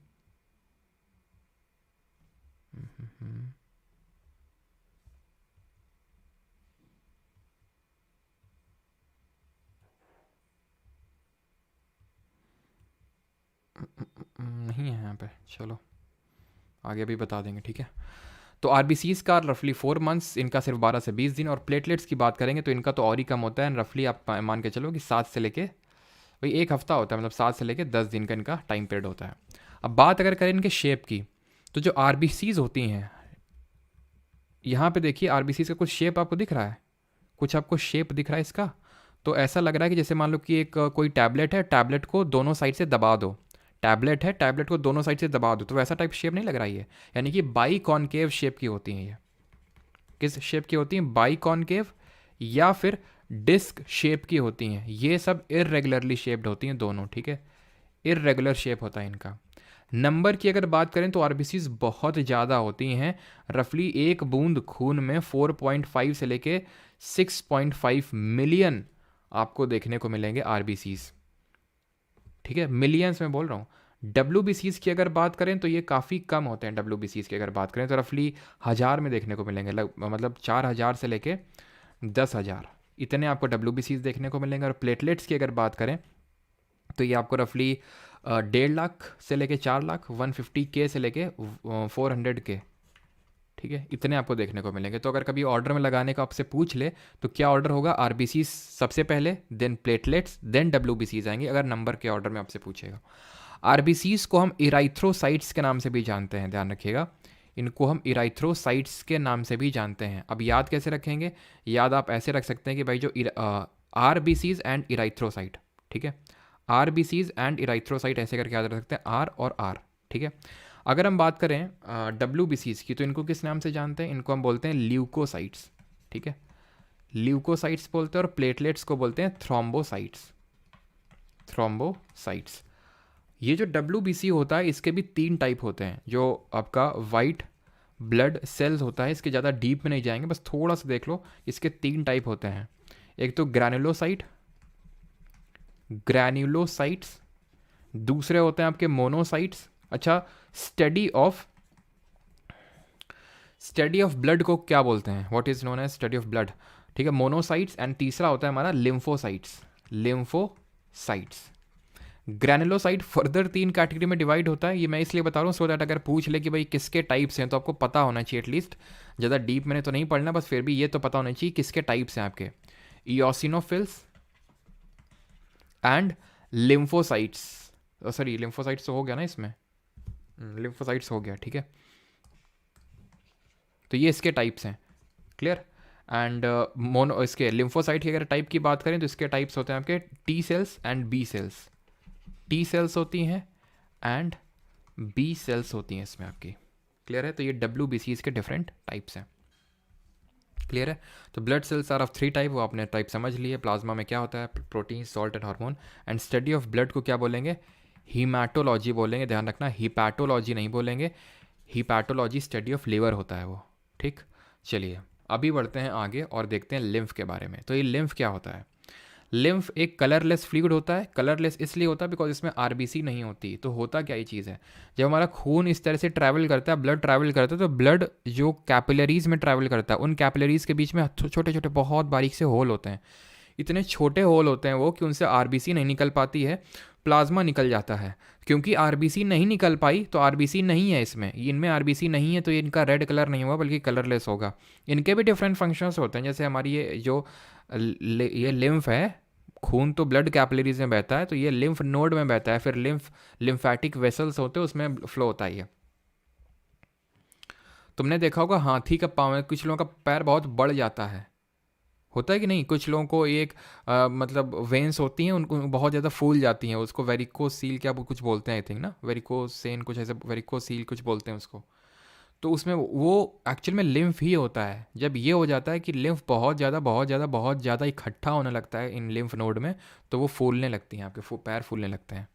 नहीं है यहाँ पे, चलो आगे भी बता देंगे, ठीक है। तो आरबीसीज का रफली 4 मंथ्स, इनका सिर्फ 12 से 20 दिन। और प्लेटलेट्स की बात करेंगे तो इनका तो और ही कम होता है, रफली आप मान के चलो कि 7 से लेके भाई 1 हफ्ता होता है, मतलब 7 से लेके 10 दिन का इनका टाइम पीरियड होता है। अब बात अगर करें इनके शेप की, तो जो आरबीसीज होती हैं यहाँ पे देखिए आरबीसी का कुछ शेप आपको दिख रहा है, कुछ आपको शेप दिख रहा है इसका। तो ऐसा लग रहा है कि जैसे मान लो कि एक कोई टैबलेट है, टैबलेट को दोनों साइड से दबा दो, टैबलेट है, टैबलेट को दोनों साइड से दबा दो, तो वैसा टाइप शेप नहीं लग रहा है ये। यानी कि बाई कॉनकेव शेप की होती हैं ये। किस शेप की होती हैं? बाई कॉनकेव या फिर डिस्क शेप की होती हैं। ये सब इरेगुलरली शेप्ड होती हैं दोनों, ठीक है, इरेगुलर शेप होता है इनका। नंबर की अगर बात करें तो आरबीसीज बहुत ज़्यादा होती हैं। रफली एक बूंद खून में 4.5 से लेके 6.5 मिलियन आपको देखने को मिलेंगे आरबीसीज, ठीक है, मिलियंस में बोल रहा हूँ। डब्ल्यूबीसीज की अगर बात करें तो ये काफ़ी कम होते हैं। डब्ल्यूबीसीज की अगर बात करें तो रफली 1000 में देखने को मिलेंगे, मतलब 4000 से लेके 10,000 इतने आपको डब्ल्यूबीसीज देखने को मिलेंगे। और प्लेटलेट्स की अगर बात करें तो ये आपको रफली 1.5 लाख से लेके 4 लाख, 150K से लेके 400K, ठीक है, इतने आपको देखने को मिलेंगे। तो अगर कभी ऑर्डर में लगाने का आपसे पूछ ले तो क्या ऑर्डर होगा? आरबीसी सबसे पहले, देन प्लेटलेट्स, देन डब्ल्यूबीसीज आएंगे, अगर नंबर के ऑर्डर में आपसे पूछेगा। आरबीसीज को हम इराइथ्रोसाइट्स के नाम से भी जानते हैं, ध्यान रखिएगा, इनको हम इराइथ्रोसाइट्स के नाम से भी जानते हैं। अब याद कैसे रखेंगे? याद आप ऐसे रख सकते हैं कि भाई जो आरबीसीज एंड इराइथ्रोसाइट, ठीक है, आरबीसीज एंड इराइथ्रोसाइट ऐसे करके याद रख सकते हैं, आर और आर, ठीक है। अगर हम बात करें डब्ल्यूबीसीज की तो इनको किस नाम से जानते हैं? इनको हम बोलते हैं ल्यूकोसाइट्स, ठीक है, ल्यूकोसाइट्स बोलते हैं। और प्लेटलेट्स को बोलते हैं थ्रोम्बोसाइट्स, थ्रोम्बोसाइट्स। ये जो डब्ल्यूबीसी होता है इसके भी 3 टाइप होते हैं। जो आपका वाइट ब्लड सेल्स होता है, इसके ज़्यादा डीप में नहीं जाएंगे, बस थोड़ा सा देख लो, इसके 3 टाइप होते हैं। एक तो ग्रैनुलोसाइट, ग्रैन्युलोसाइट्स, दूसरे होते हैं आपके मोनोसाइट्स। अच्छा, स्टडी ऑफ ब्लड को क्या बोलते हैं? What is known as study of blood, ठीक है, मोनोसाइट्स। एंड तीसरा होता है हमारा lymphocytes, lymphocytes. Granulocyte further 3 category में डिवाइड होता है। ये मैं इसलिए बता रहा हूँ सो दैट अगर पूछ ले कि भाई किसके टाइप्स हैं तो आपको पता होना चाहिए एटलीस्ट। ज़्यादा डीप मैंने तो नहीं पढ़ना, बस फिर भी ये तो पता होना चाहिए किसके टाइप्स हैं आपके। Eosinophils and lymphocytes, sorry lymphocytes तो हो गया ना इसमें, लिम्फोसाइट्स हो गया, ठीक है। तो ये इसके टाइप्स हैं, क्लियर। एंड मोनो इसके लिम्फोसाइट की अगर टाइप की बात करें तो इसके टाइप्स होते हैं आपके T cells and B cells. T cells होती हैं एंड बी सेल्स होती हैं इसमें आपकी, क्लियर है। तो ये डब्ल्यूबीसीज के डिफरेंट टाइप्स हैं, क्लियर है। तो blood cells are of 3 type, वो आपने टाइप समझ लिए। प्लाज्मा में क्या होता है? Protein, salt and hormone. And study of blood को क्या बोलेंगे? हीमाटोलॉजी बोलेंगे, ध्यान रखना, हिपैटोलॉजी नहीं बोलेंगे। हिपैटोलॉजी स्टडी ऑफ लिवर होता है वो, ठीक। चलिए अभी बढ़ते हैं आगे और देखते हैं लिम्फ के बारे में। तो ये लिम्फ क्या होता है? लिम्फ एक कलरलेस फ्लूइड होता है। कलरलेस इसलिए होता है बिकॉज इसमें आरबीसी नहीं होती। तो होता क्या ये चीज़ है, जब हमारा खून इस तरह से ट्रैवल करता है, ब्लड ट्रैवल करता है, तो ब्लड जो कैपिलरीज में ट्रैवल करता है, उन कैपिलरीज के बीच में छोटे छोटे बहुत बारीक से होल होते हैं। इतने छोटे होल होते हैं वो कि उनसे आरबीसी नहीं निकल पाती है, प्लाज्मा निकल जाता है। क्योंकि आरबीसी नहीं निकल पाई तो आरबीसी नहीं है इसमें, इनमें आरबीसी नहीं है तो ये इनका रेड कलर नहीं होगा बल्कि कलरलेस होगा। इनके भी डिफरेंट फंक्शंस होते हैं, जैसे हमारी ये जो ये लिम्फ है, खून तो ब्लड कैपिलरीज में बहता है, तो ये लिम्फ नोड में बहता है, फिर लिम्फैटिक वेसल्स होते हैं उसमें फ्लो होता है ये। तुमने देखा होगा हाथी का पाँव, कुछ लोगों का पैर बहुत बढ़ जाता है, होता है कि नहीं? कुछ लोगों को एक मतलब वेंस होती हैं उनको बहुत ज़्यादा फूल जाती हैं, उसको वेरिकोसील क्या कुछ बोलते हैं आई थिंक ना, वेरिकोसेन कुछ ऐसे, वेरिकोसील कुछ बोलते हैं उसको। तो उसमें वो एक्चुअल में लिम्फ ही होता है। जब ये हो जाता है कि लिम्फ बहुत ज़्यादा बहुत ज़्यादा बहुत ज़्यादा इकट्ठा होने लगता है इन लिम्फ नोड में, तो वो फूलने लगती हैं, आपके पैर फूलने लगते हैं,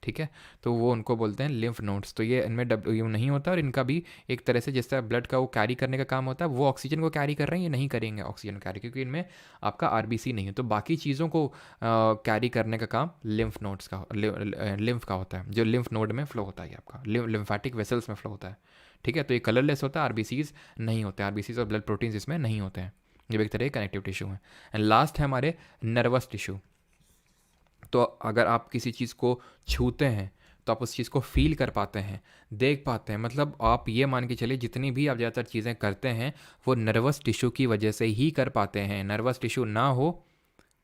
ठीक है। तो वो उनको बोलते हैं लिम्फ नोड्स। तो ये इनमें डब्ल्यू नहीं होता, और इनका भी एक तरह से जिस तरह ब्लड का वो कैरी करने का काम होता है, वो ऑक्सीजन को कैरी कर रहे हैं, ये नहीं करेंगे ऑक्सीजन कैरी, क्योंकि इनमें आपका आरबीसी नहीं है। तो बाकी चीज़ों को कैरी करने का काम लिम्फ नोड्स का, लिम्फ का होता है, जो लिम्फ नोड में फ्लो होता है आपका, लिम्फैटिक वेसल्स में फ्लो होता है, ठीक है। तो ये कलरलेस होता है, आरबीसीज नहीं होते, आरबीसीज और ब्लड प्रोटीन्स इसमें नहीं होते हैं, ये एक तरह के कनेक्टिव टिश्यू है। एंड लास्ट है हमारे नर्वस टिश्यू। तो अगर आप किसी चीज़ को छूते हैं तो आप उस चीज़ को फील कर पाते हैं, देख पाते हैं, मतलब आप ये मान के चलिए जितनी भी आप ज़्यादातर चीज़ें करते हैं वो नर्वस टिश्यू की वजह से ही कर पाते हैं। नर्वस टिश्यू ना हो,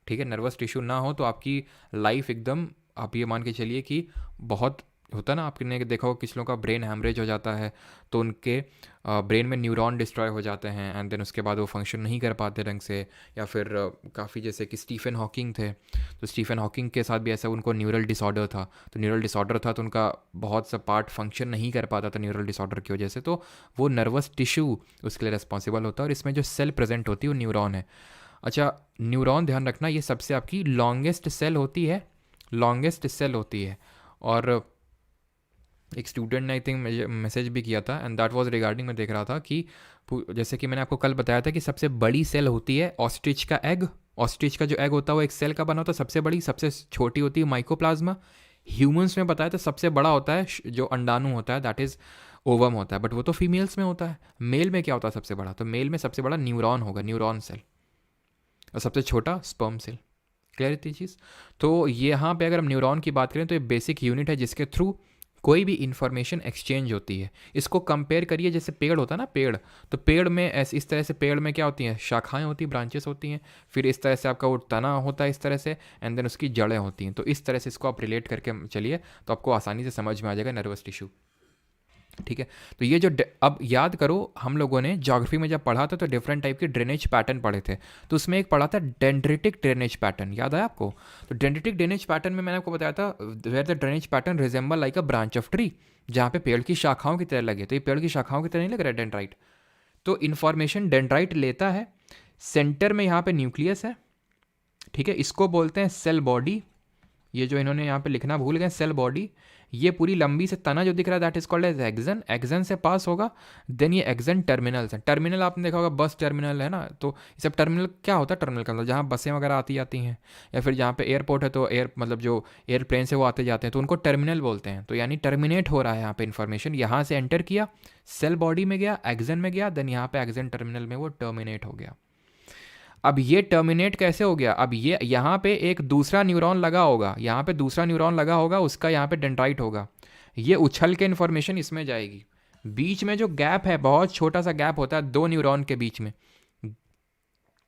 ठीक है, नर्वस टिश्यू ना हो तो आपकी लाइफ एकदम, आप ये मान के चलिए कि बहुत होता है ना, आपने देखा होगा किस लोगों का ब्रेन हैमरेज हो जाता है, तो उनके ब्रेन में न्यूरॉन डिस्ट्रॉय हो जाते हैं एंड देन उसके बाद वो फंक्शन नहीं कर पाते ढंग से। या फिर काफ़ी जैसे कि स्टीफन हॉकिंग थे, तो स्टीफन हॉकिंग के साथ भी ऐसा, उनको न्यूरल डिसऑर्डर था। तो न्यूरल डिसऑर्डर था तो उनका बहुत सा पार्ट फंक्शन नहीं कर पाता था न्यूरल डिसऑर्डर की वजह से, तो वो नर्वस टिश्यू उसके लिए रिस्पॉन्सिबल होता है, और इसमें जो सेल प्रेजेंट होती है वो न्यूरॉन है। अच्छा, न्यूरॉन ध्यान रखना ये सबसे आपकी लॉन्गेस्ट सेल होती है, लॉन्गेस्ट सेल होती है। और एक स्टूडेंट ने आई थिंक मैसेज भी किया था एंड दैट वाज रिगार्डिंग, मैं देख रहा था कि जैसे कि मैंने आपको कल बताया था कि सबसे बड़ी सेल होती है ऑस्ट्रिच का एग। ऑस्ट्रिच का जो एग होता है वो एक सेल का बना होता है, सबसे बड़ी, सबसे छोटी होती है माइकोप्लाज्मा। ह्यूमंस में बताया तो सबसे बड़ा होता है जो अंडाणु होता है, दैट इज़ ओवम होता है, बट वो तो फीमेल्स में होता है। मेल में क्या होता है सबसे बड़ा? तो मेल में सबसे बड़ा न्यूरॉन होगा, न्यूरॉन सेल, और सबसे छोटा स्पर्म सेल। क्लियर है चीज़? तो यहाँ पे अगर हम न्यूरॉन की बात करें तो ये बेसिक यूनिट है जिसके थ्रू कोई भी इंफॉर्मेशन एक्सचेंज होती है। इसको कंपेयर करिए जैसे पेड़ होता है ना, पेड़, तो पेड़ में ऐसे इस तरह से पेड़ में क्या होती हैं, शाखाएं होती हैं, ब्रांचेस होती हैं, फिर इस तरह से आपका वो तना होता है इस तरह से, एंड देन उसकी जड़ें होती हैं। तो इस तरह से इसको आप रिलेट करके चलिए तो आपको आसानी से समझ में आ जाएगा नर्वस टिश्यू। ठीक है, तो ये जो अब याद करो, हम लोगों ने ज्योग्राफी में जब पढ़ा था तो डिफरेंट टाइप के ड्रेनेज पैटर्न पढ़े थे, तो उसमें एक पढ़ा था डेंड्रिटिक ड्रेनेज पैटर्न, याद है आपको? तो डेंड्रिटिक ड्रेनेज पैटर्न में मैंने आपको बताया था where the drainage pattern resemble like a branch of tree, जहाँ पे पेड़ की शाखाओं की तरह लगे। तो ये पेड़ की शाखाओं की तरह नहीं लग रहा है डेंड्राइट। तो इन्फॉर्मेशन डेंड्राइट लेता है, सेंटर में यहाँ पे न्यूक्लियस है, ठीक है, इसको बोलते हैं सेल बॉडी। ये जो इन्होंने यहाँ पे लिखना भूल गए, सेल बॉडी, ये पूरी लंबी से तना जो दिख रहा है that is called as axon. Axon से पास होगा, देन ये एक्सन टर्मिनल्स हैं। टर्मिनल आपने देखा होगा, बस टर्मिनल है ना, तो ये सब टर्मिनल क्या होता है? टर्मिनल का मतलब जहाँ बसें वगैरह आती जाती हैं, या फिर जहाँ पे एयरपोर्ट है तो एयर मतलब जो एयरप्लेन से वो आते जाते हैं तो उनको टर्मिनल बोलते हैं। तो यानी टर्मिनेट हो रहा है यहाँ पे इन्फॉर्मेशन, यहाँ से एंटर किया, सेल बॉडी में गया, एक्सन में गया, देन यहाँ पे एक्सन टर्मिनल में वो टर्मिनेट हो गया। अब ये टर्मिनेट कैसे हो गया? अब ये यहाँ पे एक दूसरा न्यूरॉन लगा होगा, यहाँ पे दूसरा न्यूरॉन लगा होगा, उसका यहाँ पे डेंड्राइट होगा, ये उछल के इन्फॉर्मेशन इसमें जाएगी। बीच में जो गैप है, बहुत छोटा सा गैप होता है दो न्यूरॉन के बीच में,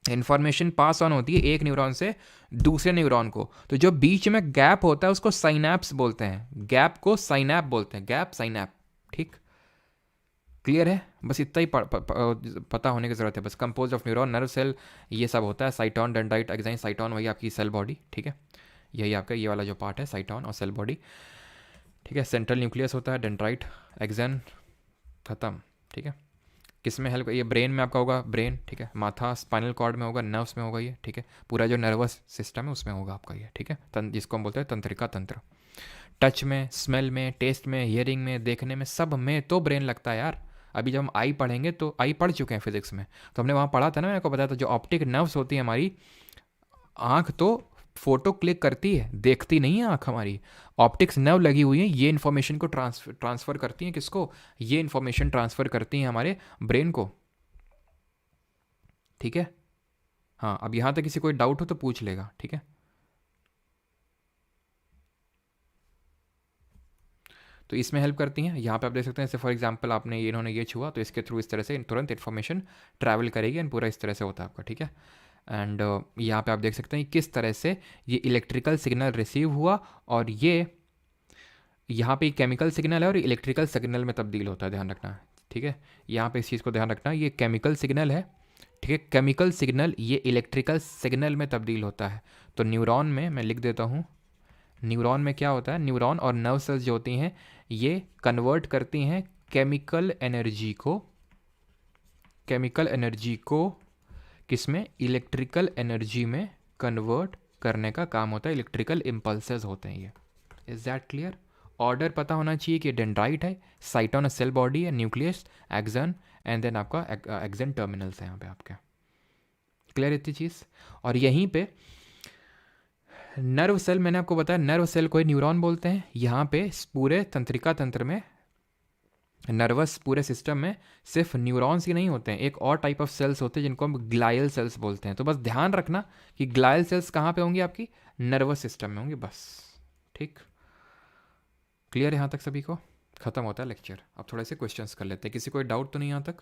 इन्फॉर्मेशन पास ऑन होती है एक न्यूरॉन से दूसरे न्यूरॉन को। तो जो बीच में गैप होता है उसको साइनैप्स बोलते हैं, गैप को साइनैप बोलते हैं, गैप साइनैप। ठीक, क्लियर है? बस इतना ही पता होने की ज़रूरत है बस। Compose of neuron, nerve cell, ये सब होता है, साइटॉन, डेंड्राइट, एक्साइन, साइटॉन वही आपकी सेल बॉडी। ठीक है, यही आपका ये वाला जो पार्ट है साइटॉन और सेल बॉडी। ठीक है, सेंट्रल न्यूक्लियस होता है, डेंड्राइट, एक्सन, खत्म। ठीक है, किस में हेल्प, ये ब्रेन में आपका होगा, ब्रेन, ठीक है, माथा स्पाइनल कॉर्ड में होगा, नर्व्स में होगा ये। ठीक है, पूरा जो नर्वस सिस्टम है उसमें होगा आपका ये। ठीक है, जिसको हम बोलते हैं तंत्रिका तंत्र। टच में, स्मेल में, टेस्ट में, हियरिंग में, देखने में, सब में तो ब्रेन लगता है यार। अभी जब हम आई पढ़ेंगे तो आई पढ़ चुके हैं फिजिक्स में, तो हमने वहाँ पढ़ा था ना, मैंने आपको बताया था जो ऑप्टिक नर्व्स होती है हमारी, आँख तो फोटो क्लिक करती है, देखती नहीं है आँख हमारी, ऑप्टिक्स नर्व लगी हुई है, ये इन्फॉर्मेशन को ट्रांसफ़र करती हैं किसको? ये इन्फॉर्मेशन ट्रांसफ़र करती हैं हमारे ब्रेन को। ठीक है, हाँ, अब यहाँ तक किसी कोई डाउट हो तो पूछ लेगा। ठीक है, तो इसमें हेल्प करती हैं। यहाँ पे आप देख सकते हैं, जैसे फॉर एग्जांपल आपने ये, इन्होंने ये छुआ तो इसके थ्रू इस तरह से तुरंत इन्फॉर्मेशन ट्रैवल करेगी एंड पूरा इस तरह से होता है आपका। ठीक है, एंड यहाँ पे आप देख सकते हैं किस तरह से ये इलेक्ट्रिकल सिग्नल रिसीव हुआ, और ये यहाँ पे केमिकल सिग्नल है और इलेक्ट्रिकल सिग्नल में तब्दील होता है, ध्यान रखना। ठीक है, यहाँ पे इस चीज़ को ध्यान रखना, ये केमिकल सिग्नल है, ठीक है, केमिकल सिग्नल ये इलेक्ट्रिकल सिग्नल में तब्दील होता है। तो न्यूरॉन में मैं लिख देता हूँ, न्यूरॉन में क्या होता है, न्यूरॉन और नर्व सेल्स जो होती हैं ये कन्वर्ट करती हैं केमिकल एनर्जी को, केमिकल एनर्जी को किस में? इलेक्ट्रिकल एनर्जी में कन्वर्ट करने का काम होता है, इलेक्ट्रिकल इम्पल्सेस होते हैं ये। Is that clear? ऑर्डर पता होना चाहिए कि डेंड्राइट है, साइटोन सेल बॉडी है, न्यूक्लियस, एक्सन, एंड देन आपका एक्सन टर्मिनल्स है यहाँ पे आपके। क्लियर इतनी चीज़? और यहीं पे नर्व सेल, मैंने आपको बताया नर्व सेल को न्यूरॉन बोलते हैं। यहाँ पे पूरे तंत्रिका तंत्र में, नर्वस पूरे सिस्टम में सिर्फ न्यूरॉन्स ही नहीं होते हैं, एक और टाइप ऑफ सेल्स होते हैं जिनको हम ग्लायल सेल्स बोलते हैं। तो बस ध्यान रखना कि ग्लायल सेल्स कहाँ पे होंगी? आपकी नर्वस सिस्टम में होंगी बस। ठीक, क्लियर है यहाँ तक सभी को? खत्म होता है लेक्चर। अब थोड़े से क्वेश्चंस कर लेते हैं, किसी कोई डाउट तो नहीं यहाँ तक?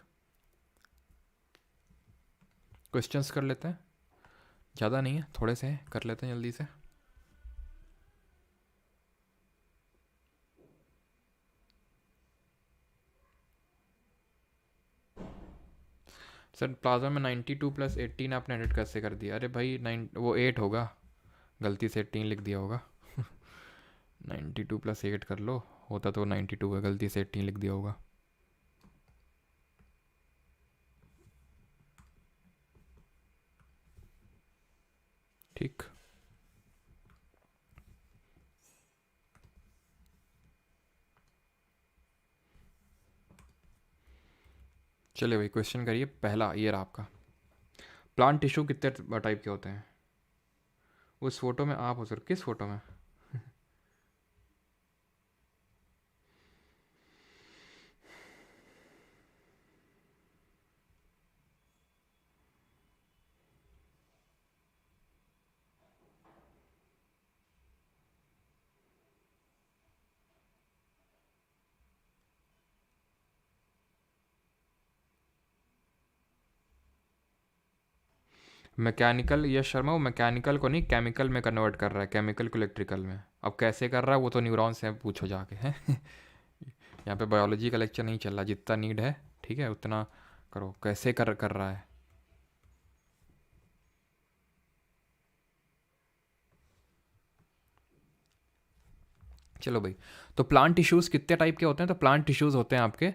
क्वेश्चंस कर लेते हैं, ज़्यादा नहीं है, थोड़े से कर लेते हैं जल्दी से। सर प्लाज्मा में 92 + 18 आपने एडिट कैसे कर दिया? अरे भाई 9 वो 8 होगा, गलती से 18 लिख दिया होगा। 92 + 8 कर लो, होता तो 92 है, गलती से 18 लिख दिया होगा। ठीक, चलिए भाई क्वेश्चन करिए। पहला ये रहा आपका, प्लांट टिश्यू कितने टाइप के होते हैं? उस फोटो में आप हो सर? किस फोटो में? मैकेनिकल, यश शर्मा वो मैकेनिकल को नहीं केमिकल में कन्वर्ट कर रहा है, केमिकल को इलेक्ट्रिकल में। अब कैसे कर रहा है वो तो न्यूरॉन से पूछो जाके है। यहाँ पे बायोलॉजी का लेक्चर नहीं चल रहा, जितना नीड है ठीक है उतना करो। कैसे कर रहा है? चलो भाई, तो प्लांट टिश्यूज़ कितने टाइप के होते हैं? तो प्लांट टिश्यूज़ होते हैं आपके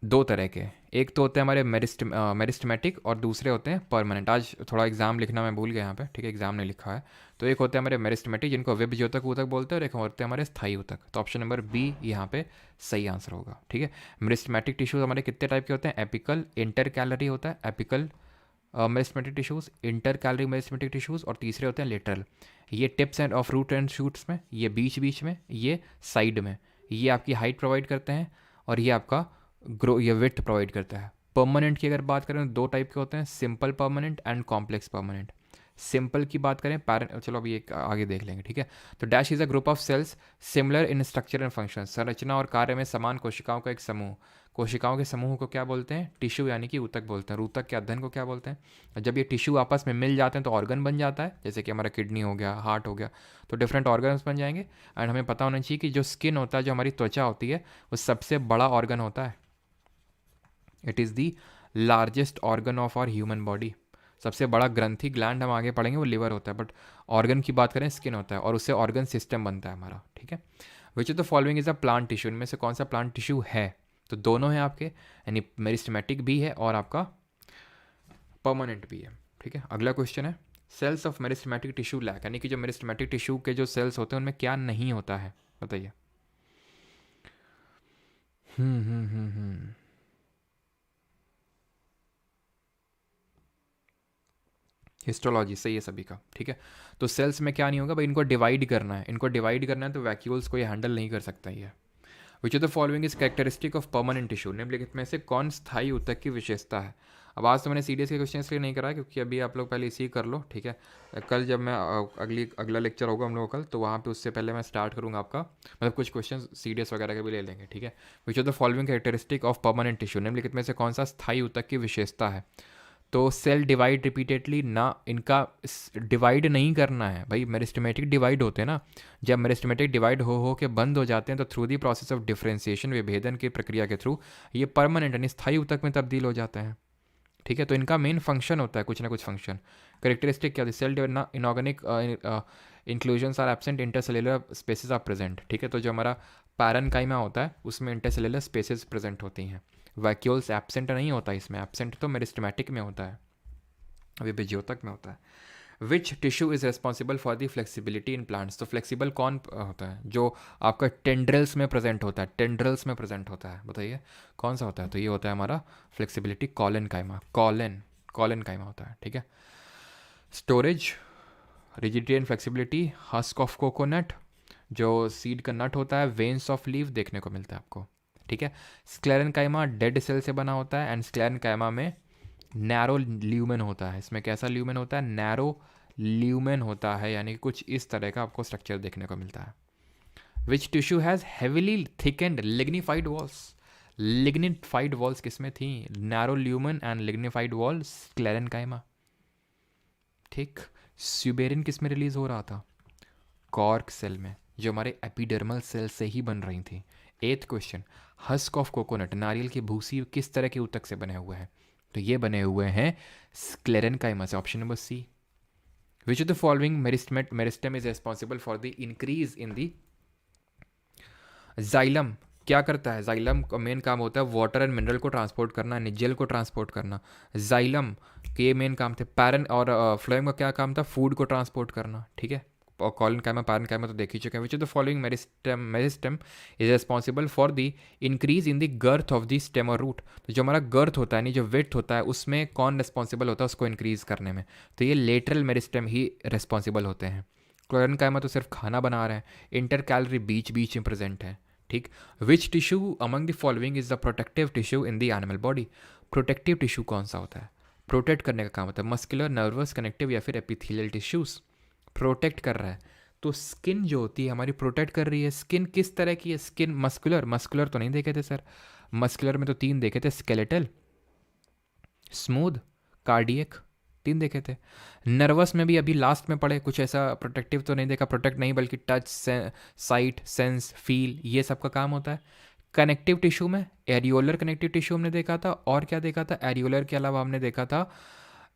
दो तरह के। एक तो होते हैं हमारे मेरिस्टमेटिक और दूसरे होते हैं परमानेंट। आज थोड़ा एग्जाम लिखना मैं भूल गया यहाँ पे, ठीक है, एग्जाम ने लिखा है। तो एक होते हैं हमारे मेरिस्टमेटिक जिनको विभज्योतक ऊतक बोलते हैं, और एक होते हैं हमारे स्थायी ऊतक। तो ऑप्शन नंबर बी यहाँ पे सही आंसर होगा, ठीक है। मेरिस्टमेटिक टिश्यूज हमारे कितने टाइप के होते हैं? एपिकल, इंटर कैलरी होता है apical meristematic tissues, intercalary meristematic tissues, और तीसरे होते हैं लेटरल। ये tips end of root and shoots में, ये बीच बीच में, ये साइड में। ये आपकी हाइट प्रोवाइड करते हैं और ये आपका ग्रो या विड्थ प्रोवाइड करता है। परमानेंट की अगर बात करें तो दो टाइप के होते हैं, simple permanent and complex permanent. Simple की बात करें चलो अभी एक आगे देख लेंगे, ठीक है। तो dash is a group of cells similar in structure and function, संरचना और कार्य में समान कोशिकाओं का एक समूह। कोशिकाओं के समूह को क्या बोलते हैं? टिश्यू यानी कि ऊतक बोलते हैं। ऊतक के अध्ययन को क्या बोलते हैं? जब ये टिश्यू आपस में मिल जाते हैं तो ऑर्गन बन जाता है, जैसे कि हमारा किडनी हो गया, हार्ट हो गया, तो डिफरेंट ऑर्गन्स बन जाएंगे। एंड हमें पता होना चाहिए कि जो स्किन होता है, जो हमारी त्वचा होती है, वो सबसे बड़ा ऑर्गन होता है। It is the largest organ of our human body. सबसे बड़ा ग्रंथि ग्लैंड हम आगे पढ़ेंगे वो लिवर होता है, बट ऑर्गन की बात करें स्किन होता है, और उससे ऑर्गन सिस्टम बनता है हमारा, ठीक है। विच of the following is a plant tissue, इनमें से कौन सा प्लांट टिश्यू है? तो दोनों हैं आपके, यानी मेरिस्टमेटिक भी है और आपका परमानेंट भी है, ठीक है। अगला क्वेश्चन है, cells of meristematic tissue lack, यानी कि जो मेरिस्टमेटिक टिश्यू के जो सेल्स होते हैं उनमें क्या नहीं होता है? बताइए। हम्म। हिस्टोलॉजी सही है सभी का, ठीक है। तो सेल्स में क्या नहीं होगा भाई? इनको डिवाइड करना है, इनको डिवाइड करना है, तो वैक्यूल्स को ये हैंडल नहीं कर सकता ये। विच of the following is characteristic of permanent tissue, निम्नलिखित में से कौन स्थायी ऊतक की विशेषता है? अब आज तो मैंने सीडीएस के क्वेश्चन इसलिए नहीं करा क्योंकि अभी आप लोग पहले इसी कर लो, ठीक है। कल जब मैं अगला लेक्चर होगा हम लोगों का कल, तो वहाँ पे उससे पहले मैं स्टार्ट करूँगा आपका, मतलब कुछ क्वेश्चन सीडीएस वगैरह के भी ले लेंगे, ठीक है। विच of the following characteristic of permanent tissue, निम्नलिखित में से कौन सा स्थायी ऊतक की विशेषता है? तो सेल डिवाइड रिपीटेडली ना, इनका डिवाइड नहीं करना है भाई। मेरिस्टमेटिक डिवाइड होते हैं ना, जब मेरिस्टमेटिक डिवाइड हो के बंद हो जाते हैं तो through the process of differentiation, विभेदन की प्रक्रिया के थ्रू ये परमानेंट यानी स्थायी ऊतक में तब्दील हो जाते हैं, ठीक है। तो इनका मेन फंक्शन होता है कुछ ना कुछ फंक्शन। करेक्टरिस्टिक क्या होती है? सेल डिवाइड ना, inorganic inclusions are absent, intercellular spaces are present, ठीक है। तो जो हमारा पैरेन्काइमा होता है उसमें इंटरसेलुलर स्पेसेस प्रेजेंट होती हैं। वैक्यूल्स एब्सेंट नहीं होता इसमें, एब्सेंट तो मेरिस्टमेटिक में होता है, विभज्योतक में होता है। Which tissue is responsible for the flexibility in plants, तो फ्लेक्सिबल कौन होता है? जो आपका टेंड्रल्स में प्रेजेंट होता है, टेंड्रल्स में प्रेजेंट होता है, बताइए कौन सा होता है? तो ये होता है हमारा फ्लेक्सिबिलिटी कॉलन काइमा, कॉलन काइमा होता है, ठीक है। Storage, rigidity and flexibility, husk of coconut, जो सीड का नट होता है, वेन्स ऑफ लीफ देखने को मिलता है आपको, ठीक है। स्क्लेरन काइमा डेड सेल से बना होता है, एंड स्क्लेरन काइमा में नैरो ल्यूमेन होता है। इसमें कैसा ल्यूमेन होता है? नैरो ल्यूमेन होता है, यानी कि कुछ इस तरह का आपको स्ट्रक्चर देखने को मिलता है। Which tissue has heavily thickened lignified walls, lignified walls किसमें थी? Narrow lumen and lignified wall sclerenchyma, ठीक। स्यूबेरिन किस में रिलीज हो रहा था? कॉर्क सेल में, जो हमारे एपिडर्मल सेल से ही बन रही थी। 8th question, husk of coconut, नारियल की भूसी किस तरह के ऊतक से बने हुए हैं? तो ये बने हुए हैं स्क्लेरेनकाइमा से, option number C. Which of the following meristem is responsible for the increase in the xylem? क्या करता है जाइलम का मेन काम होता है वाटर एंड मिनरल को ट्रांसपोर्ट करना, जेल को ट्रांसपोर्ट करना। जाइलम के ये मेन काम थे। पैरन और फ्लोएम का क्या काम था? फूड को ट्रांसपोर्ट करना, ठीक है। और कॉलन काइमा पैरन काइमा तो देख ही चुके हैं। Which of the following meristem is responsible for the increase in the girth of the stem और रूट? तो जो हमारा गर्थ होता है, नहीं जो विड्थ होता है, उसमें कौन रिस्पॉन्सिबल होता है उसको इंक्रीज करने में? तो ये लेटरल मेरिस्टेम ही रिस्पॉन्सिबल होते हैं। क्लोरन काइमा तो सिर्फ खाना बना रहे हैं। इंटर कैलरी बीच बीच में प्रेजेंट है, ठीक। Which tissue among the following is the protective tissue in the animal body? Protective tissue कौन सा होता है? प्रोटेक्ट करने का काम होता है। मस्कुलर, नर्वस, कनेक्टिव या फिर एपिथेलियल टिश्यूज? प्रोटेक्ट कर रहा है। तो स्किन जो होती है हमारी प्रोटेक्ट कर रही है। स्किन किस तरह की है? स्किन मस्कुलर, मस्कुलर तो नहीं देखे थे सर। मस्कुलर में तो 3 देखे थे, स्केलेटल, स्मूथ, कार्डियक, 3 देखे थे। नर्वस में भी अभी लास्ट में पढ़े, कुछ ऐसा प्रोटेक्टिव तो नहीं देखा। प्रोटेक्ट नहीं बल्कि टच, साइट, सेंस, फील, ये सब का काम होता है। कनेक्टिव टिश्यू में एरियोलर कनेक्टिव टिश्यू हमने देखा था, और क्या देखा था? एरियोलर के अलावा हमने देखा था,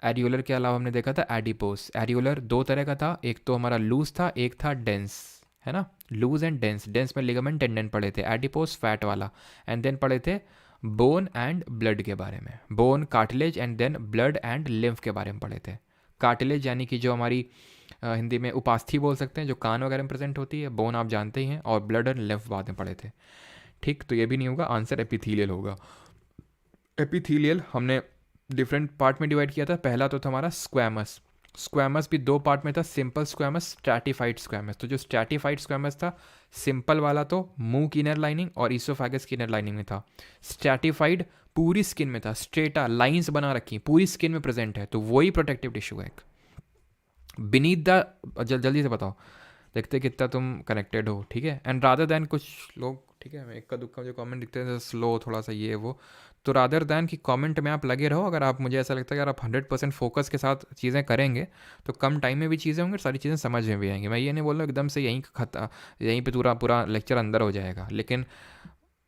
एरियोलर के अलावा हमने देखा था एडिपोस। एरियोलर 2 तरह का था, एक तो हमारा लूज था, एक था डेंस, है ना। Loose and dense. डेंस में लिगामेंट टेंडन पढ़े थे, एडिपोस फैट वाला। एंड देन पढ़े थे बोन एंड ब्लड के बारे में, bone, cartilage and then blood and lymph के बारे में पढ़े थे। कार्टिलेज यानी कि जो हमारी हिंदी में उपास्थि बोल सकते हैं, जो कान वगैरह में प्रेजेंट होती है। बोन आप जानते ही हैं, और ब्लड एंड लिम्फ बाद में पढ़े थे, ठीक। तो ये भी नहीं होगा, आंसर एपिथीलियल होगा। एपिथीलियल हमने डिफरेंट पार्ट में डिवाइड किया था। पहला तो था हमारा स्क्वैमस। स्क्वैमस भी 2 पार्ट में था, सिंपल स्क्वैमस, स्ट्रैटिफाइड स्क्वैमस। तो जो स्ट्रैटिफाइड स्क्वैमस था, सिंपल वाला तो मुंह की इनर लाइनिंग और ईसोफेगस की इनर लाइनिंग में था। स्ट्रैटिफाइड पूरी स्किन में था, स्ट्रेटा लाइंस बना रखी पूरी स्किन में प्रेजेंट है, तो वही प्रोटेक्टिव टिश्यू है एक। बीनीथ द, जल्दी से बताओ, देखते कितना तुम कनेक्टेड हो, ठीक है। एंड रादर देन कुछ लोग, ठीक है, एक का दुक्का जो कमेंट दिखते हैं स्लो थोड़ा सा ये वो, तो रादर दैन कि कमेंट में आप लगे रहो। अगर आप, मुझे ऐसा लगता है कि अगर आप 100% फोकस के साथ चीज़ें करेंगे तो कम टाइम में भी चीज़ें होंगी, सारी चीज़ें समझ में भी आएंगी। मैं ये नहीं बोल रहा हूँ एकदम से यहीं पे पूरा पूरा लेक्चर अंदर हो जाएगा, लेकिन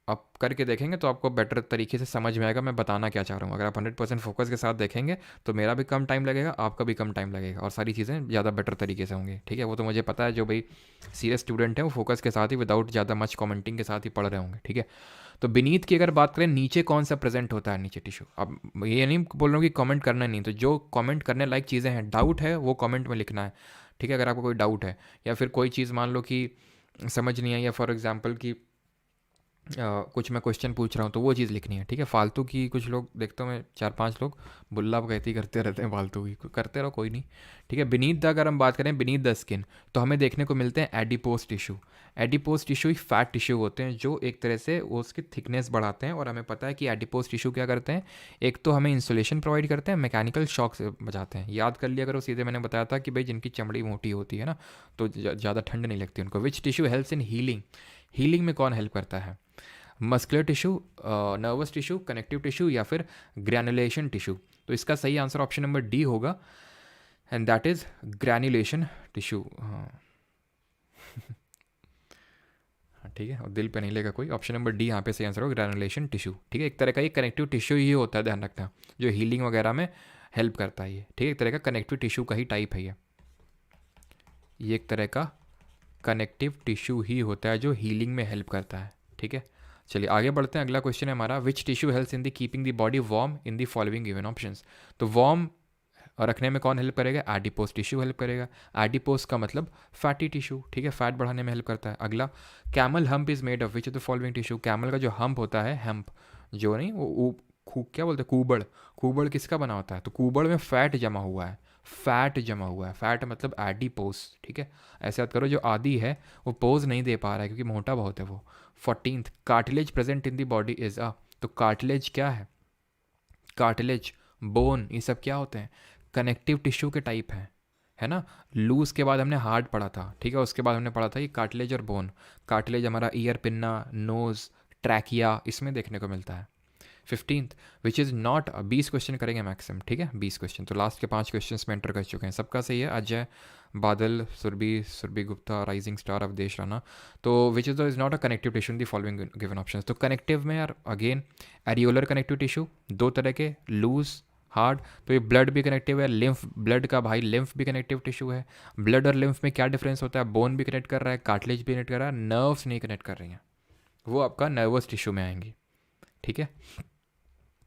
आप करके देखेंगे तो आपको बेटर तरीके से समझ में आएगा मैं बताना क्या चाह रहा हूँ। अगर आप 100% फोकस के साथ देखेंगे तो मेरा भी कम टाइम लगेगा, आपका भी कम टाइम लगेगा, और सारी चीज़ें ज़्यादा बेटर तरीके से होंगी, ठीक है। वो तो मुझे पता है, जो भाई सीरियस स्टूडेंट है वो फोकस के साथ ही, विदाउट ज़्यादा मच कमेंटिंग के साथ ही पढ़ रहे होंगे, ठीक है। तो बीनीथ की अगर बात करें, नीचे कौन सा प्रेजेंट होता है नीचे टिश्यू? अब ये नहीं बोल रहा हूँ कि कमेंट करना नहीं, तो जो कमेंट करने लायक चीज़ें हैं, डाउट है, वो कमेंट में लिखना है, ठीक है। अगर आपको कोई डाउट है या फिर कोई चीज़ मान लो कि समझ नहीं आई, या फॉर एग्जांपल कि कुछ मैं क्वेश्चन पूछ रहा हूँ, तो वो चीज़ लिखनी है, ठीक है। फालतू की कुछ लोग देखता हूँ मैं, 4-5 लोग बुल्ला कहती करते रहते हैं फालतू की, करते रहो, कोई नहीं, ठीक है। बीनीथ द, अगर हम बात करें बीनीथ द स्किन, तो हमें देखने को मिलते हैं एडिपोस टिश्यू। एडिपोस टिश्यू ही फैट टिश्यू होते हैं, जो एक तरह से वो उसकी थिकनेस बढ़ाते हैं। और हमें पता है कि एडिपोस टिश्यू क्या करते हैं, एक तो हमें इंसुलेशन प्रोवाइड करते हैं, मैकेनिकल शॉक से बचाते हैं। याद कर लिया अगर वो, सीधे मैंने बताया था कि भाई जिनकी चमड़ी मोटी होती है ना, तो ज़्यादा ठंड नहीं लगती उनको। Which tissue helps in healing? Healing में कौन हेल्प करता है? Muscular tissue, nervous tissue, connective tissue या फिर ग्रैनुलेशन टिश्यू? तो इसका सही आंसर ऑप्शन नंबर डी होगा, and that is granulation tissue. हाँ ठीक है, और दिल पे नहीं लेगा कोई, ऑप्शन नंबर डी यहाँ पे सही आंसर होगा, ग्रैनुलेशन टिश्यू, ठीक है। एक तरह का ये कनेक्टिव टिश्यू ही होता है, ध्यान रखना, जो हीलिंग वगैरह में हेल्प करता है ये, ठीक है। एक तरह का कनेक्टिव टिश्यू का ही टाइप है ये एक तरह का कनेक्टिव टिश्यू ही होता है जो हीलिंग में हेल्प करता है, ठीक है। चलिए आगे बढ़ते हैं। अगला क्वेश्चन है हमारा, which tissue helps in the keeping the body warm in the following given options? तो वार्म रखने में कौन हेल्प करेगा? एडिपोस टिश्यू हेल्प करेगा। एडिपोस का मतलब फैटी टिश्यू, ठीक है, फैट बढ़ाने में हेल्प करता है। अगला, camel hump is made of which of the following tissue? Camel का जो हम्प होता है, हम्प जो नहीं वो क्या बोलते हैं, कूबड़, कूबड़ किसका बना होता है? तो कूबड़ में फैट जमा हुआ है, फैट जमा हुआ है, फैट मतलब एडिपोस, ठीक है। ऐसे याद करो, जो आदि है वो पोज नहीं दे पा रहा है क्योंकि मोटा बहुत है वो। 14th, cartilage present in the body is a, तो कार्टिलेज क्या है? कार्टिलेज, बोन, ये सब क्या होते हैं? कनेक्टिव टिश्यू के टाइप हैं, है ना। लूज के बाद हमने हार्ड पढ़ा था, ठीक है, उसके बाद हमने पढ़ा था ये कार्टिलेज और बोन। कार्टिलेज हमारा ईयर, पिन्ना, नोज, ट्रैकिया, इसमें देखने को मिलता है। 15th, which is not, 20 question करेंगे मैक्सिमम, ठीक है 20 क्वेश्चन। तो लास्ट के 5 क्वेश्चन में एंटर कर चुके हैं, सबका सही है, अजय, बादल, सुरभि गुप्ता, राइजिंग स्टार, अवधेश राणा। तो which is not a connective tissue in the following given option. तो कनेक्टिव में यार अगेन एरियोलर कनेक्टिव टिश्यू, दो तरह के, लूज, हार्ड। तो ये ब्लड भी कनेक्टिव है, लिम्फ, ब्लड का भाई लिम्फ भी कनेक्टिव टिश्यू है। ब्लड और लिम्फ में क्या डिफरेंस होता है, बोन भी कनेक्ट कर रहा है, कार्टिलेज भी कनेक्ट कर रहा है, नर्व्स नहीं कनेक्ट कर रही हैं, वो आपका नर्वस टिश्यू में आएंगी, ठीक है।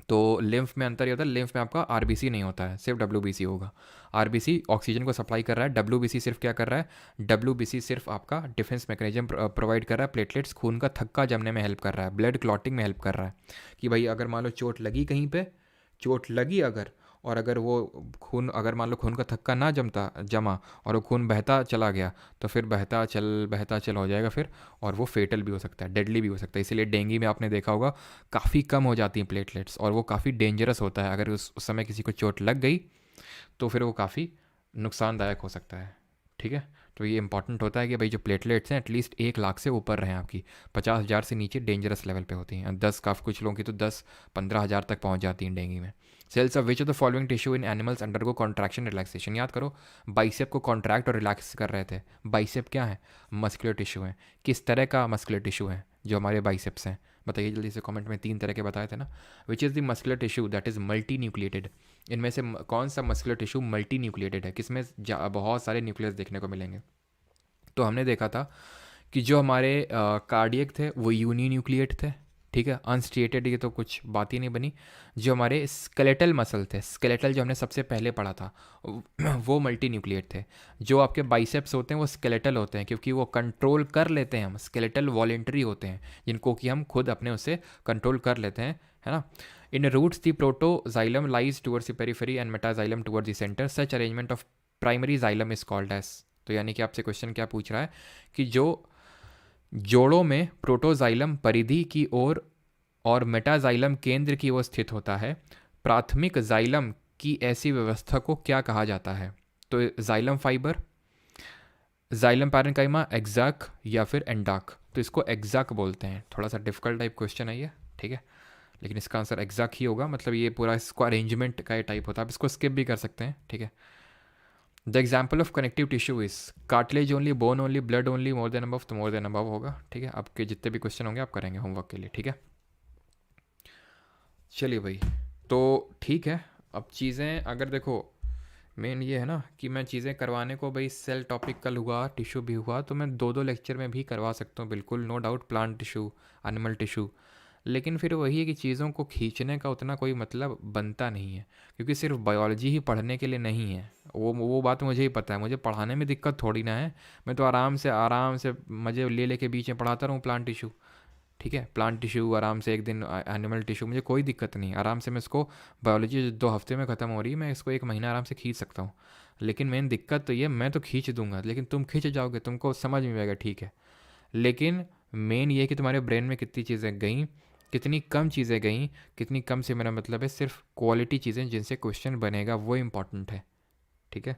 तो लिम्फ में अंतर ये होता है, लिम्फ में आपका आरबीसी नहीं होता है, सिर्फ डब्ल्यूबीसी होगा। आरबीसी ऑक्सीजन को सप्लाई कर रहा है, डब्ल्यूबीसी सिर्फ क्या कर रहा है, डब्ल्यूबीसी सिर्फ आपका डिफेंस मैकेनिज्म प्रोवाइड कर रहा है, प्लेटलेट्स खून का थक्का जमने में हेल्प कर रहा है, ब्लड क्लॉटिंग में हेल्प कर रहा है, कि भाई अगर मान लो चोट लगी कहीं पे, चोट लगी अगर, और अगर वो खून, अगर मान लो खून का थक्का ना जमा और वो खून बहता चला गया, तो फिर बहता चल हो जाएगा फिर, और वो फेटल भी हो सकता है, डेडली भी हो सकता है। इसीलिए डेंगू में आपने देखा होगा काफ़ी कम हो जाती हैं प्लेटलेट्स, और वो काफ़ी डेंजरस होता है, अगर उस समय किसी को चोट लग गई तो फिर वो काफ़ी नुकसानदायक हो सकता है, ठीक है। तो ये इंपॉर्टेंट होता है कि भाई जो प्लेटलेट्स हैं एटलीस्ट 1 लाख से ऊपर रहें आपकी, 50,000 से नीचे डेंजरस लेवल पे होती हैं, 10 काफ़ी कुछ लोगों की तो 10-15 हज़ार तक पहुंच जाती हैं डेंगू में। Cells of which of the following tissue in animals undergo contraction relaxation, याद करो बाइसेप को कॉन्ट्रैक्ट और रिलैक्स कर रहे थे। बाइसेप क्या है, मस्कुलर टिश्यू है, किस तरह का मस्कुलर टिश्यू है जो हमारे बाइसेप्स हैं, बताइए जल्दी से कमेंट में, 3 तरह के बताए थे ना। Which is the muscular tissue that is multi nucleated, इनमें से कौन सा मस्कुलर टिश्यू मल्टी न्यूक्लिएटेड है, किसमें बहुत सारे न्यूक्लियस देखने को मिलेंगे। तो हमने देखा था कि जो हमारे कार्डियक थे वो यूनी न्यूक्लिएट थे, ठीक है, अनस्टेटेड ये तो कुछ बात ही नहीं बनी। जो हमारे स्केलेटल मसल थे, स्केलेटल जो हमने सबसे पहले पढ़ा था, वो मल्टी न्यूक्लिएट थे। जो आपके बाइसेप्स होते हैं वो स्केलेटल होते हैं, क्योंकि वो कंट्रोल कर लेते हैं हम, स्केलेटल वॉलेंट्री होते हैं, जिनको कि हम खुद अपने उससे कंट्रोल कर लेते हैं, है ना। In roots the protoxylem lies towards the periphery and metaxylem towards the centre, such arrangement of primary xylem is called edge. तो यानी कि आपसे क्वेश्चन क्या पूछ रहा है कि जो जोड़ों में प्रोटोजाइलम परिधि की ओर और मेटाजाइलम केंद्र की ओर स्थित होता है, प्राथमिक जाइलम की ऐसी व्यवस्था को क्या कहा जाता है। तो xylem fibre, xylem parenchyma, exec या फिर एंडाक। तो इसको एग्जैक बोलते हैं, थोड़ा सा डिफिकल्ट टाइप क्वेश्चन है ये, ठीक है, लेकिन इसका आंसर एग्जैक ही होगा। मतलब ये पूरा इसको अरेंजमेंट का ये टाइप होता है, आप इसको स्किप भी कर सकते हैं, ठीक है। The example of connective tissue is cartilage only, bone only, blood only, more than above, तो मोर देन अबव होगा, ठीक है। आपके जितने भी क्वेश्चन होंगे आप करेंगे होमवर्क के लिए, ठीक है। चलिए भाई, तो ठीक है। अब चीज़ें अगर देखो, मेन ये है ना कि मैं चीज़ें करवाने को, भाई सेल टॉपिक कल हुआ, टिश्यू भी हुआ, तो मैं 2-2 लेक्चर में भी करवा सकता हूँ बिल्कुल, no doubt, plant tissue, animal tissue. लेकिन फिर वही है कि चीज़ों को खींचने का उतना कोई मतलब बनता नहीं है, क्योंकि सिर्फ बायोलॉजी ही पढ़ने के लिए नहीं है। वो बात मुझे ही पता है, मुझे पढ़ाने में दिक्कत थोड़ी ना है। मैं तो आराम से मज़े ले लेके बीच में पढ़ाता रहूँ प्लांट टिश्यू, ठीक है। प्लांट टिश्यू आराम से, एक दिन एनिमल टिश्यू, मुझे कोई दिक्कत नहीं, आराम से मैं इसको, बायोलॉजी 2 हफ्ते में ख़त्म हो रही है, मैं इसको 1 महीना आराम से खींच सकता हूँ। लेकिन मेन दिक्कत तो ये, मैं तो खींच दूंगा लेकिन तुम खींच जाओगे, तुमको समझ में आएगा, ठीक है। लेकिन मेन ये कि तुम्हारे ब्रेन में कितनी चीज़ें गई, कितनी कम चीज़ें गई, कितनी कम से मेरा मतलब है सिर्फ क्वालिटी चीज़ें जिनसे क्वेश्चन बनेगा, वो इम्पॉर्टेंट है, ठीक है।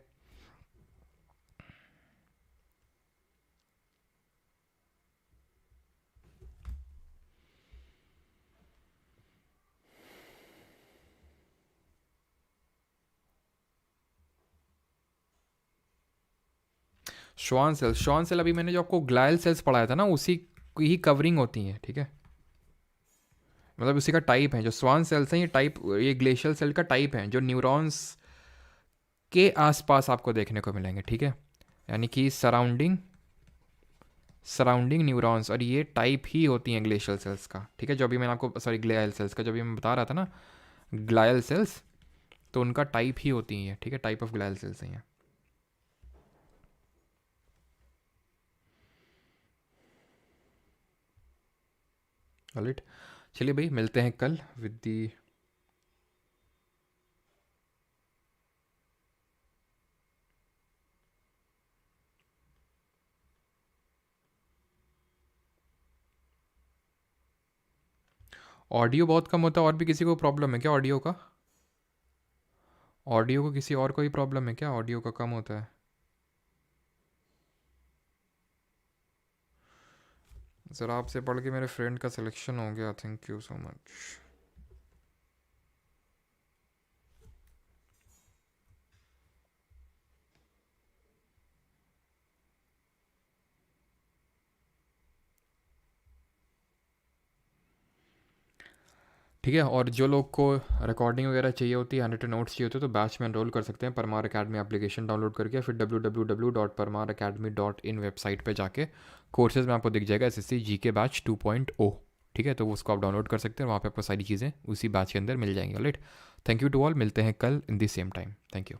श्वान सेल अभी मैंने जो आपको ग्लायल सेल्स पढ़ाया था ना, उसी की ही कवरिंग होती है, ठीक है। मतलब उसी का टाइप है, जो स्वान सेल्स हैं ये टाइप, ये ग्लेशियल सेल का टाइप है, जो न्यूरॉन्स के आसपास आपको देखने को मिलेंगे, ठीक है। यानी कि सराउंडिंग न्यूरॉन्स, और ये टाइप ही होती हैं ग्लेशियल सेल्स का, ठीक है। जो अभी मैंने आपको, सॉरी, ग्लियल सेल्स का जो अभी मैं बता रहा था ना, ग्लायल सेल्स, तो उनका टाइप ही होती हैं, ठीक है, टाइप ऑफ ग्लायल सेल्स हैं। ऑलराइट, चलिए भाई, मिलते हैं कल विद दी, ऑडियो बहुत कम होता है, और भी किसी को प्रॉब्लम है क्या ऑडियो का? ऑडियो को किसी और को ही प्रॉब्लम है क्या, ऑडियो का कम होता है? सर आपसे पढ़ के मेरे फ्रेंड का सिलेक्शन हो गया, थैंक यू सो मच। ठीक है। और जो लोग को रिकॉर्डिंग वगैरह चाहिए होती है, 100 नोट्स चाहिए होते हैं, तो बैच में एनरोल कर सकते हैं परमार अकेडमी एप्लीकेशन डाउनलोड करके, फिर www.parmaracademy.in वेबसाइट पे जाके कोर्सेज में आपको दिख जाएगा SSC GK बैच 2.0। ठीक है, तो उसको आप डाउनलोड कर सकते हैं, वहाँ पे आपको सारी चीज़ें उसी बैच के अंदर मिल जाएंगी। Right, thank you to all, मिलते हैं कल in the same time. Thank you.